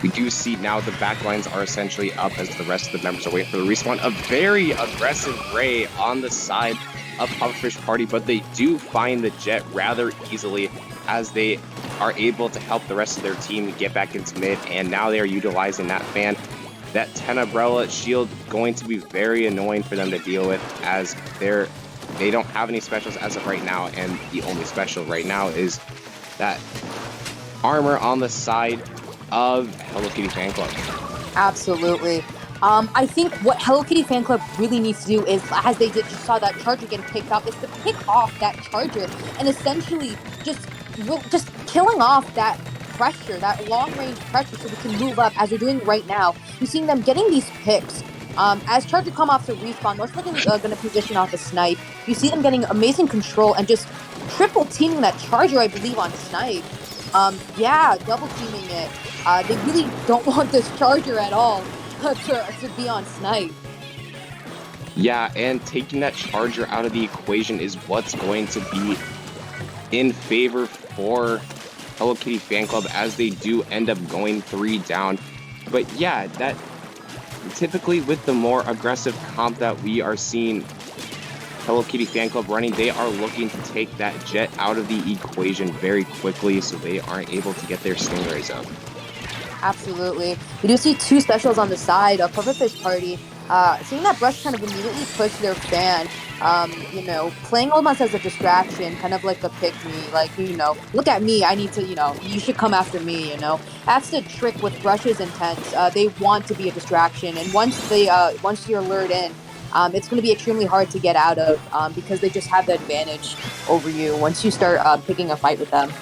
We do see now the backlines are essentially up as the rest of the members are waiting for the respawn. A very aggressive Ray on the side of Pufferfish Party, but they do find the Jet rather easily as they are able to help the rest of their team get back into mid, and now they are utilizing that fan. That Tentabrella shield going to be very annoying for them to deal with, as they don't have any specials as of right now, and the only special right now is that armor on the side of Hello Kitty Fan Club. Absolutely. I think what Hello Kitty Fan Club really needs to do is, as they just saw that charger getting picked up, is to pick off that charger and essentially just killing off that pressure, that long-range pressure, so we can move up as they're doing right now. You're seeing them getting these picks. As charger come off to respawn, most likely going to position off a snipe. You see them getting amazing control and just triple teaming that charger, I believe, on snipe. Double teaming it. They really don't want this charger at all to be on snipe. Yeah, and taking that charger out of the equation is what's going to be in favor for Hello Kitty Fan Club, as they do end up going 3 down. But yeah, that typically with the more aggressive comp that we are seeing Hello Kitty Fan Club running, they are looking to take that Jet out of the equation very quickly so they aren't able to get their Stingrays up. Absolutely. We do see 2 specials on the side of Pufferfish Party. Seeing that Brush kind of immediately push their fan, playing almost as a distraction, kind of like a pick-me, like, look at me, I need to, you should come after me, That's the trick with Brush's intents. They want to be a distraction, and once you're lured in, it's going to be extremely hard to get out of, because they just have the advantage over you once you start picking a fight with them.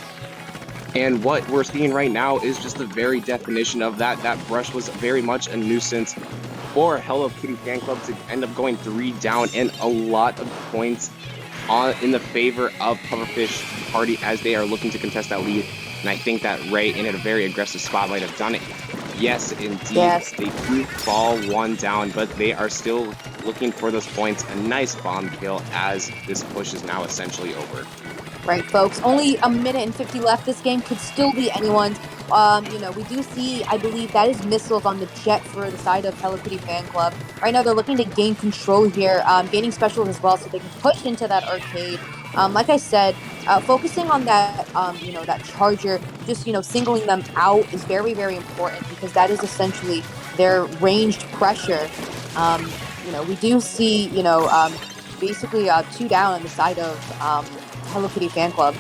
And what we're seeing right now is just the very definition of that. That Brush was very much a nuisance for Hello Kitty Fan Club to end up going 3 down, and a lot of points in the favor of Pufferfish Party as they are looking to contest that lead. And I think that Ray, in a very aggressive spot, might have done it. Yes, indeed. Yes. They do fall 1 down, but they are still looking for those points. A nice bomb kill as this push is now essentially over. Right, folks. Only a minute and 50 left. This game could still be anyone's. We do see, I believe, that is missiles on the jet for the side of Hello Kitty Fan Club. Right now, they're looking to gain control here, gaining specials as well, so they can push into that arcade. Like I said, focusing on that, that charger, just, singling them out is very, very important because that is essentially their ranged pressure. We do see, basically 2 down on the side of Hello Kitty Fan Club.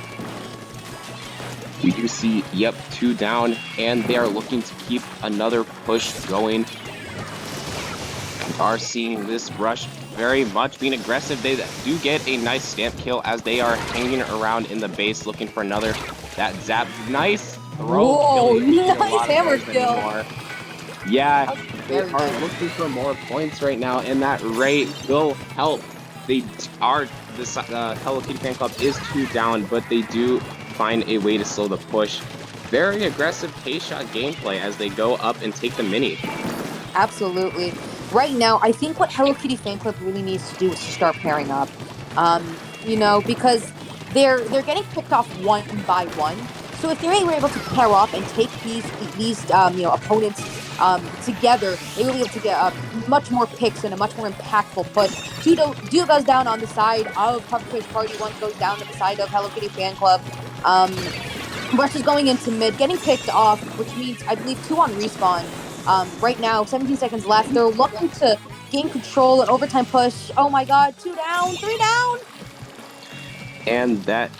We do see, 2 down, and they are looking to keep another push going. We are seeing this rush very much being aggressive. They do get a nice stamp kill as they are hanging around in the base looking for another. That zap, nice throw. Whoa, nice hammer kill. Yeah, they are looking for more points right now, and that rate will help. They are, Hello Kitty Fan Club is 2 down, but they do find a way to slow the push. Very aggressive K-shot gameplay as they go up and take the mini. Absolutely. Right now, I think what Hello Kitty Fan Club really needs to do is to start pairing up. Because they're getting picked off one by one. So if they're able to pair up and take these opponents together, they will be able to get much more picks and a much more impactful push. Two goes down on the side of Pufferfish Party, 1 goes down on the side of Hello Kitty Fan Club. Rush is going into mid, getting picked off, which means I believe 2 on respawn. Right now, 17 seconds left. They're looking to gain control, an overtime push. Oh my god, 2 down, 3 down! And that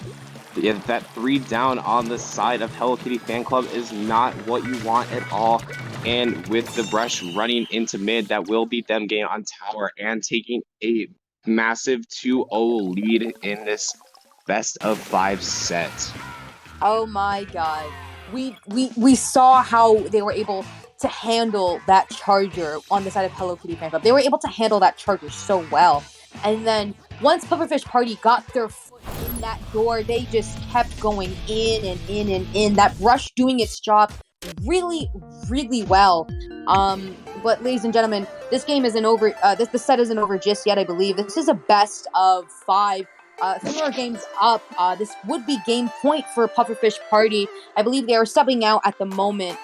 3 down on the side of Hello Kitty Fan Club is not what you want at all. And with the brush running into mid, that will beat them getting on tower and taking a massive 2-0 lead in this best of 5 set. Oh my god. We saw how they were able to handle that charger on the side of Hello Kitty Fan Club. They were able to handle that charger so well. And then once Pufferfish Party got their foot in that door, they just kept going in and in and in. That brush doing its job really, really well. But ladies and gentlemen, this game isn't over. The set isn't over just yet, I believe. This is a best of 5. 3 more games up. This would be game point for Pufferfish Party. I believe they are subbing out at the moment.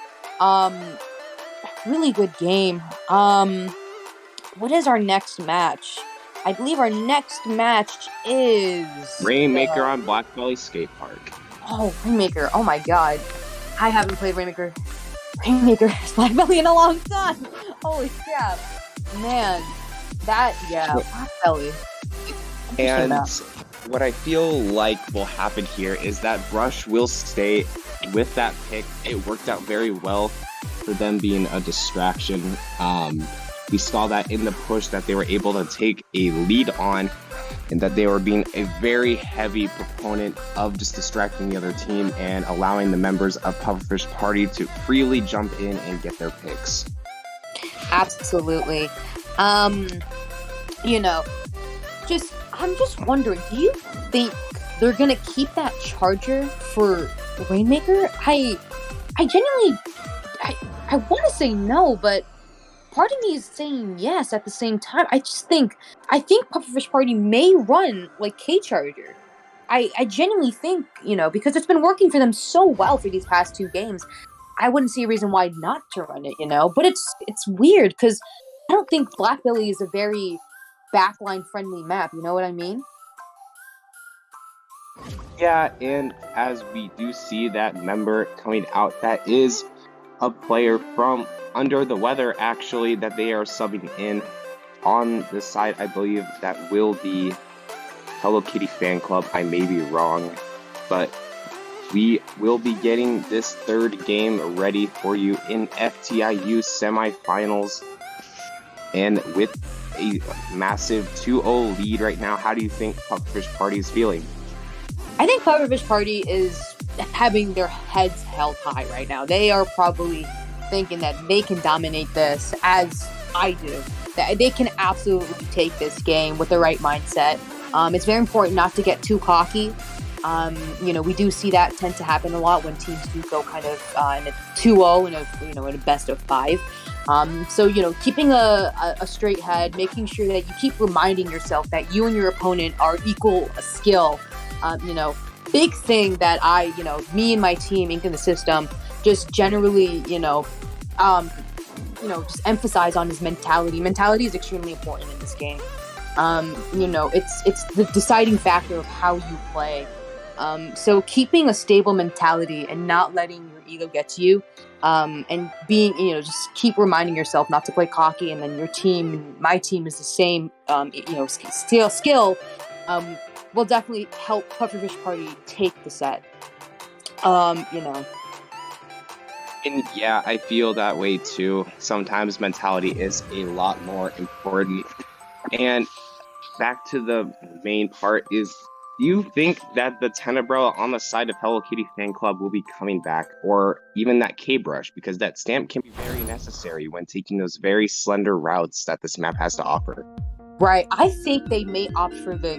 Really good game. What is our next match? I believe our next match is Rainmaker on Black Valley Skate Park. Oh, Rainmaker! Oh my god, I haven't played Rainmaker Black Valley in a long time. Holy crap, man! Black Valley. And what I feel like will happen here is that Brush will stay with that pick. It worked out very well for them being a distraction. We saw that in the push that they were able to take a lead on, and that they were being a very heavy proponent of just distracting the other team and allowing the members of Pufferfish Party to freely jump in and get their picks. Absolutely. I'm just wondering, do you think they're gonna keep that charger for Rainmaker? I genuinely I want to say no, but part of me is saying yes at the same time. I think Pufferfish Party may run like K-Charger. I genuinely think, because it's been working for them so well for these past 2 games, I wouldn't see a reason why not to run it, But it's weird because I don't think Black Valley is a very backline friendly map, you know what I mean? Yeah, and as we do see that member coming out, that is a player from Under the Weather, actually, that they are subbing in on the side. I believe that will be Hello Kitty Fan Club. I may be wrong, but we will be getting this 3rd game ready for you in FTIU semifinals. And with a massive 2-0 lead right now, how do you think Pufferfish Party is feeling? I think Pufferfish Party is having their heads held high right now. They are probably thinking that they can dominate this, as I do. That they can absolutely take this game with the right mindset. It's very important not to get too cocky. We do see that tend to happen a lot when teams do go kind of in a 2-0 in a best of 5. So, you know, keeping a straight head, making sure that you keep reminding yourself that you and your opponent are equal skill. You know, big thing that me and my team, Ink in the System, just generally, just emphasize on is mentality. Mentality is extremely important in this game. It's the deciding factor of how you play. So keeping a stable mentality and not letting your ego get to you, and being, just keep reminding yourself not to play cocky, and then your team, my team is the same, skill, will definitely help Pufferfish Party take the set. And yeah, I feel that way too. Sometimes mentality is a lot more important. And back to the main part is, do you think that the Tenebra on the side of Hello Kitty Fan Club will be coming back, or even that K-Brush? Because that stamp can be very necessary when taking those very slender routes that this map has to offer. Right. I think they may opt for the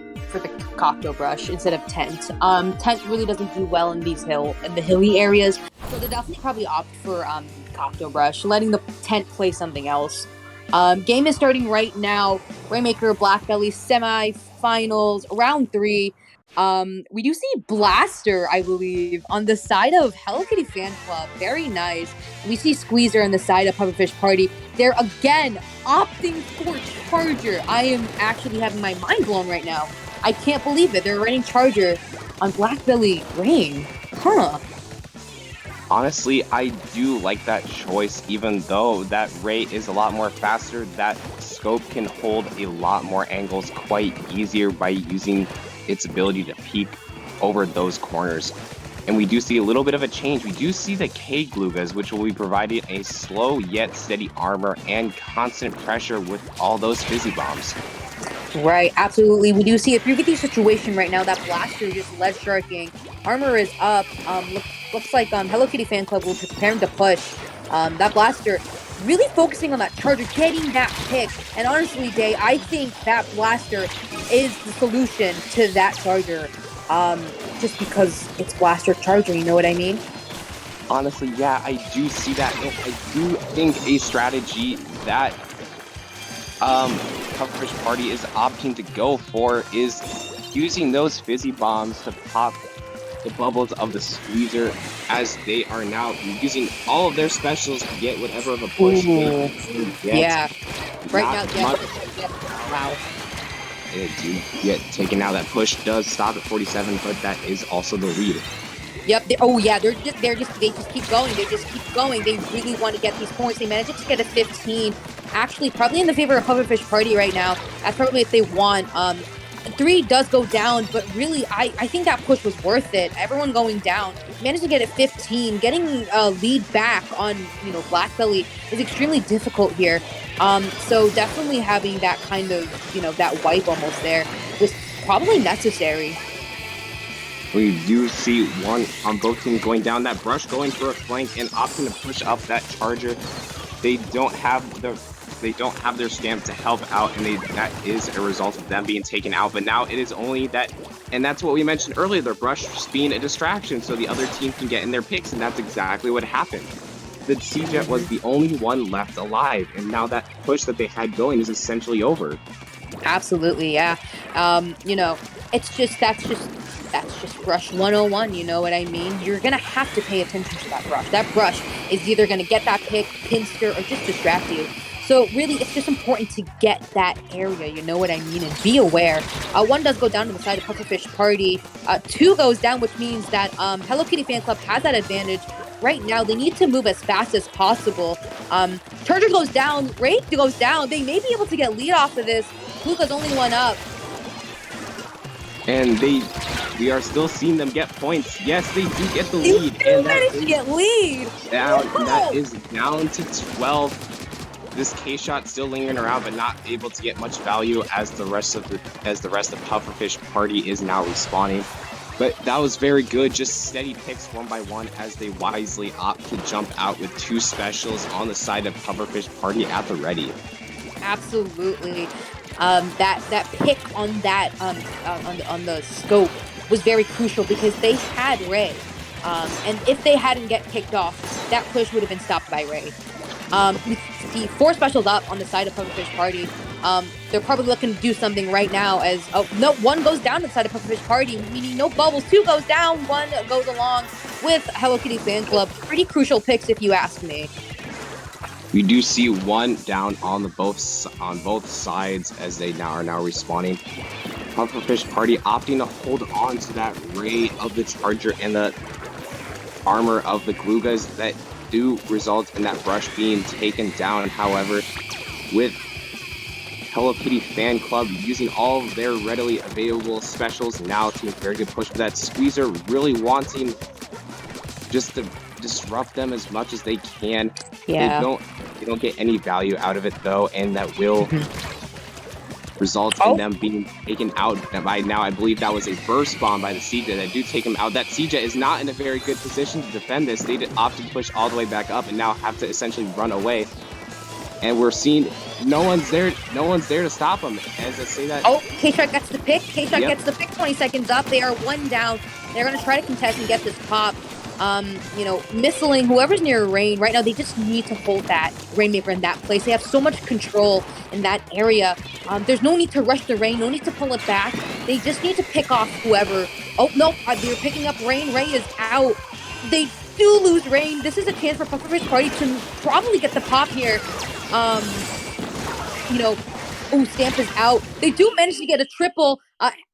Cocteau Brush instead of Tent. Tent really doesn't do well in the hilly areas, so they'll definitely probably opt for Cocteau Brush, letting the Tent play something else. Game is starting right now. Rainmaker, Blackbelly, semi-finals, round 3. We do see Blaster, I believe, on the side of Hello Kitty Fan Club. Very nice. We see Squeezer on the side of Pufferfish Party. They're again opting for Charger. I am actually having my mind blown right now. I can't believe it. They're running Charger on Blackbelly Rain. Huh. Honestly, I do like that choice, even though that Ray is a lot more faster. That scope can hold a lot more angles quite easier by using its ability to peek over those corners. And we do see a little bit of a change. We do see the K-Glugas, which will be providing a slow yet steady armor and constant pressure with all those fizzy bombs. Right, absolutely. We do see a 3v3 situation right now. That Blaster just ledge sharking. Armor is up. Looks like Hello Kitty Fan Club will be preparing to push. That Blaster really focusing on that Charger, getting that pick. And honestly, Day, I think that Blaster is the solution to that Charger. Just because it's Blaster Charger, you know what I mean? Honestly, yeah, I do see that. And I do think a strategy that Pufferfish Party is opting to go for is using those fizzy bombs to pop the bubbles of the Squeezer, as they are now using all of their specials to get whatever of a push they can get. Yeah. Right Not now, much. wow. They do get taken now. That push does stop at 47, but that is also the lead. Yep. They just keep going. They just keep going. They really want to get these points. They managed to get a 15. Actually, probably in the favor of Pufferfish Party right now. That's probably if they want. 3 does go down, but really, I think that push was worth it. Everyone going down. Managed to get it 15. Getting a lead back on, Blackbelly is extremely difficult here. So definitely having that kind of, that wipe almost there was probably necessary. We do see one on both teams going down. That Brush going for a flank and opting to push up that Charger. They don't have their stamp to help out, and that is a result of them being taken out. But now it is only that, and that's what we mentioned earlier, the Brush just being a distraction so the other team can get in their picks, and that's exactly what happened. The C-Jet was the only one left alive, and now that push that they had going is essentially over. Absolutely, yeah. That's just Brush 101, you know what I mean? You're going to have to pay attention to that Brush. That Brush is either going to get that pick, pinster, or just distract you. So really, it's just important to get that area, you know what I mean, and be aware. 1 does go down to the side of Pufferfish Party. 2 goes down, which means that Hello Kitty Fan Club has that advantage. Right now, they need to move as fast as possible. Charger goes down, Wraith goes down. They may be able to get lead off of this. Luca's only 1 up. And we are still seeing them get points. Yes, they do get the lead. They managed to get lead. That is down to 12. This K-Shot still lingering around, but not able to get much value as the rest of Pufferfish Party is now respawning. But that was very good, just steady picks one by one as they wisely opt to jump out with 2 specials on the side of Pufferfish Party at the ready. Absolutely. That pick on that on the scope was very crucial because they had Ray. And if they hadn't get picked off, that push would have been stopped by Ray. The 4 specials up on the side of Pufferfish Party. They're probably looking to do something right now as, oh, no, 1 goes down inside of Pufferfish Party, meaning no bubbles. 2 goes down, 1 goes along with Hello Kitty Fan Club. Pretty crucial picks if you ask me. We do see 1 down on both sides as they are now respawning. Pufferfish Party opting to hold on to that ray of the charger and the armor of the Glugas that do result in that brush being taken down. However, with Hello Kitty Fan Club using all of their readily available specials now to a very good push for that Squeezer, really wanting just to disrupt them as much as they can. Yeah. They don't get any value out of it though, and that will result in them being taken out by now. I believe that was a burst bomb by the CJ that do take him out. That CJ is not in a very good position to defend this. They opted to push all the way back up and now have to essentially run away. And we're seeing no one's there to stop him. As I say that. Oh, K-Shark gets the pick. K-Shark gets the pick. 20 seconds up. They are 1 down. They're going to try to contest and get this pop. You know, missiling whoever's near Rain right now. They just need to hold that Rainmaker in that place. They have so much control in that area. There's no need to rush the Rain, no need to pull it back. They just need to pick off whoever. Oh no, they're picking up Rain. Ray is out. They do lose Rain. This is a chance for Pufferfish Party to probably get the pop here. You know, oh, Stamp is out. They do manage to get a triple.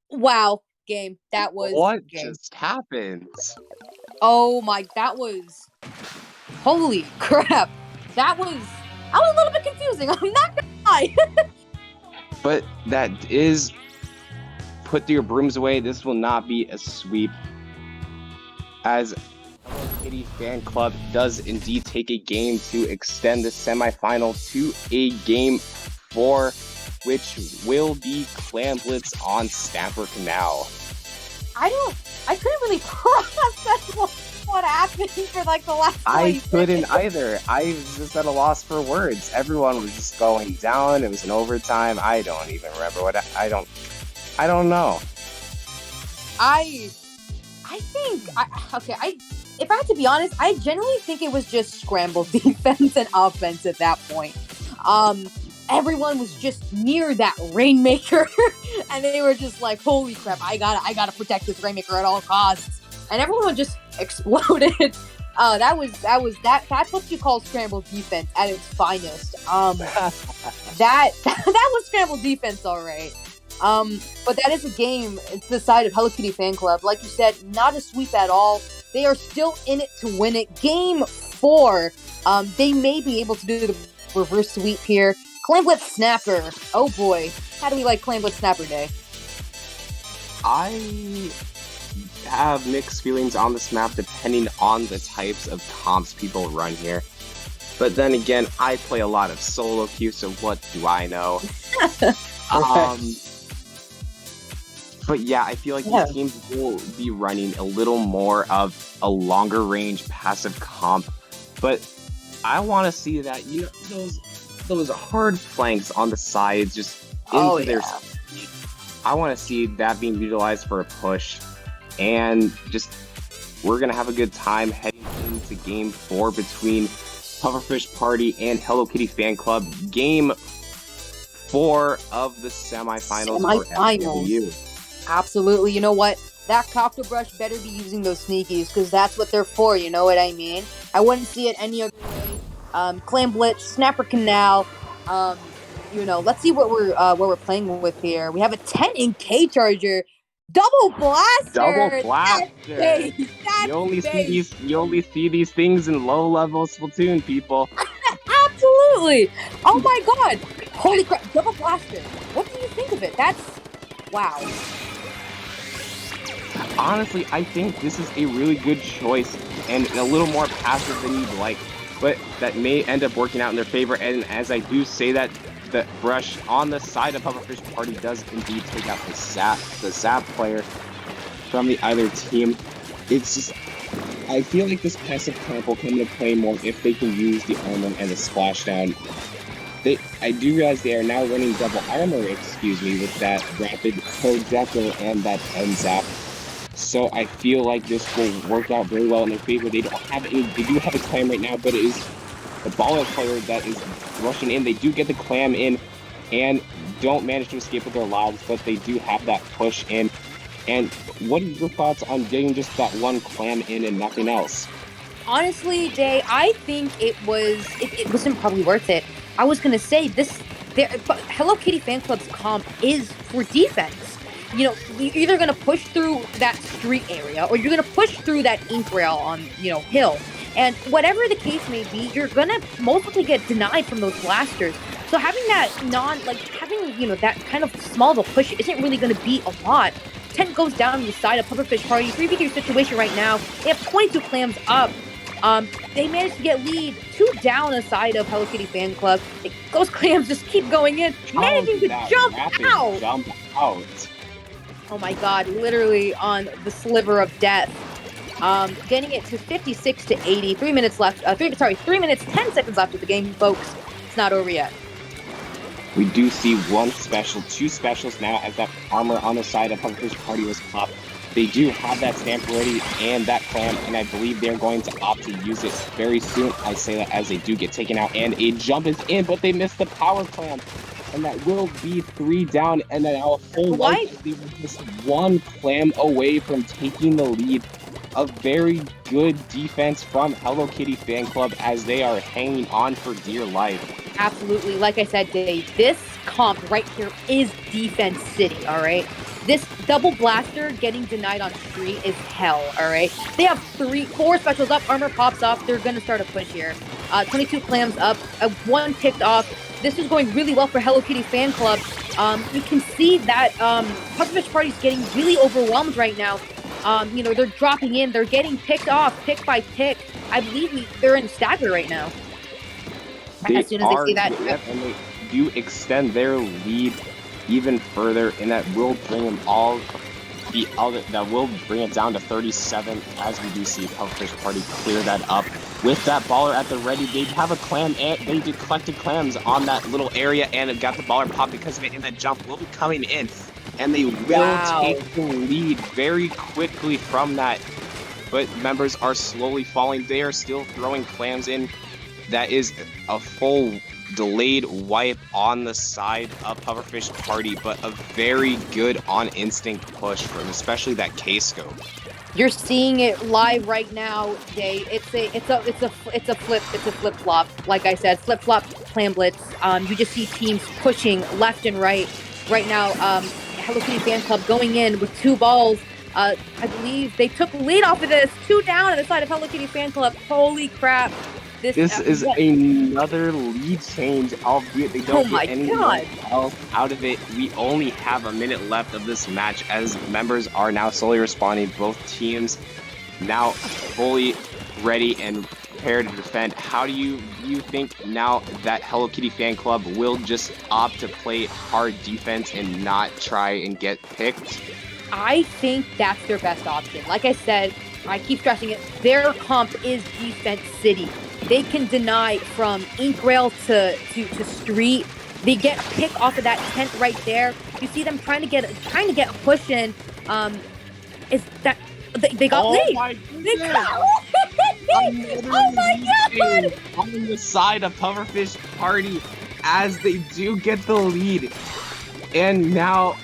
Wow, game. That was what game. just happened? Oh my, that was, holy crap. That was a little bit confusing. I'm not gonna lie. But that is, put your brooms away. This will not be a sweep. As Hello Kitty Fan Club does indeed take a game to extend the semifinal to a game 4, which will be Clamblitz on Stamper Canal. I couldn't really process what happened for like the last 20 I couldn't minutes. either. I was just at a loss for words. Everyone was just going down. It was an overtime. I don't even remember what I don't know. I think if I had to be honest, I genuinely think it was just scrambled defense and offense at that point. Everyone was just near that Rainmaker, and they were just like, "Holy crap! I gotta protect this Rainmaker at all costs." And everyone just exploded. That's what you call scrambled defense at its finest. That was scrambled defense, all right. But that is a game. It's the side of Hello Kitty Fan Club. Like you said, not a sweep at all. They are still in it to win it. Game 4. They may be able to do the reverse sweep here. Clamblitz Snapper. Oh boy. How do we like Clamblitz Snapper Day? I have mixed feelings on this map depending on the types of comps people run here. But then again, I play a lot of solo queue, so what do I know? But yeah, I feel like these teams will be running a little more of a longer range passive comp. But I want to see that, you know, those hard flanks on the sides just into their speed. I want to see that being utilized for a push. And just, we're going to have a good time heading into game 4 between Pufferfish Party and Hello Kitty Fan Club. Game 4 of the semifinals for FWU. Absolutely. You know what? That Copter Brush better be using those sneakies, because that's what they're for, you know what I mean? I wouldn't see it any other way. Clamblitz, Snapper Canal, you know, let's see what we're playing with here. We have a 10 in K Charger. Double blaster! You only see these things in low-level Splatoon, people. Absolutely! Oh my god! Holy crap, double blaster! What do you think of it? That's... wow. Honestly, I think this is a really good choice, and a little more passive than you'd like, but that may end up working out in their favor. And as I do say that, the brush on the side of Pufferfish Party does indeed take out the Zap player from the other team. It's just, I feel like this passive comp will come into play more if they can use the armor and the splashdown. I do realize they are now running double armor, with that rapid projectile and that end zap. So I feel like this will work out very well in their favor. They do have a clam right now, but it is the baller player that is rushing in. They do get the clam in and don't manage to escape with their lives, but they do have that push in. And what are your thoughts on getting just that one clam in and nothing else? Honestly, Jay, I think it wasn't probably worth it. I was gonna say but Hello Kitty Fan Club's comp is for defense. You know, you're either gonna push through that street area or you're gonna push through that ink rail on, hill. And whatever the case may be, you're gonna most likely get denied from those blasters. So having that that kind of small of a push isn't really gonna be a lot. 10 goes down on the side of Pufferfish Party. 3v3 situation right now. They have 22 clams up. They managed to get lead 2 down aside of Hello Kitty Fan Club. Those clams just keep going in, managing to jump out. Oh my god, literally on the sliver of death. Getting it to 56 to 80. 3 minutes left. 3 minutes, 10 seconds left of the game, folks. It's not over yet. We do see one special, 2 specials now as that armor on the side of Pufferfish Party was popped. They do have that stamp ready and that clam, and I believe they're going to opt to use it very soon. I say that as they do get taken out, and a jump is in, but they missed the power clam. And that will be 3 down, and then our whole life, they were just 1 clam away from taking the lead. A very good defense from Hello Kitty Fan Club as they are hanging on for dear life. Absolutely. Like I said, Dave, this comp right here is defense city, all right? This double blaster getting denied on street is hell, all right? They have 4 specials up, armor pops off, they're going to start a push here. 22 clams up, 1 picked off. This is going really well for Hello Kitty Fan Club. You can see that Pufferfish Party's getting really overwhelmed right now. They're dropping in, they're getting picked off, pick by pick. I believe they're in stagger right now. As soon as they see that. And they do extend their lead even further, and that will bring them that will bring it down to 37 as we do see Pufferfish Party clear that up. With that baller at the ready, they have a clam, and they collected clams on that little area, and it got the baller pop because of it, and that jump will be coming in. And they will take the lead very quickly from that. But members are slowly falling. They are still throwing clams in. That is a full delayed wipe on the side of Pufferfish Party, but a very good on instinct push from especially that K-scope. You're seeing it live right now, Jay. It's a flip flop. Like I said, flip flop clam blitz. You just see teams pushing left and right. Right now, Hello Kitty Fan Club going in with 2 balls. I believe they took lead off of this. 2 down on the side of Hello Kitty Fan Club. Holy crap. This is another lead change, albeit they don't get anything else out of it. We only have a minute left of this match as members are now slowly responding. Both teams now fully ready and prepared to defend. How do you think now that Hello Kitty Fan Club will just opt to play hard defense and not try and get picked? I think that's their best option. Like I said, I keep stressing it, their comp is defense city. They can deny from ink rail to street. They get a pick off of that tent right there. You see them trying to get a push in. Is that they got lead? They got lead! Oh my god! On the side of Pufferfish Party as they do get the lead, and now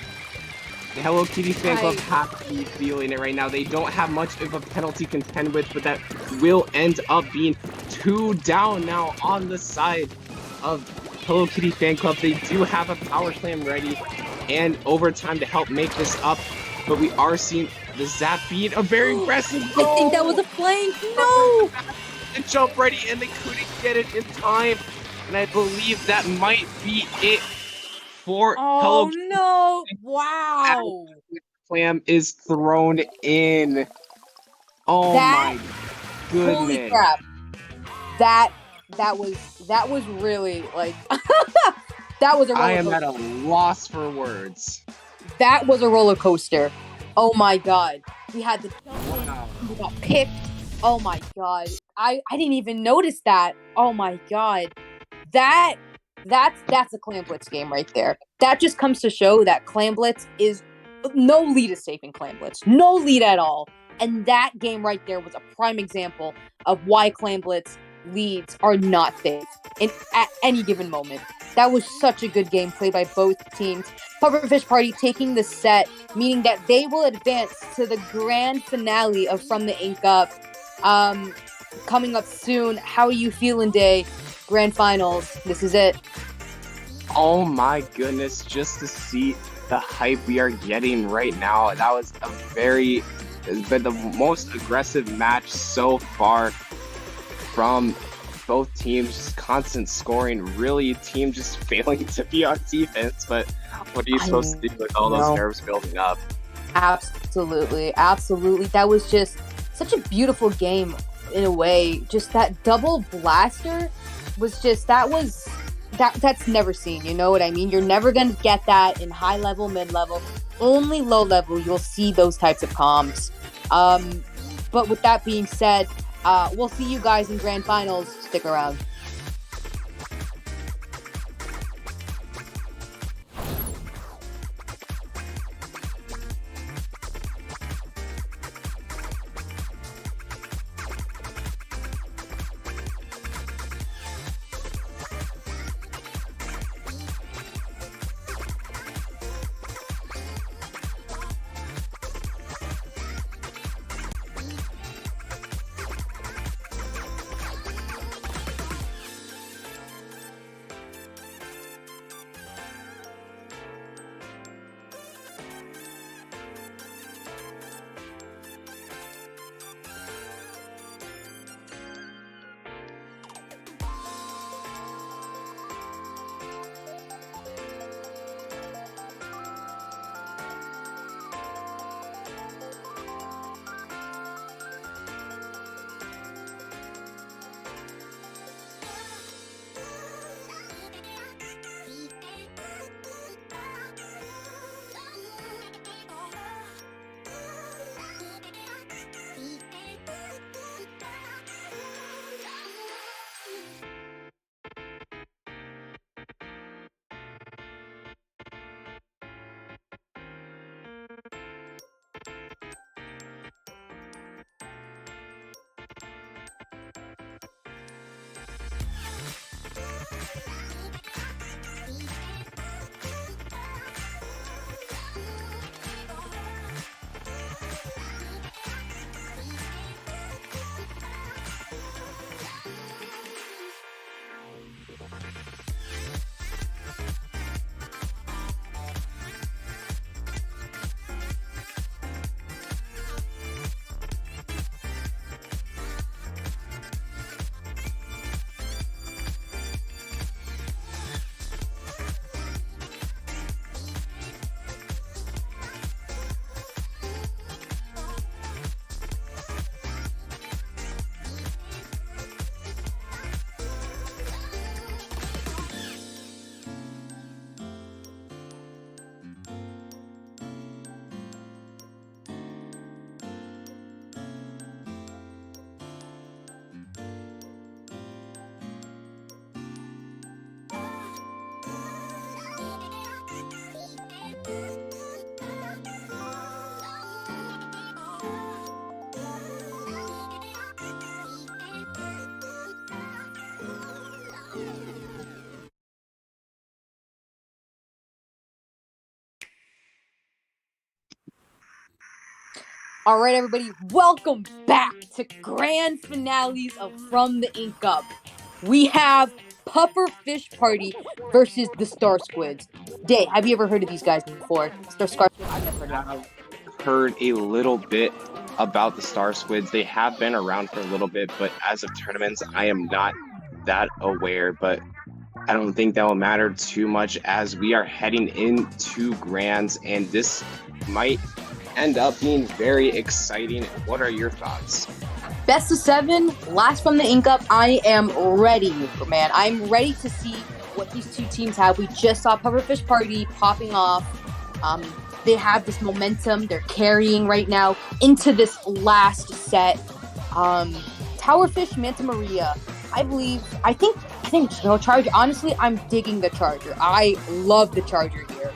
the Hello Kitty Fan Club have to be feeling it right now. They don't have much of a penalty to contend with, but that will end up being 2 down now on the side of Hello Kitty Fan Club. They do have a power clam ready and overtime to help make this up, but we are seeing the zap being a very aggressive goal. I think that was a flank. No! The jump ready, and they couldn't get it in time, and I believe that might be it for Hello Kitty. No! Wow! Clam is thrown in. Oh my goodness! Holy crap! That was really like that was a roller coaster. I am at a loss for words. That was a roller coaster. Oh my god! We had the we got picked. Oh my god! I didn't even notice that. Oh my god! That's a Clam Blitz game right there. That just comes to show that Clam Blitz is no lead is safe in Clam Blitz. No lead at all. And that game right there was a prime example of why Clam Blitz leads are not safe at any given moment. That was such a good game played by both teams. Pufferfish Party taking the set, meaning that they will advance to the grand finale of From the Ink Up. Coming up soon. How are you feeling, Day? Grand finals. This is it. Oh my goodness, just to see the hype we are getting right now. That was it's been the most aggressive match so far from both teams. Just constant scoring, really, team just failing to be on defense. But what are you supposed to do with all those nerves building up? Absolutely. That was just such a beautiful game in a way. Just that double blaster was just, that's never seen, you know what I mean? You're never going to get that in high level, mid level. Only low level you'll see those types of comps. But with that being said, we'll see you guys in grand finals. Stick around. All right, everybody, welcome back to grand finales of From the Ink Up. We have Pufferfish Party versus the Star Squids. Day, have you ever heard of these guys before? I've never heard of them. I've heard a little bit about the Star Squids. They have been around for a little bit, but as of tournaments, I am not that aware. But I don't think that will matter too much as we are heading into Grands, and this might end up being very exciting. What are your thoughts? Best of 7, last From the Ink Up. I am ready, man. I'm ready to see what these two teams have. We just saw Pufferfish Party popping off. They have this momentum they're carrying right now into this last set. Towerfish, Manta Maria. I think no Charger. Honestly, I'm digging the Charger. I love the Charger here.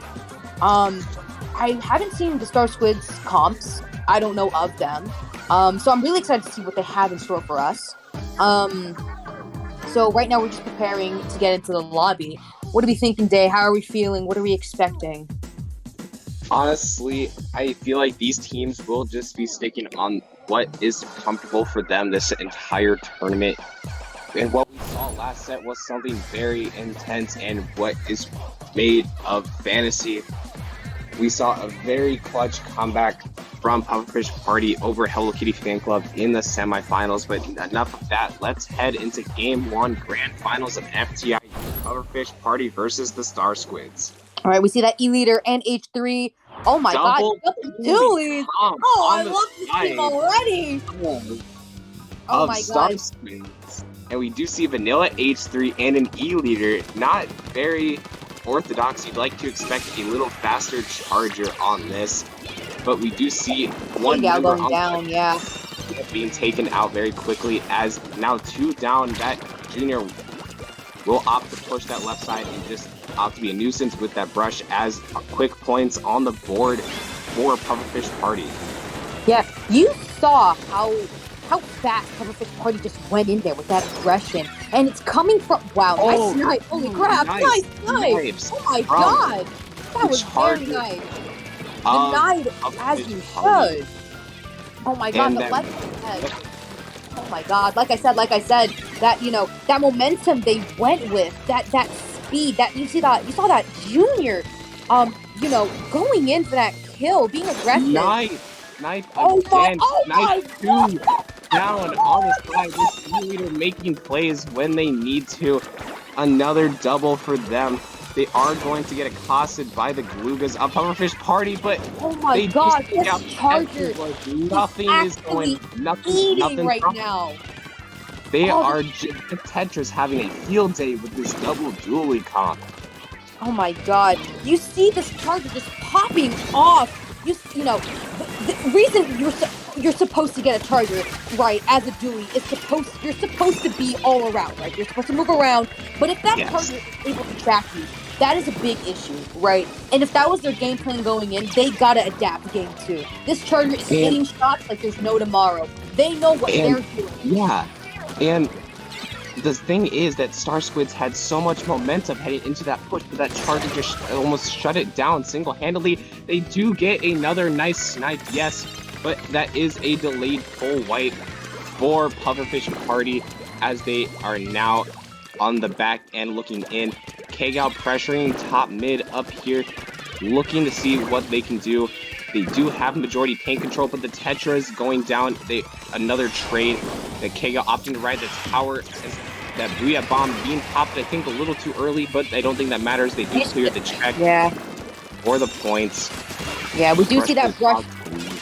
I haven't seen the Star Squids comps. I don't know of them. So I'm really excited to see what they have in store for us. So right now we're just preparing to get into the lobby. What are we thinking, Day? How are we feeling? What are we expecting? Honestly, I feel like these teams will just be sticking on what is comfortable for them this entire tournament. And what we saw last set was something very intense and what is made of fantasy. We saw a very clutch comeback from Pufferfish Party over Hello Kitty Fan Club in the semifinals. But enough of that. Let's head into Game 1 Grand Finals of FTI Pufferfish Party versus the Star Squids. All right, we see that E-Leader and H3. Oh my god, double dualies! Oh, I love this team already! Oh my god. Squids. And we do see Vanilla H3 and an E-Leader. Not very orthodox. You'd like to expect a little faster charger on this. But we do see one member going down, yeah. being taken out very quickly as now 2 down. That Junior will opt to push that left side and just opt to be a nuisance with that brush as quick points on the board for Pufferfish Party. Yeah, you saw how fast Pufferfish Party just went in there with that aggression. And it's coming from, wow, nice snipe. Holy crap, nice snipe. Oh my god, that was very nice. Denied as you should. Oh my god, but like I said, oh my god, like I said, that, you know, that momentum they went with, that speed, that you saw that Junior, you know, going in for that kill, being aggressive. Knife oh again, my two down on the side. This E-Leader making plays when they need to. Another double for them. They are going to get accosted by the Glugas of Pufferfish Party, but oh my god, this charger nothing is going, nothing right now. They are Tetris having a field day with this double dually comp. Oh my god, you see this charger just popping off. You know, the reason you're supposed to get a charger, right, as a dually, you're supposed to be all around, right? You're supposed to move around, but if that charger is able to track you, that is a big issue, right? And if that was their game plan going in, they gotta adapt game 2. This charger is hitting shots like there's no tomorrow. They know what they're doing. Yeah, and the thing is that Star Squids had so much momentum heading into that push, but that charger just almost shut it down single-handedly. They do get another nice snipe, yes, but that is a delayed full wipe for Pufferfish Party as they are now on the back end looking in. Kagao pressuring top mid up here, looking to see what they can do. They do have majority paint control, but the Tetra is going down. Another trade. The Kagao opting to ride the tower. That Booyah Bomb being popped, I think, a little too early, but I don't think that matters. They do clear the check for the points. Yeah, we do see that brush.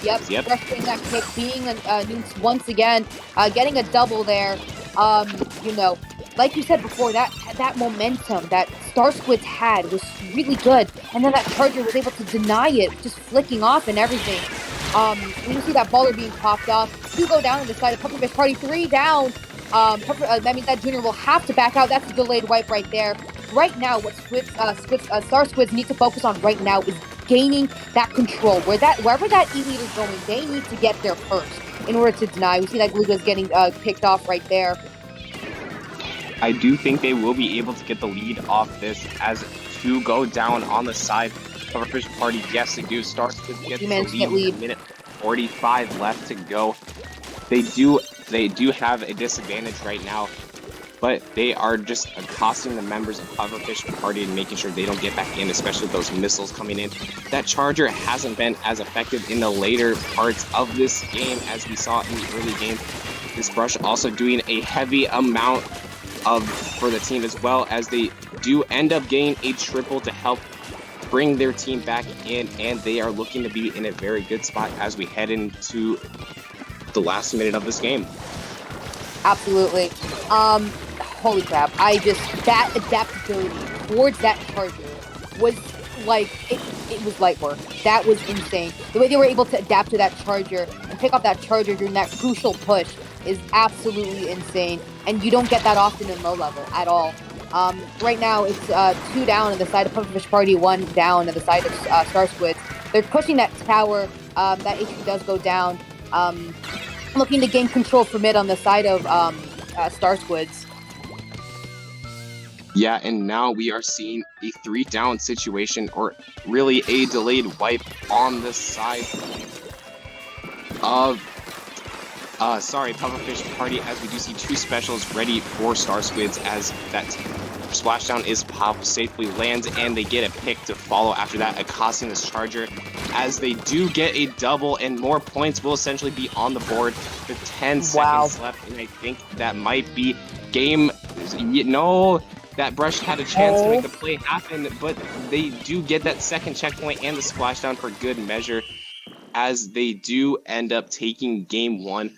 Yep. Brush getting that kick, being a once again, getting a double there. You know, like you said before, that momentum that Star Squids had was really good, and then that charger was able to deny it, just flicking off and everything. We see that baller being popped off. 2 go down on the side of Pufferfish Party, 3 down. That means that Junior will have to back out. That's a delayed wipe right there. Right now, what Star Squids need to focus on right now is gaining that control. Wherever that E-Leader is going, they need to get there first in order to deny. We see that Gluga's getting picked off right there. I do think they will be able to get the lead off this as 2 go down on the side. Pufferfish Party, yes, they do. Star Squids get the lead. Minute 45 left to go. They do have a disadvantage right now, but they are just accosting the members of Pufferfish Party and making sure they don't get back in, especially those missiles coming in. That charger hasn't been as effective in the later parts of this game as we saw in the early game. This brush also doing a heavy amount for the team, as well as they do end up getting a triple to help bring their team back in, and they are looking to be in a very good spot as we head into the last minute of this game. Absolutely. Holy crap. That adaptability towards that charger was like, it was light work. That was insane. The way they were able to adapt to that charger and pick up that charger during that crucial push is absolutely insane. And you don't get that often in low level at all. Right now, it's 2 down on the side of Pufferfish Party, 1 down on the side of Star Squids. They're pushing that tower. That HP does go down. Looking to gain control for mid on the side of Star Squids. Yeah, and now we are seeing a 3-down situation, or really a delayed wipe on the side of Pufferfish Party, as we do see 2 specials ready for Star Squids, as that splashdown is popped, safely lands, and they get a pick to follow after that, accosting this charger, as they do get a double, and more points will essentially be on the board with 10 seconds left, and I think that might be game. That Brush had a chance to make the play happen, but they do get that second checkpoint and the splashdown for good measure, as they do end up taking game 1.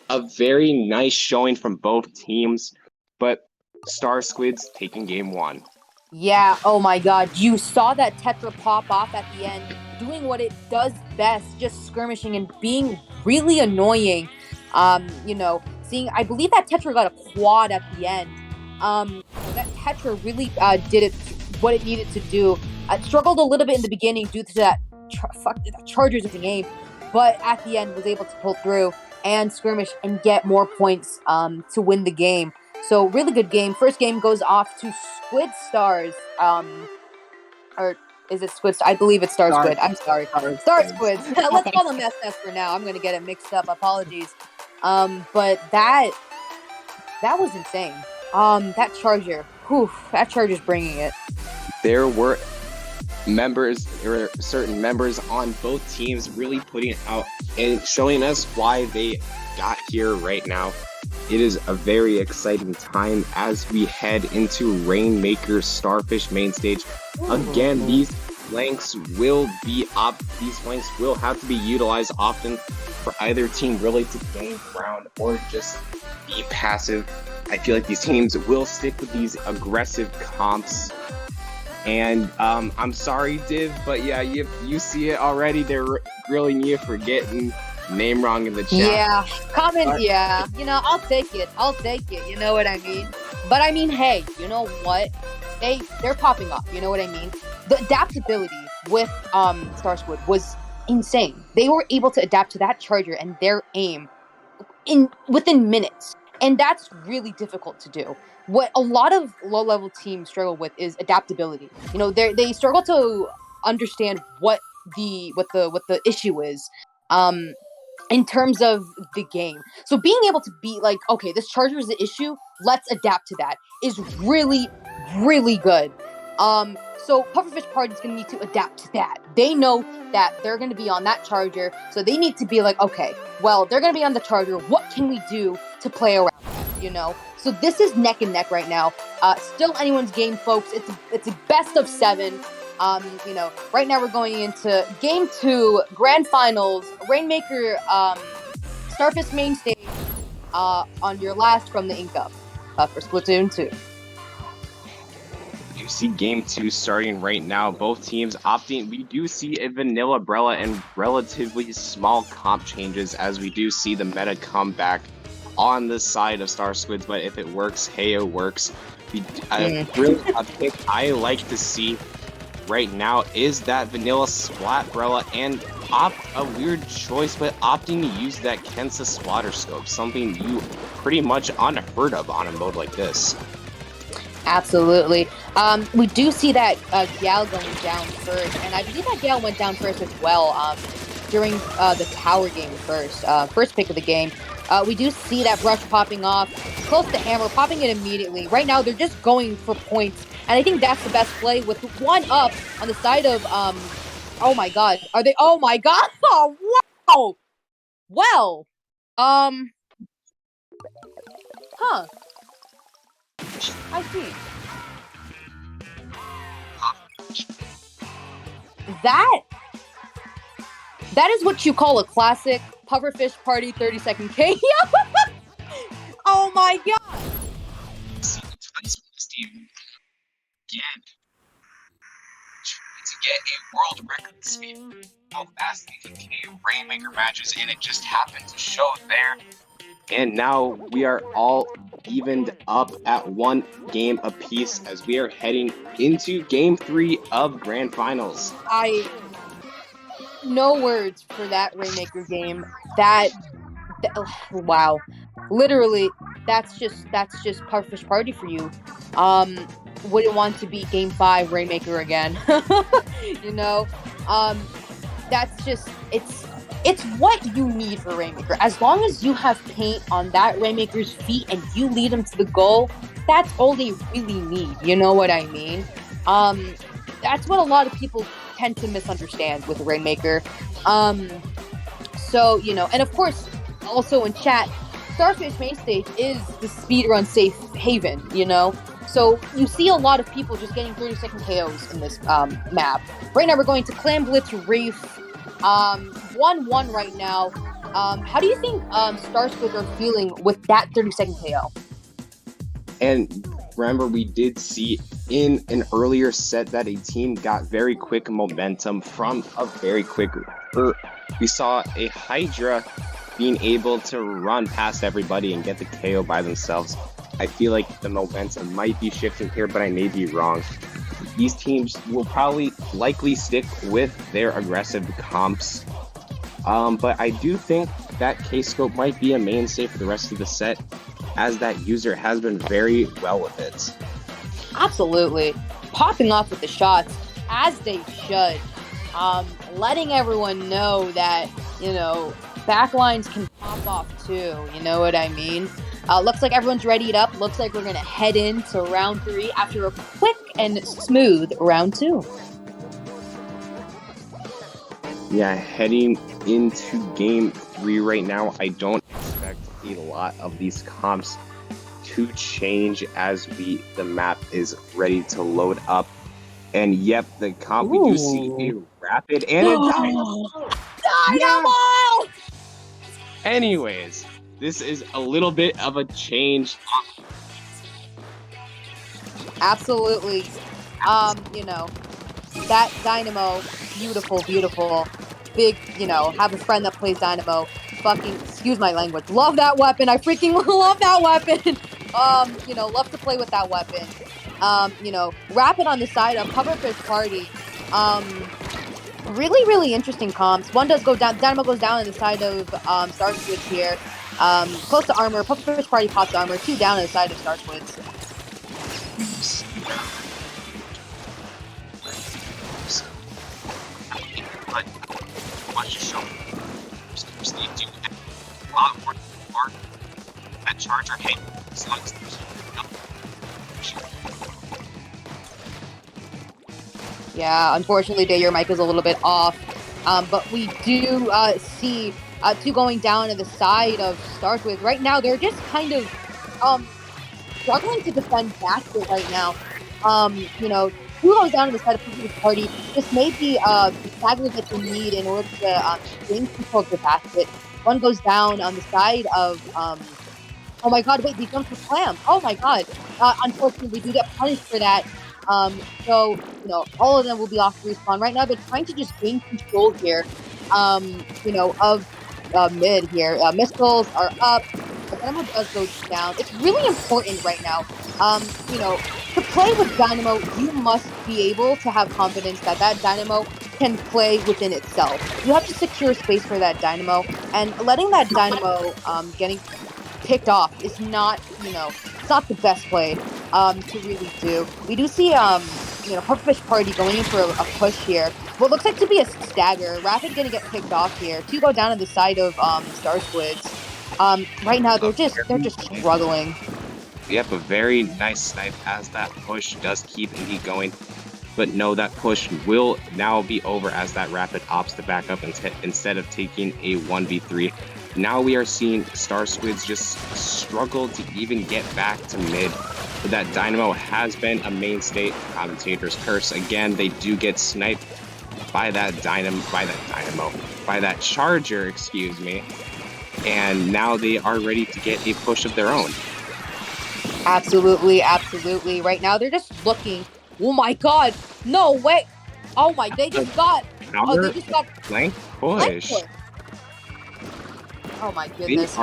A very nice showing from both teams, but Star Squids taking game 1. Yeah, oh my god, you saw that Tetra pop off at the end, doing what it does best, just skirmishing and being really annoying. Seeing, I believe that Tetra got a quad at the end. That Tetra really did what it needed to do. Struggled a little bit in the beginning due to that Chargers in the game, but at the end was able to pull through and skirmish and get more points to win the game. So really good game. First game goes off to Squid Stars. Or is it Squid? I believe it's Star Squid. I'm sorry. Star Squids. Let's call them SS for now. I'm going to get it mixed up. Apologies. But that was insane. That Charger's bringing it. There were certain members on both teams really putting it out and showing us why they got here right now. It is a very exciting time as we head into Rainmaker Starfish main stage. Again, these flanks will have to be utilized often for either team really to gain ground or just be passive. I feel like these teams will stick with these aggressive comps. And I'm sorry, Div, but yeah, you see it already. They're grilling you for getting name wrong in the chat. Yeah, comment. Yeah, I'll take it. You know what I mean? But I mean, hey, you know what? They're popping up. You know what I mean? The adaptability with Star Squid was insane. They were able to adapt to that charger and their aim within minutes, and that's really difficult to do. What a lot of low-level teams struggle with is adaptability. They struggle to understand what the issue is. In terms of the game. So being able to be like, okay, this charger is the issue, let's adapt to that, is really, really good. So Pufferfish Party is going to need to adapt to that. They know that they're going to be on that charger, so they need to be like, okay, well, they're going to be on the charger, what can we do to play around that, So this is neck and neck right now. Still anyone's game, folks. It's a best of 7. Right now we're going into Game 2, Grand Finals, Rainmaker, Starfish main stage, on your last from the Ink Up for Splatoon 2. You see Game 2 starting right now. Both teams opting. We do see a vanilla umbrella and relatively small comp changes, as we do see the meta come back on the side of Star Squids, but if it works, hey, it works. A pick I like to see right now is that vanilla Splatbrella, and a weird choice, but opting to use that Kensa Splatter Scope, something you pretty much unheard of on a mode like this. Absolutely. We do see that Gal going down first, and I believe that Gal went down first as well during the tower game first pick of the game. We do see that Brush popping off, close to Hammer, popping it immediately. Right now, they're just going for points, and I think that's the best play with 1 up on the side of, oh my god. Are they, oh my god, oh wow! Well, I see. That is what you call a classic Pufferfish Party 30-second KO. Oh my god! Again, to get a world record speed, how fast they can KO Rainmaker matches, and it just happened to show there. And now we are all evened up at 1 game apiece as we are heading into Game 3 of Grand Finals. No words for that Rainmaker game. Wow. Literally, that's just Pufferfish Party for you. wouldn't want to be Game 5 Rainmaker again. You know? That's just, it's what you need for Rainmaker. As long as you have paint on that Rainmaker's feet and you lead them to the goal, that's all they really need. You know what I mean? That's what a lot of people tend to misunderstand with Rainmaker. So, you know, and of course, also in chat, Starfish main stage is the speedrun safe haven, you know? So you see a lot of people just getting 30-second KOs in this map. Right now we're going to Clan Blitz Reef. 1-1 right now. How do you think Starsquid are feeling with that 30-second KO? And remember, we did see in an earlier set that a team got very quick momentum from a very quick... We saw a Hydra being able to run past everybody and get the KO by themselves. I feel like the momentum might be shifting here, but I may be wrong. These teams will likely stick with their aggressive comps. But I do think that K-Scope might be a mainstay for the rest of the set, as that user has been very well with it. Absolutely. Popping off with the shots, as they should. Letting everyone know that, you know, backlines can pop off too, you know what I mean? Looks like everyone's readied up. Looks like we're going to head into round 3 after a quick and smooth round 2. Yeah, heading into game 3 right now, I don't expect a lot of these comps to change as the map is ready to load up. And yep, the comp, we do see a rapid and a dynamo! Dynamo! Anyways, this is a little bit of a change. Absolutely. You know, that Dynamo, beautiful, beautiful. Big, you know, have a friend that plays Dynamo. Fucking, excuse my language. Love that weapon. I freaking love that weapon. You know, love to play with that weapon. You know, Rapid on the side of Pufferfish Party. Really, really interesting comps. One does go down, Dynamo goes down on the side of Starsquid here. Close to armor, Pufferfish Party pops armor, 2 down on the side of Starsquid. Watch yourself. Just need to a lot more that charger hit. As long as Yeah, unfortunately, your mic is a little bit off. But we do see 2 going down to the side of Starsquid. Right now, they're just kind of struggling to defend basket right now. You know, 2 goes down to the side of Pufferfish Party. This may be the stagger that you need in order to gain control of the basket. 1 goes down on the side of... oh my god, wait, they jumped for Clam. Oh my god. Unfortunately, we do get punished for that. So, you know, all of them will be off respawn. Right now, they're trying to just gain control here, you know, of mid here. Missiles are up. The Dynamo does go down. It's really important right now. You know, to play with Dynamo, you must be able to have confidence that that Dynamo can play within itself. You have to secure space for that Dynamo, and letting that Dynamo getting picked off is not, you know, it's not the best play to really do. We do see, you know, Pufferfish Party going in for a push here. What looks like to be a stagger. Rapid gonna get picked off here. 2 go down to the side of Starsquids. Right now they're just struggling. Yep, a very nice snipe as that push does keep Indy going. But no, that push will now be over as that Rapid opts to back up instead of taking a 1v3. Now we are seeing Starsquids just struggle to even get back to mid. But that Dynamo has been a mainstay. Commentator's curse again. They do get sniped by that charger, excuse me. And now they are ready to get a push of their own. Absolutely, absolutely. Right now they're just looking. Oh my god! No way! Oh my! They just got. Oh, they just got flank push. Oh my goodness!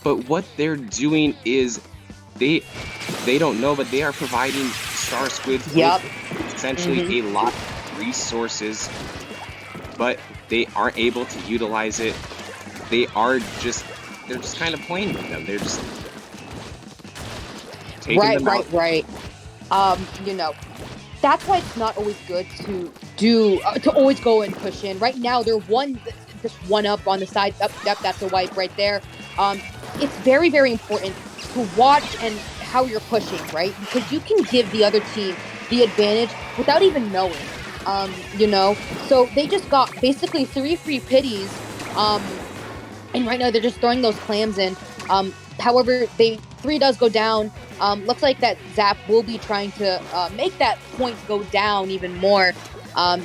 But what they're doing is they don't know, but they are providing Starsquid with essentially a lot of resources, but they aren't able to utilize it. They're just kind of playing with them. They're just taking them out. Right. You know, that's why it's not always good to always go and push in. Right now, they're just one up on the side. Yep, that's a wipe right there. It's very, very important to watch and how you're pushing, right? Because you can give the other team the advantage without even knowing. You know, so they just got basically 3 free pities. And right now they're just throwing those clams in. However, 3 does go down. Looks like that Zap will be trying to make that point go down even more.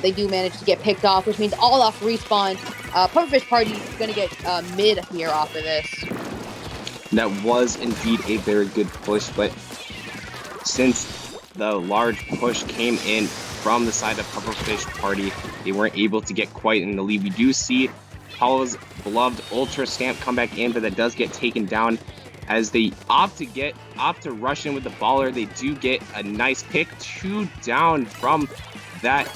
They do manage to get picked off, which means all off respawn. Pufferfish Party is going to get mid here off of this. That was indeed a very good push, but since the large push came in from the side of Pufferfish Party, they weren't able to get quite in the lead. We do see Paulo's beloved Ultra Stamp come back in, but that does get taken down as they opt to rush in with the baller. They do get a nice pick. 2 down from that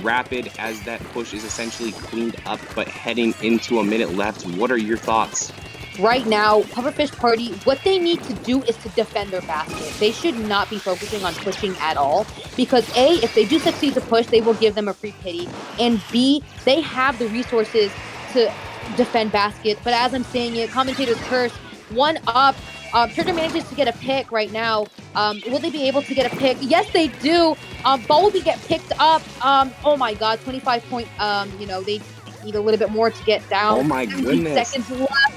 Rapid as that push is essentially cleaned up, but heading into a minute left. What are your thoughts? Right now, Pufferfish Party, what they need to do is to defend their basket. They should not be focusing on pushing at all, because A, if they do succeed to push, they will give them a free pity, and B, they have the resources to defend basket. But as I'm saying it, commentators curse, 1 up. Trigger manages to get a pick right now. Will they be able to get a pick? Yes, they do. Ball will get picked up. Oh my god, 25 point. You know, they need a little bit more to get down. Oh my goodness. 17 seconds left.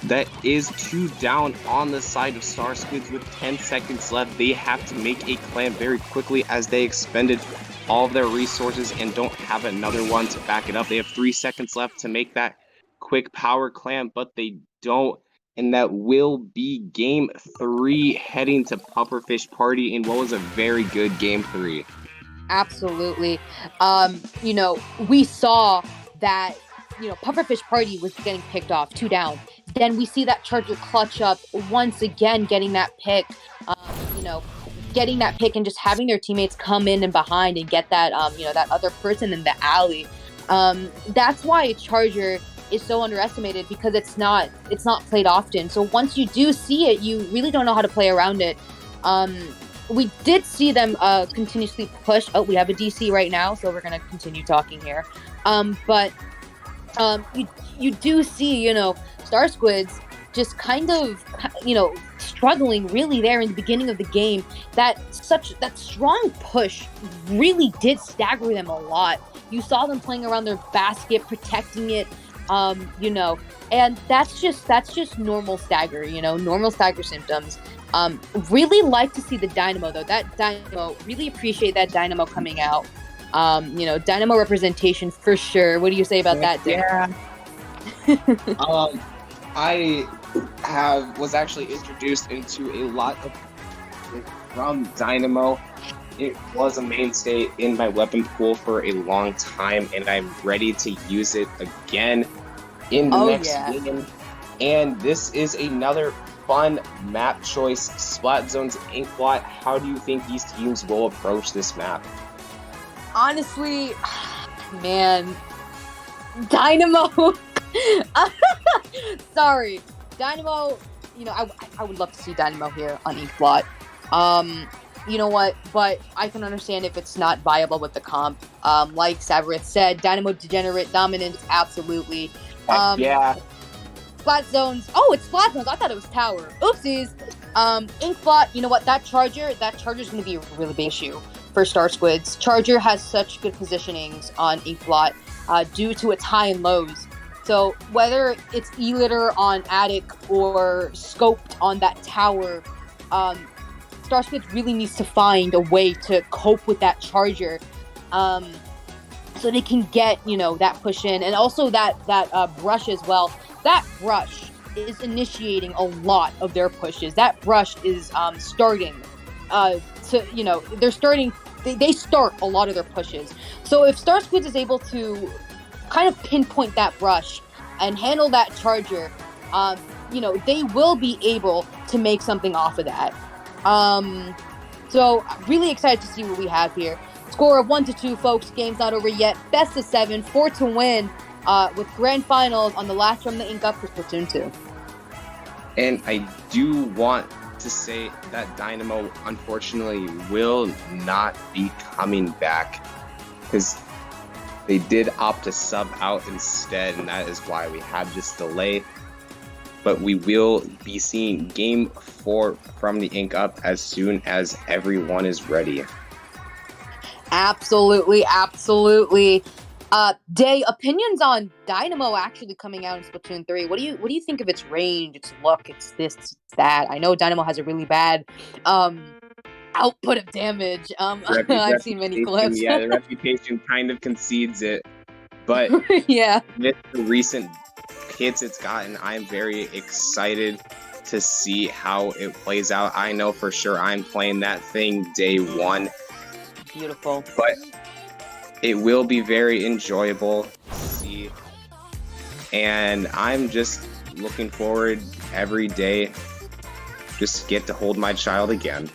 That is 2 down on the side of Star Squids with 10 seconds left. They have to make a clam very quickly as they expended all of their resources and don't have another one to back it up. They have 3 seconds left to make that quick power clam, but they don't. And that will be game 3 heading to Pufferfish Party in what was a very good game 3. Absolutely. You know, we saw that, you know, Pufferfish Party was getting picked off, 2 down. Then we see that Charger clutch up once again, getting that pick, you know, getting that pick and just having their teammates come in and behind and get that, you know, that other person in the alley. That's why Charger is so underestimated, because it's not played often. So once you do see it, you really don't know how to play around it. We did see them continuously push. Oh, we have a DC right now, so we're going to continue talking here. But you do see, you know, Star Squids just kind of, you know, struggling really there in the beginning of the game. That strong push really did stagger them a lot. You saw them playing around their basket, protecting it, you know, and that's just normal stagger, you know, normal stagger symptoms. Really like to see the Dynamo though. That Dynamo, really appreciate that Dynamo coming out. You know, Dynamo representation for sure. What do you say about that, Dan? Yeah. I was actually introduced into a lot of from Dynamo. It was a mainstay in my weapon pool for a long time, and I'm ready to use it again in the next game. And this is another fun map choice, Splat Zones Inkblot. How do you think these teams will approach this map? Honestly, man, Dynamo. Sorry, Dynamo. You know, I would love to see Dynamo here on Inkblot. You know what? But I can understand if it's not viable with the comp. Like Savarith said, Dynamo Degenerate Dominance, absolutely. Yeah. Splat Zones. Oh, it's Splat Zones. I thought it was Tower. Oopsies. Inkblot, you know what? That Charger's going to be a really big issue for Star Squids. Charger has such good positionings on Inkblot due to its high and lows. So whether it's E-Litter on Attic or scoped on that tower, Star Squids really needs to find a way to cope with that Charger, so they can get, you know, that push in, and also that brush as well. That brush is initiating a lot of their pushes. That brush is starting to, you know, they're starting. They start a lot of their pushes. So if Star Squids is able to kind of pinpoint that brush and handle that Charger, you know, they will be able to make something off of that. So really excited to see what we have here. Score of 1-2, folks. Game's not over yet. Best of 7, 4 to win, with grand finals on the last from the Ink Up for Splatoon 2. And I do want to say that Dynamo unfortunately will not be coming back because they did opt to sub out instead, and that is why we had this delay. But we will be seeing Game 4 from the Ink Up as soon as everyone is ready. Absolutely. Day, opinions on Dynamo actually coming out in Splatoon 3. What do you think of its range, its look, its this, it's that? I know Dynamo has a really bad output of damage. I've seen many clips. Yeah, the reputation kind of concedes it. But yeah, with the recent hits it's gotten, I'm very excited to see how it plays out. I know for sure I'm playing that thing day one. Beautiful. But it will be very enjoyable to see. And I'm just looking forward every day just get to hold my child again.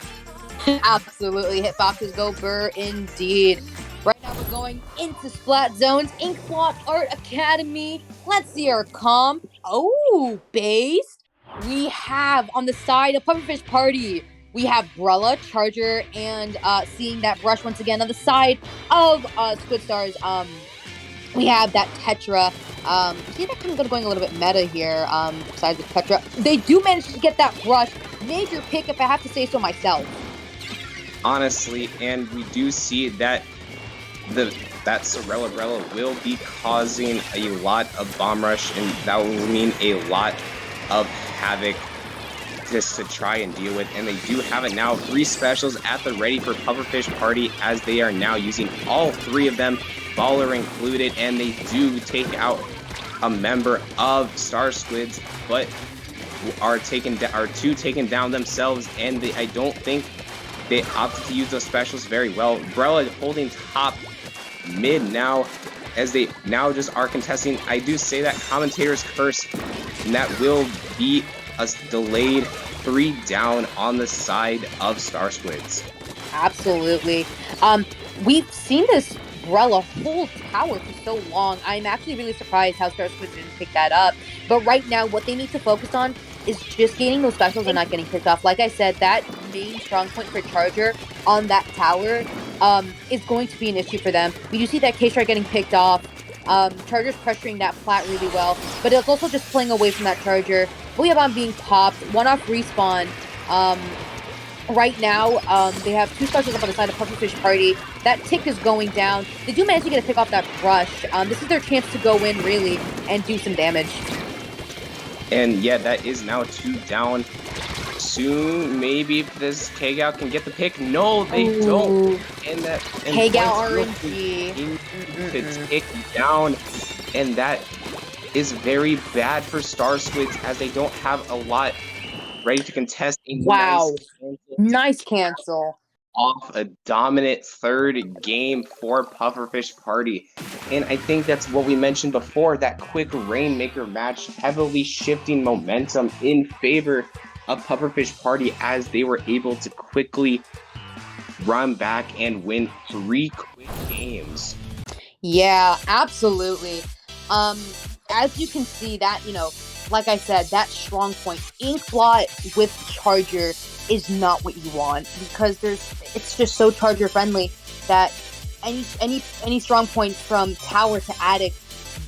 Absolutely. Hitboxes go burr indeed. Right now we're going into Splat Zone's Inkblot Art Academy. Let's see our comp. Oh, base. We have on the side of Pufferfish Party, we have Brella, Charger, and seeing that brush once again on the side of Squid Stars. We have that Tetra. See that kind of going a little bit meta here. Besides the Tetra, they do manage to get that brush. Major pick, if I have to say so myself. Honestly, and we do see that that Sorella Brella will be causing a lot of bomb rush, and that will mean a lot of havoc just to try and deal with. And they do have it now. 3 specials at the ready for Pufferfish Party, as they are now using all 3 of them, Baller included, and they do take out a member of Star Squids, but are taken down themselves, and I don't think they opted to use those specials very well. Brella holding top mid now, as they now just are contesting. I do say that commentator's curse, and that will be a delayed 3 down on the side of Star Squids. Absolutely. We've seen this Brella hold tower for so long. I'm actually really surprised how Star Squids didn't pick that up. But right now, what they need to focus on is just gaining those specials and not getting picked off. Like I said, that main strong point for Charger on that tower is going to be an issue for them. We do see that K-Strike getting picked off. Charger's pressuring that plat really well, but it's also just pulling away from that Charger. Booyabomb being popped, 1 off respawn. Right now, they have 2 specials up on the side of Pufferfish Party. That tick is going down. They do manage to get a pick off that brush. This is their chance to go in, really, and do some damage. And yeah, that is now 2 down. Soon, maybe this K-Gal can get the pick. No, they don't. And that K-Gal RNG to tick down, and that is very bad for Star Squids, as they don't have a lot ready to contest. Wow, nice cancel off a dominant 3rd game for Pufferfish Party. And I think that's what we mentioned before, that quick Rainmaker match heavily shifting momentum in favor of Pufferfish Party, as they were able to quickly run back and win 3 quick games. Yeah, absolutely. As you can see, that, like I said, that strong point, Inkblot with Charger is not what you want, because it's just so Charger friendly that any strong point from tower to attic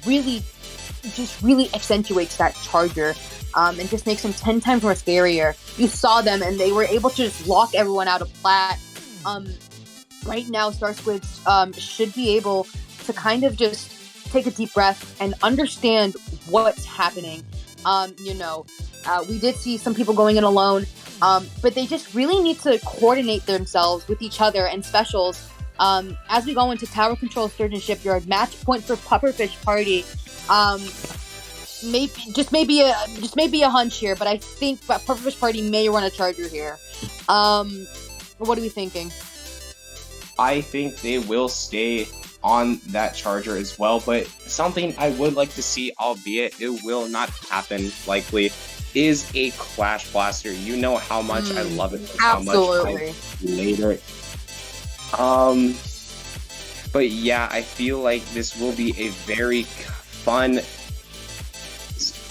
really accentuates that Charger, and just makes him 10 times more scarier. You saw them, and they were able to just lock everyone out of plat. Right now, Star Squids should be able to kind of just take a deep breath and understand what's happening. We did see some people going in alone, but they just really need to coordinate themselves with each other and specials. As we go into Tower Control Sturgeon Shipyard, match point for Pufferfish Party. Maybe a hunch here, but I think Pufferfish Party may run a Charger here. What are we thinking? I think they will stay on that Charger as well, but something I would like to see, albeit it will not happen likely, is a Clash Blaster. You know how much I love it. Absolutely. Later. But yeah, I feel like this will be a very fun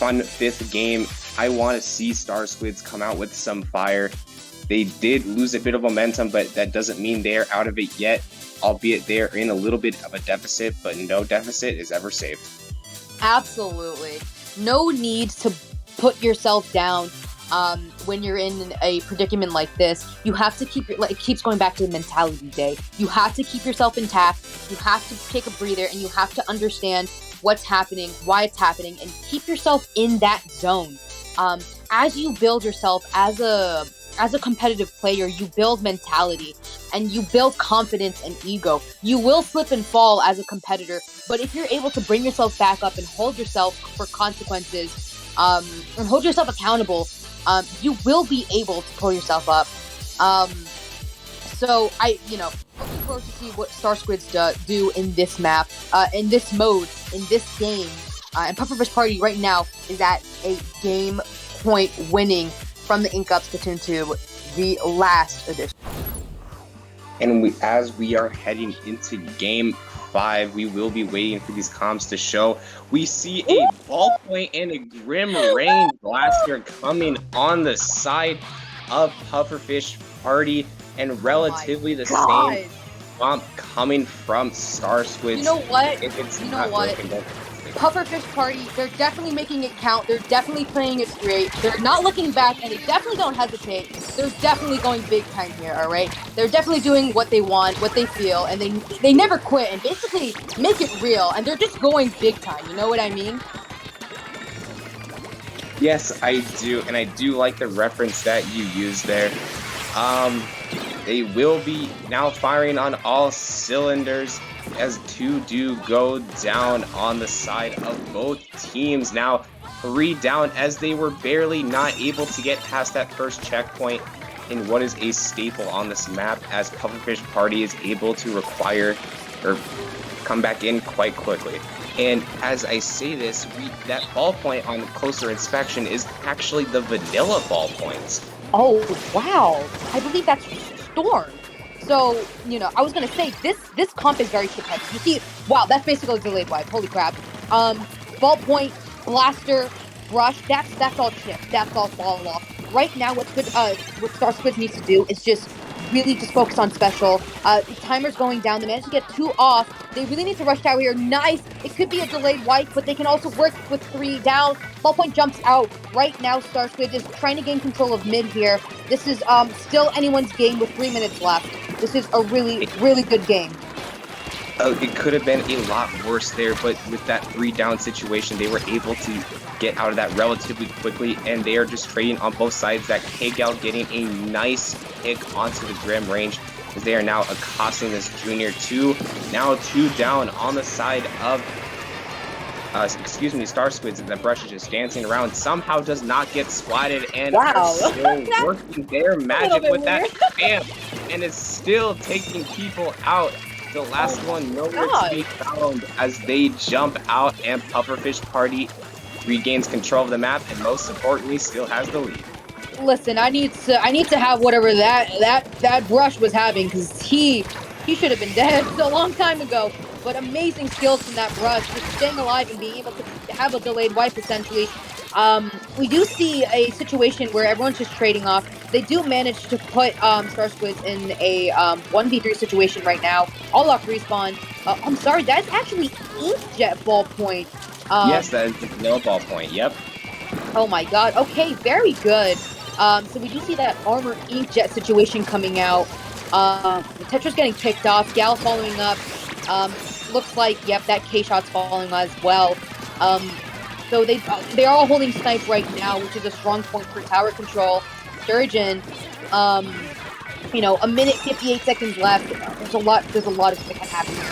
5th game. I want to see Star Squids come out with some fire. They did lose a bit of momentum, but that doesn't mean they're out of it yet, albeit they're in a little bit of a deficit, but no deficit is ever safe. Absolutely. No need to put yourself down when you're in a predicament like this. You have to keep it keeps going back to the mentality day. You have to keep yourself intact. You have to take a breather, and you have to understand what's happening, why it's happening, and keep yourself in that zone. As you build yourself as a competitive player, you build mentality and you build confidence and ego. You will slip and fall as a competitor, but if you're able to bring yourself back up and hold yourself for consequences, and hold yourself accountable, you will be able to pull yourself up. So looking forward to see what Star Squids do in this map, in this mode, in this game. And Pufferfish Party right now is at a game point winning from the Ink Up Splatoon 2, the last edition. And as we are heading into Game 5, we will be waiting for these comms to show. We see a ballpoint and a Grim Rain Blaster coming on the side of Pufferfish Party, and relatively the same bump coming from Star Squids. You know what? If it's you know what? Pufferfish Party, they're definitely making it count. They're definitely playing it straight. They're not looking back, and they definitely don't hesitate. They're definitely going big time here, all right? They're definitely doing what they want, what they feel, and they never quit and basically make it real, and they're just going big time. You know what I mean? Yes, I do, and I do like the reference that you used there. They will be now firing on all cylinders as 2 do go down on the side of both teams. Now 3 down as they were barely not able to get past that first checkpoint in what is a staple on this map, as Pufferfish Party is able to require or come back in quite quickly. And as I say this, that ballpoint on closer inspection is actually the vanilla ballpoints. Oh, wow. I believe that's Storm. So, I was going to say, this comp is very chip heavy. You see, wow, that's basically a delayed wipe. Holy crap. Ballpoint, blaster, brush, that's all chip. That's all falling off. Right now, what Star Squids needs to do is just really just focus on special. Timer's going down. They managed to get 2 off. They really need to rush tower here. Nice. It could be a delayed wipe, but they can also work with 3 down. Ballpoint jumps out. Right now, Star Squid is trying to gain control of mid here. This is still anyone's game with 3 minutes left. This is a really, really good game. It could have been a lot worse there, but with that 3 down situation, they were able to get out of that relatively quickly, and they are just trading on both sides. That K-Gal getting a nice pick onto the Grim range, as they are now accosting this Junior 2. Now 2 down on the side of, Star Squids, and the brush is just dancing around. Somehow does not get splatted, and are still working their magic with that spam, and is still taking people out. The last one nowhere to be found as they jump out, and Pufferfish Party regains control of the map, and most importantly, still has the lead. Listen, I need to have whatever that brush was having, because he should have been dead a long time ago. But amazing skills from that brush, just staying alive and being able to have a delayed wipe essentially. We do see a situation where everyone's just trading off. They do manage to put Star Squids in a 1v3 situation right now. All off respawn. I'm sorry, that's actually Inkjet ballpoint. Yes, that is no ballpoint. Yep. Oh my god. Okay, very good. So we do see that armor Inkjet situation coming out. Tetra's getting picked off. Gal following up. Looks like, yep, that K-shot's falling as well. So they are all holding snipe right now, which is a strong point for tower control. Sturgeon, a minute 58 seconds left. There's a lot of that can happen here.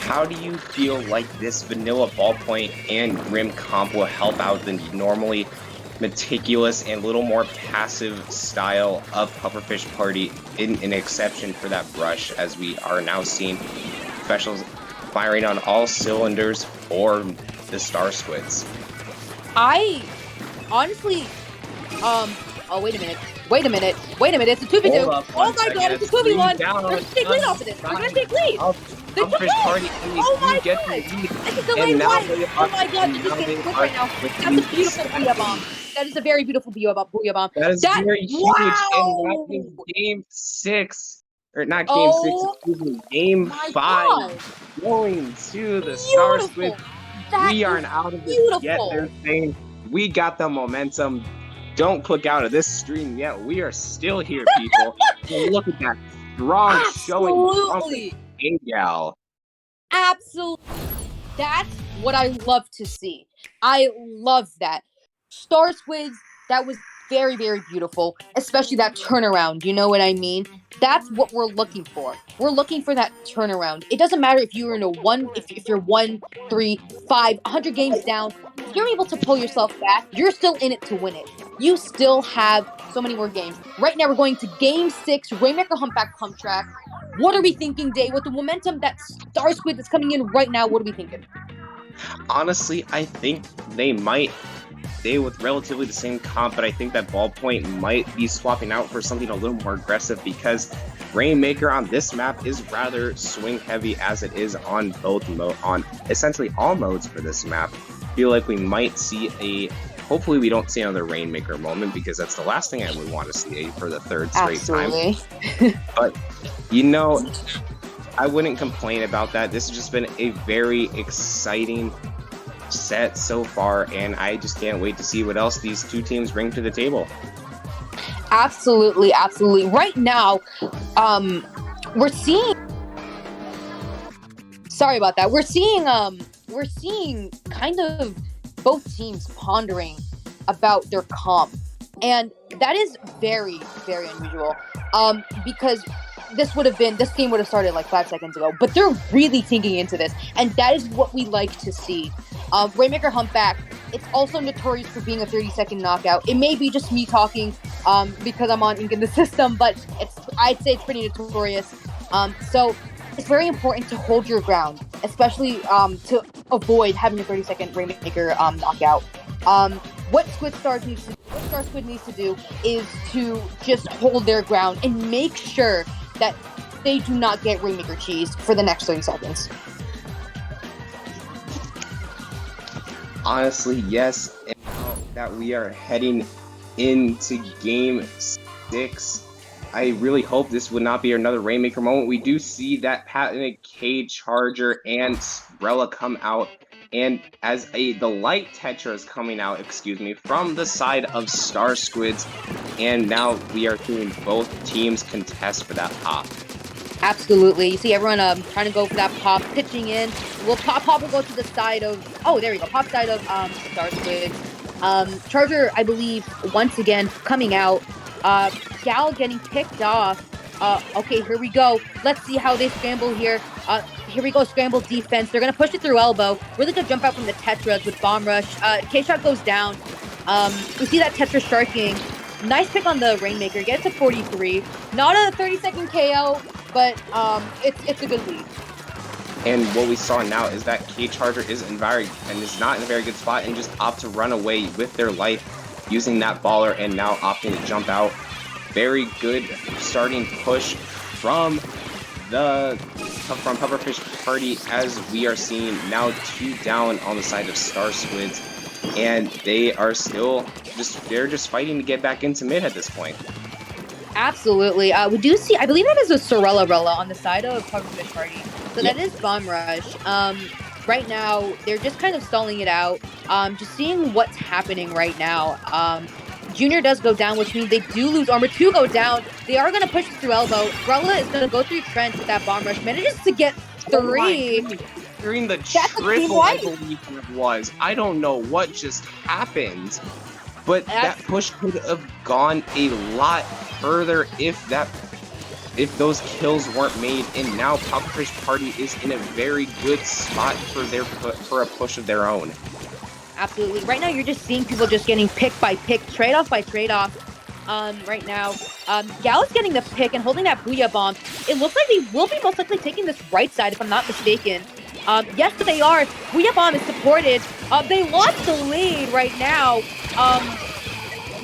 How do you feel like this vanilla ballpoint and Grim comp will help out the normally meticulous and a little more passive style of Pufferfish Party, in an exception for that brush, as we are now seeing specials firing on all cylinders for the Star Squids? I honestly, oh wait a minute, it's a 2v2. Oh my god, it's a 2v1. They're gonna take lead off of this. They're gonna take lead. They took lead. Oh my god, it's a delayed wipe. Oh my god, they're just getting quick right now. That's a beautiful Bria bomb. That is a very beautiful Booyah Bomb. That is very huge, and that is game 6. Or not game 6, excuse me, game 5. God. Going to the Star Squid. We aren't out of it yet. Beautiful. They're saying we got the momentum. Don't click out of this stream yet. We are still here, people. And look at that strong showing from Gal. Absolutely. That's what I love to see. I love that. Star Squids, that was very, very beautiful, especially that turnaround. You know what I mean? That's what we're looking for. We're looking for that turnaround. It doesn't matter if you're in a if you're 1, 3, 5, 100 games down. If you're able to pull yourself back, you're still in it to win it. You still have so many more games. Right now, we're going to game 6, Rainmaker Humpback Pump Track. What are we thinking, Day? With the momentum that Star Squid is coming in right now, what are we thinking? Honestly, I think they might stay with relatively the same comp, but I think that Ballpoint might be swapping out for something a little more aggressive because Rainmaker on this map is rather swing heavy as it is on both on essentially all modes for this map. I feel like we might see hopefully we don't see another Rainmaker moment because that's the last thing I would want to see for the third straight time. But I wouldn't complain about that. This has just been a very exciting set so far, and I just can't wait to see what else these two teams bring to the table. Absolutely. Right now, we're seeing. Sorry about that. We're seeing kind of both teams pondering about their comp, and that is very, very unusual. Because this game would have started like 5 seconds ago, but they're really thinking into this, and that is what we like to see. Rainmaker Humpback, it's also notorious for being a 30-second knockout. It may be just me talking because I'm on Ink in the system, but I'd say it's pretty notorious. So it's very important to hold your ground, especially to avoid having a 30-second Rainmaker knockout. What Star Squid needs to do is to just hold their ground and make sure that they do not get Rainmaker cheesed for the next 30 seconds. Honestly, yes. And now that we are heading into game 6, I really hope this would not be another Rainmaker moment. We do see that patented K-Charger and Sprella come out, and as the light Tetra is coming out, from the side of Star Squids, and now we are seeing both teams contest for that pop. Absolutely. You see everyone trying to go for that pop, pitching in. Pop will go to the side of... Oh, there you go. Pop side of Star Squids. Charger, I believe, once again, coming out. Gal getting picked off. Okay, here we go. Let's see how they scramble here. Here we go, scramble defense. They're going to push it through elbow. Really good jump out from the Tetras with Bomb Rush. K-Shot goes down. We see that Tetra sharking. Nice pick on the Rainmaker. Gets to 43. Not a 30-second KO, but it's a good lead. And what we saw now is that K-Charger is not in a very good spot and just opt to run away with their life using that baller and now opting to jump out. Very good starting push from Pufferfish Party as we are seeing now 2 down on the side of Star Squids, and they are still just fighting to get back into mid at this point. Absolutely. We do see, I believe that is a Sorella on the side of Pufferfish Party. So that is Bomb Rush. Right now, they're just kind of stalling it out. Just seeing what's happening right now. Junior does go down, which means they do lose armor. 2 go down. They are going to push it through elbow. Brella is going to go through trench with that Bomb Rush. Manages to get 3. During the triple, I believe it was. I don't know what just happened, but that push could have gone a lot further if those kills weren't made. And now Pufferfish Party is in a very good spot for a push of their own. Absolutely. Right now, you're just seeing people just getting pick by pick, trade-off by trade-off. Right now, Gal is getting the pick and holding that Booyah Bomb. It looks like they will be most likely taking this right side, if I'm not mistaken. Yes, they are. Booyah Bomb is supported. They lost the lead right now.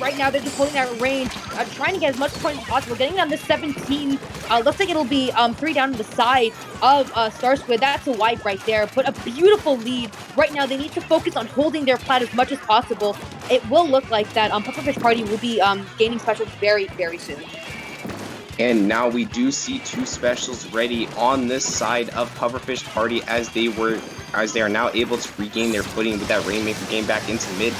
right now they're just holding that range, trying to get as much points as possible, getting it on the 17. Looks like it'll be 3 down to the side of Star Squid. That's a wipe right there, but a beautiful lead. Right now they need to focus on holding their plat as much as possible. It will look like that Pufferfish Party will be gaining specials very, very soon. And now we do see 2 specials ready on this side of Pufferfish Party as they are now able to regain their footing with that Rainmaker game back into mid.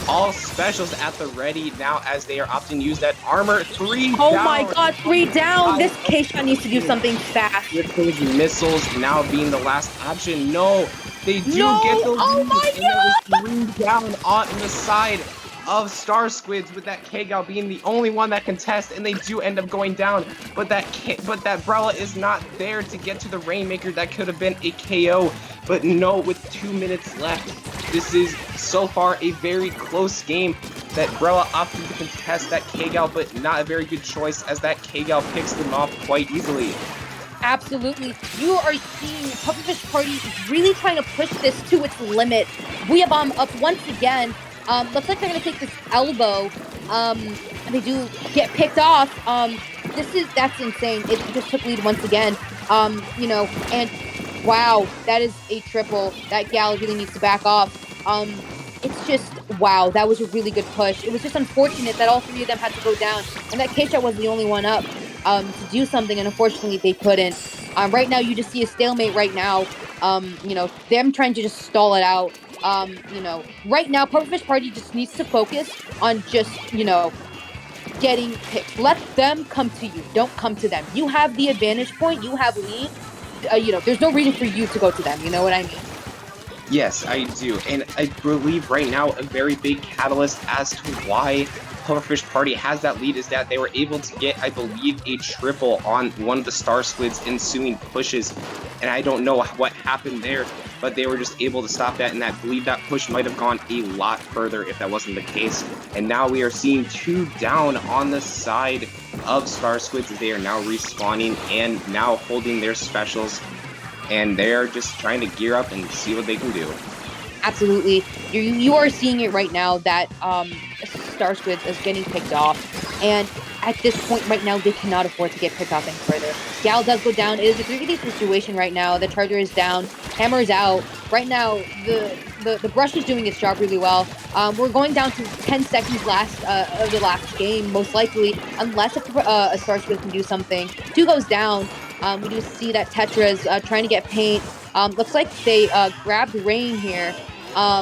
All specials at the ready now as they are opting to use that armor. 3 Oh down. my god, 3 down! This K-Shot needs to do something fast. With those missiles now being the last option. No, they do get the lead. Oh my god! And there was 3 down on the side of Star Squids, with that K-Gal being the only one that can test, and they do end up going down. But that Brella is not there to get to the Rainmaker. That could have been a KO. But no, with 2 minutes left, this is so far a very close game. That Brella opted to contest that K-Gal, but not a very good choice as that K-Gal picks them off quite easily. Absolutely. You are seeing Pufferfish Party really trying to push this to its limit. Booyah up once again. Looks like they're going to take this elbow. They do get picked off. That's insane. It just took lead once again. And wow, that is a triple. That gal really needs to back off. It's just, wow, that was a really good push. It was just unfortunate that all 3 of them had to go down, and that K-Shot was the only one up to do something, and unfortunately they couldn't. Right now, you just see a stalemate right now. Them trying to just stall it out. Right now, Pufferfish Party just needs to focus on just, getting picked. Let them come to you. Don't come to them. You have the advantage point. You have lead. There's no reason for you to go to them. You know what I mean? Yes, I do. And I believe right now a very big catalyst as to why Pufferfish Party has that lead is that they were able to get, I believe, a triple on one of the Star Squid's ensuing pushes. And I don't know what happened there, but they were just able to stop that, and I believe that push might have gone a lot further if that wasn't the case. And now we are seeing 2 down on the side of Star Squids as they are now respawning and now holding their specials, and they're just trying to gear up and see what they can do. Absolutely. You are seeing it right now that Star Squid is getting picked off, and at this point right now they cannot afford to get picked off any further. Gal does go down. It is a 3v3 situation right now. The Charger is down. Hammer is out. Right now the Brush is doing its job really well. We're going down to 10 seconds last of the last game, most likely, unless a Star Squid can do something. 2 goes down. We do see that Tetra is trying to get paint. Looks like they grabbed Rain here.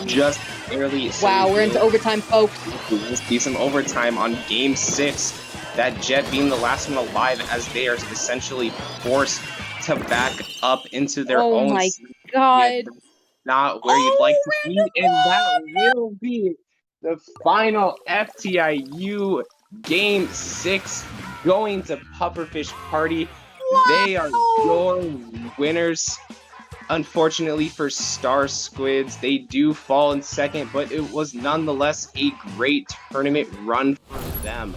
Just barely. Wow, we're into overtime, folks. We'll see some overtime on Game 6. That Jet being the last one alive as they are essentially forced to back up into their own. Oh my god. Not where you'd like to be, and that will be the final FTIU Game 6 going to Pufferfish Party. Wow. They are your winners. Unfortunately for Star Squids, they do fall in second, but it was nonetheless a great tournament run for them.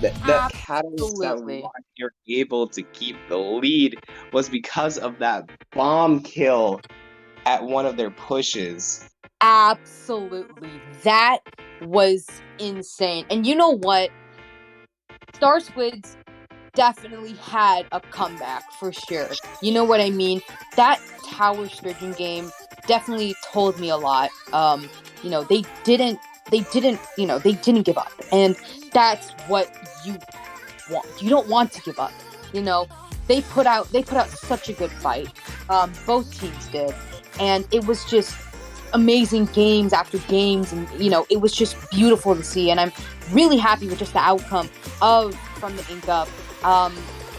The catalyst that why you're able to keep the lead was because of that bomb kill at one of their pushes. Absolutely. That was insane. And you know what? Star Squids definitely had a comeback for sure. You know what I mean? That Tower Sturgeon game definitely told me a lot. They didn't give up. And that's what you want. You don't want to give up. They put out such a good fight. Both teams did. And it was just amazing games after games, and it was just beautiful to see, and I'm really happy with just the outcome from the Ink Up.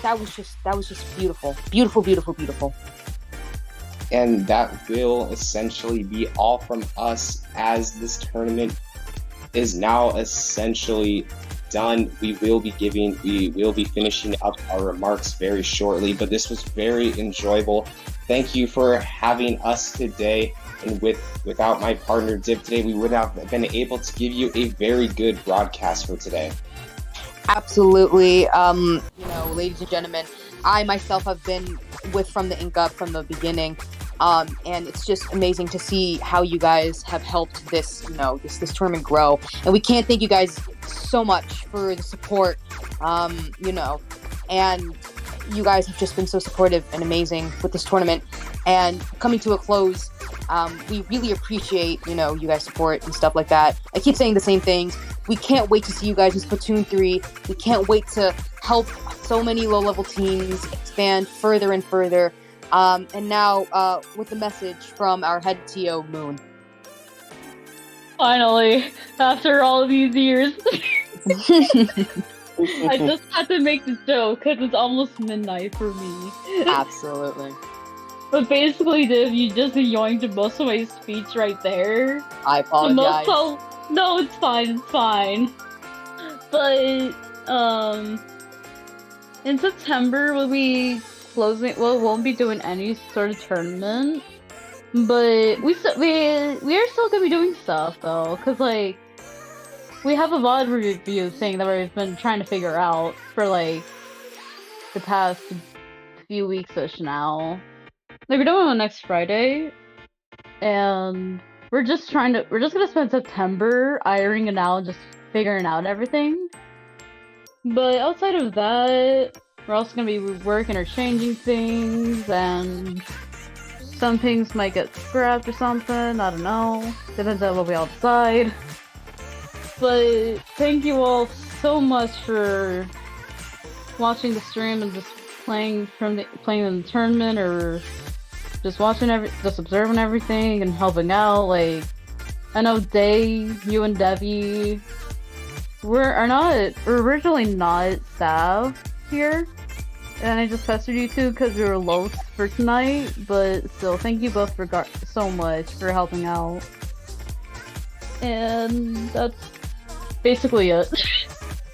That was just beautiful. And that will essentially be all from us, as this tournament is now essentially done. We will be finishing up our remarks very shortly, but this was very enjoyable. Thank you for having us today. And without my partner Dib today, we would have been able to give you a very good broadcast for today. Absolutely. Ladies and gentlemen, I myself have been from the Ink Up from the beginning. And it's just amazing to see how you guys have helped this, this tournament grow. And we can't thank you guys so much for the support, and you guys have just been so supportive and amazing with this tournament. And coming to a close, we really appreciate, you guys' support and stuff like that. I keep saying the same things. We can't wait to see you guys in Splatoon 3. We can't wait to help so many low-level teams expand further and further. And now, with a message from our head TO, Moon. Finally, after all of these years. I just had to make the joke because it's almost midnight for me. Absolutely. But basically, Div, you just yoinked most of my speech right there. I apologize. No, it's fine. But, in September, we'll be closing. Well, we won't be doing any sort of tournament. But we are still gonna be doing stuff, though. Because, we have a VOD review thing that we've been trying to figure out for, the past few weeks-ish now. We're doing it next Friday, and we're just gonna spend September ironing it out, just figuring out everything. But outside of that, we're also gonna be working or changing things, and some things might get scrapped or something, I don't know. Depends on what we all decide. But thank you all so much for watching the stream and just playing in the tournament, or just watching just observing everything and helping out. I know Day, you and Debbie we're originally not staff here, and I just pestered you two because we were low for tonight. But still, thank you both so much for helping out. And that's basically it.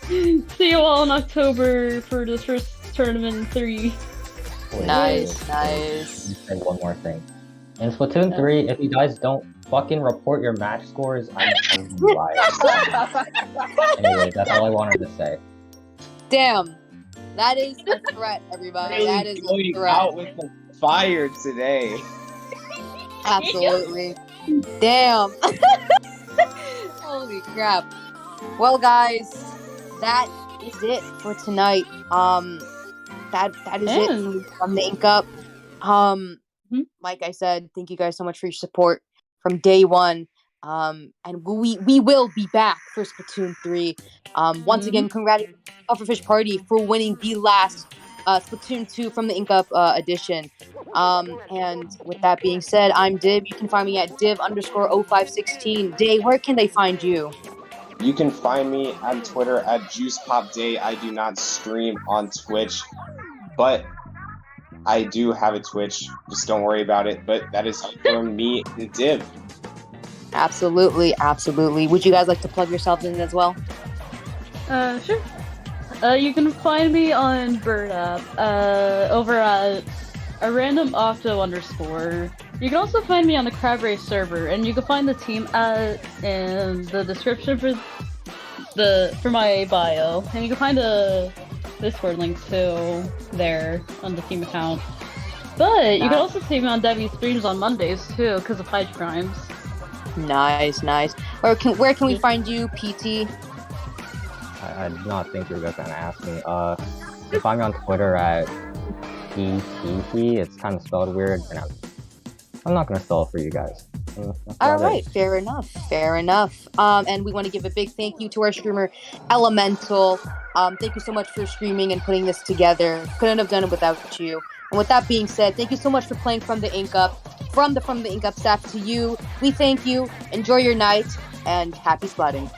See you all in October for the first tournament 3. Nice. And one more thing. In Splatoon 3, if you guys don't fucking report your match scores, I'm lying. Anyway, that's all I wanted to say. Damn. That is a threat, everybody. Really that is going a threat. out with the fire today. Absolutely. Damn. Holy crap. Well, guys, that is it for tonight. That is it from the Ink Up. Like I said, thank you guys so much for your support from day one. And we will be back for Splatoon 3. Once again, congratulations Pufferfish Party for winning the last Splatoon 2 from the Ink Up edition. And with that being said, I'm Div. You can find me at div_0516. Day, where can they find you? You can find me on Twitter at JuicePopDay. I do not stream on Twitch, but I do have a Twitch. Just don't worry about it. But that is from me and Div. Absolutely. Would you guys like to plug yourselves in as well? Sure. You can find me on Bird App, over at a random octo_. You can also find me on the Crab Race server, and you can find the team in the description for my bio, and you can find the Discord link too there on the team account. But you can also see me on Debbie's streams on Mondays too, because of Hydra Crimes. Nice. Where can we find you, PT? I did not think you were gonna ask me. You find me on Twitter at PTT. It's kind of spelled weird, and I'm not gonna spell it for you guys. All right, fair enough. And we want to give a big thank you to our streamer Elemental. Thank you so much for streaming and putting this together. Couldn't have done it without you. And with that being said, thank you so much for playing From the Ink Up. From the Ink Up staff to you, we thank you. Enjoy your night and happy splatting.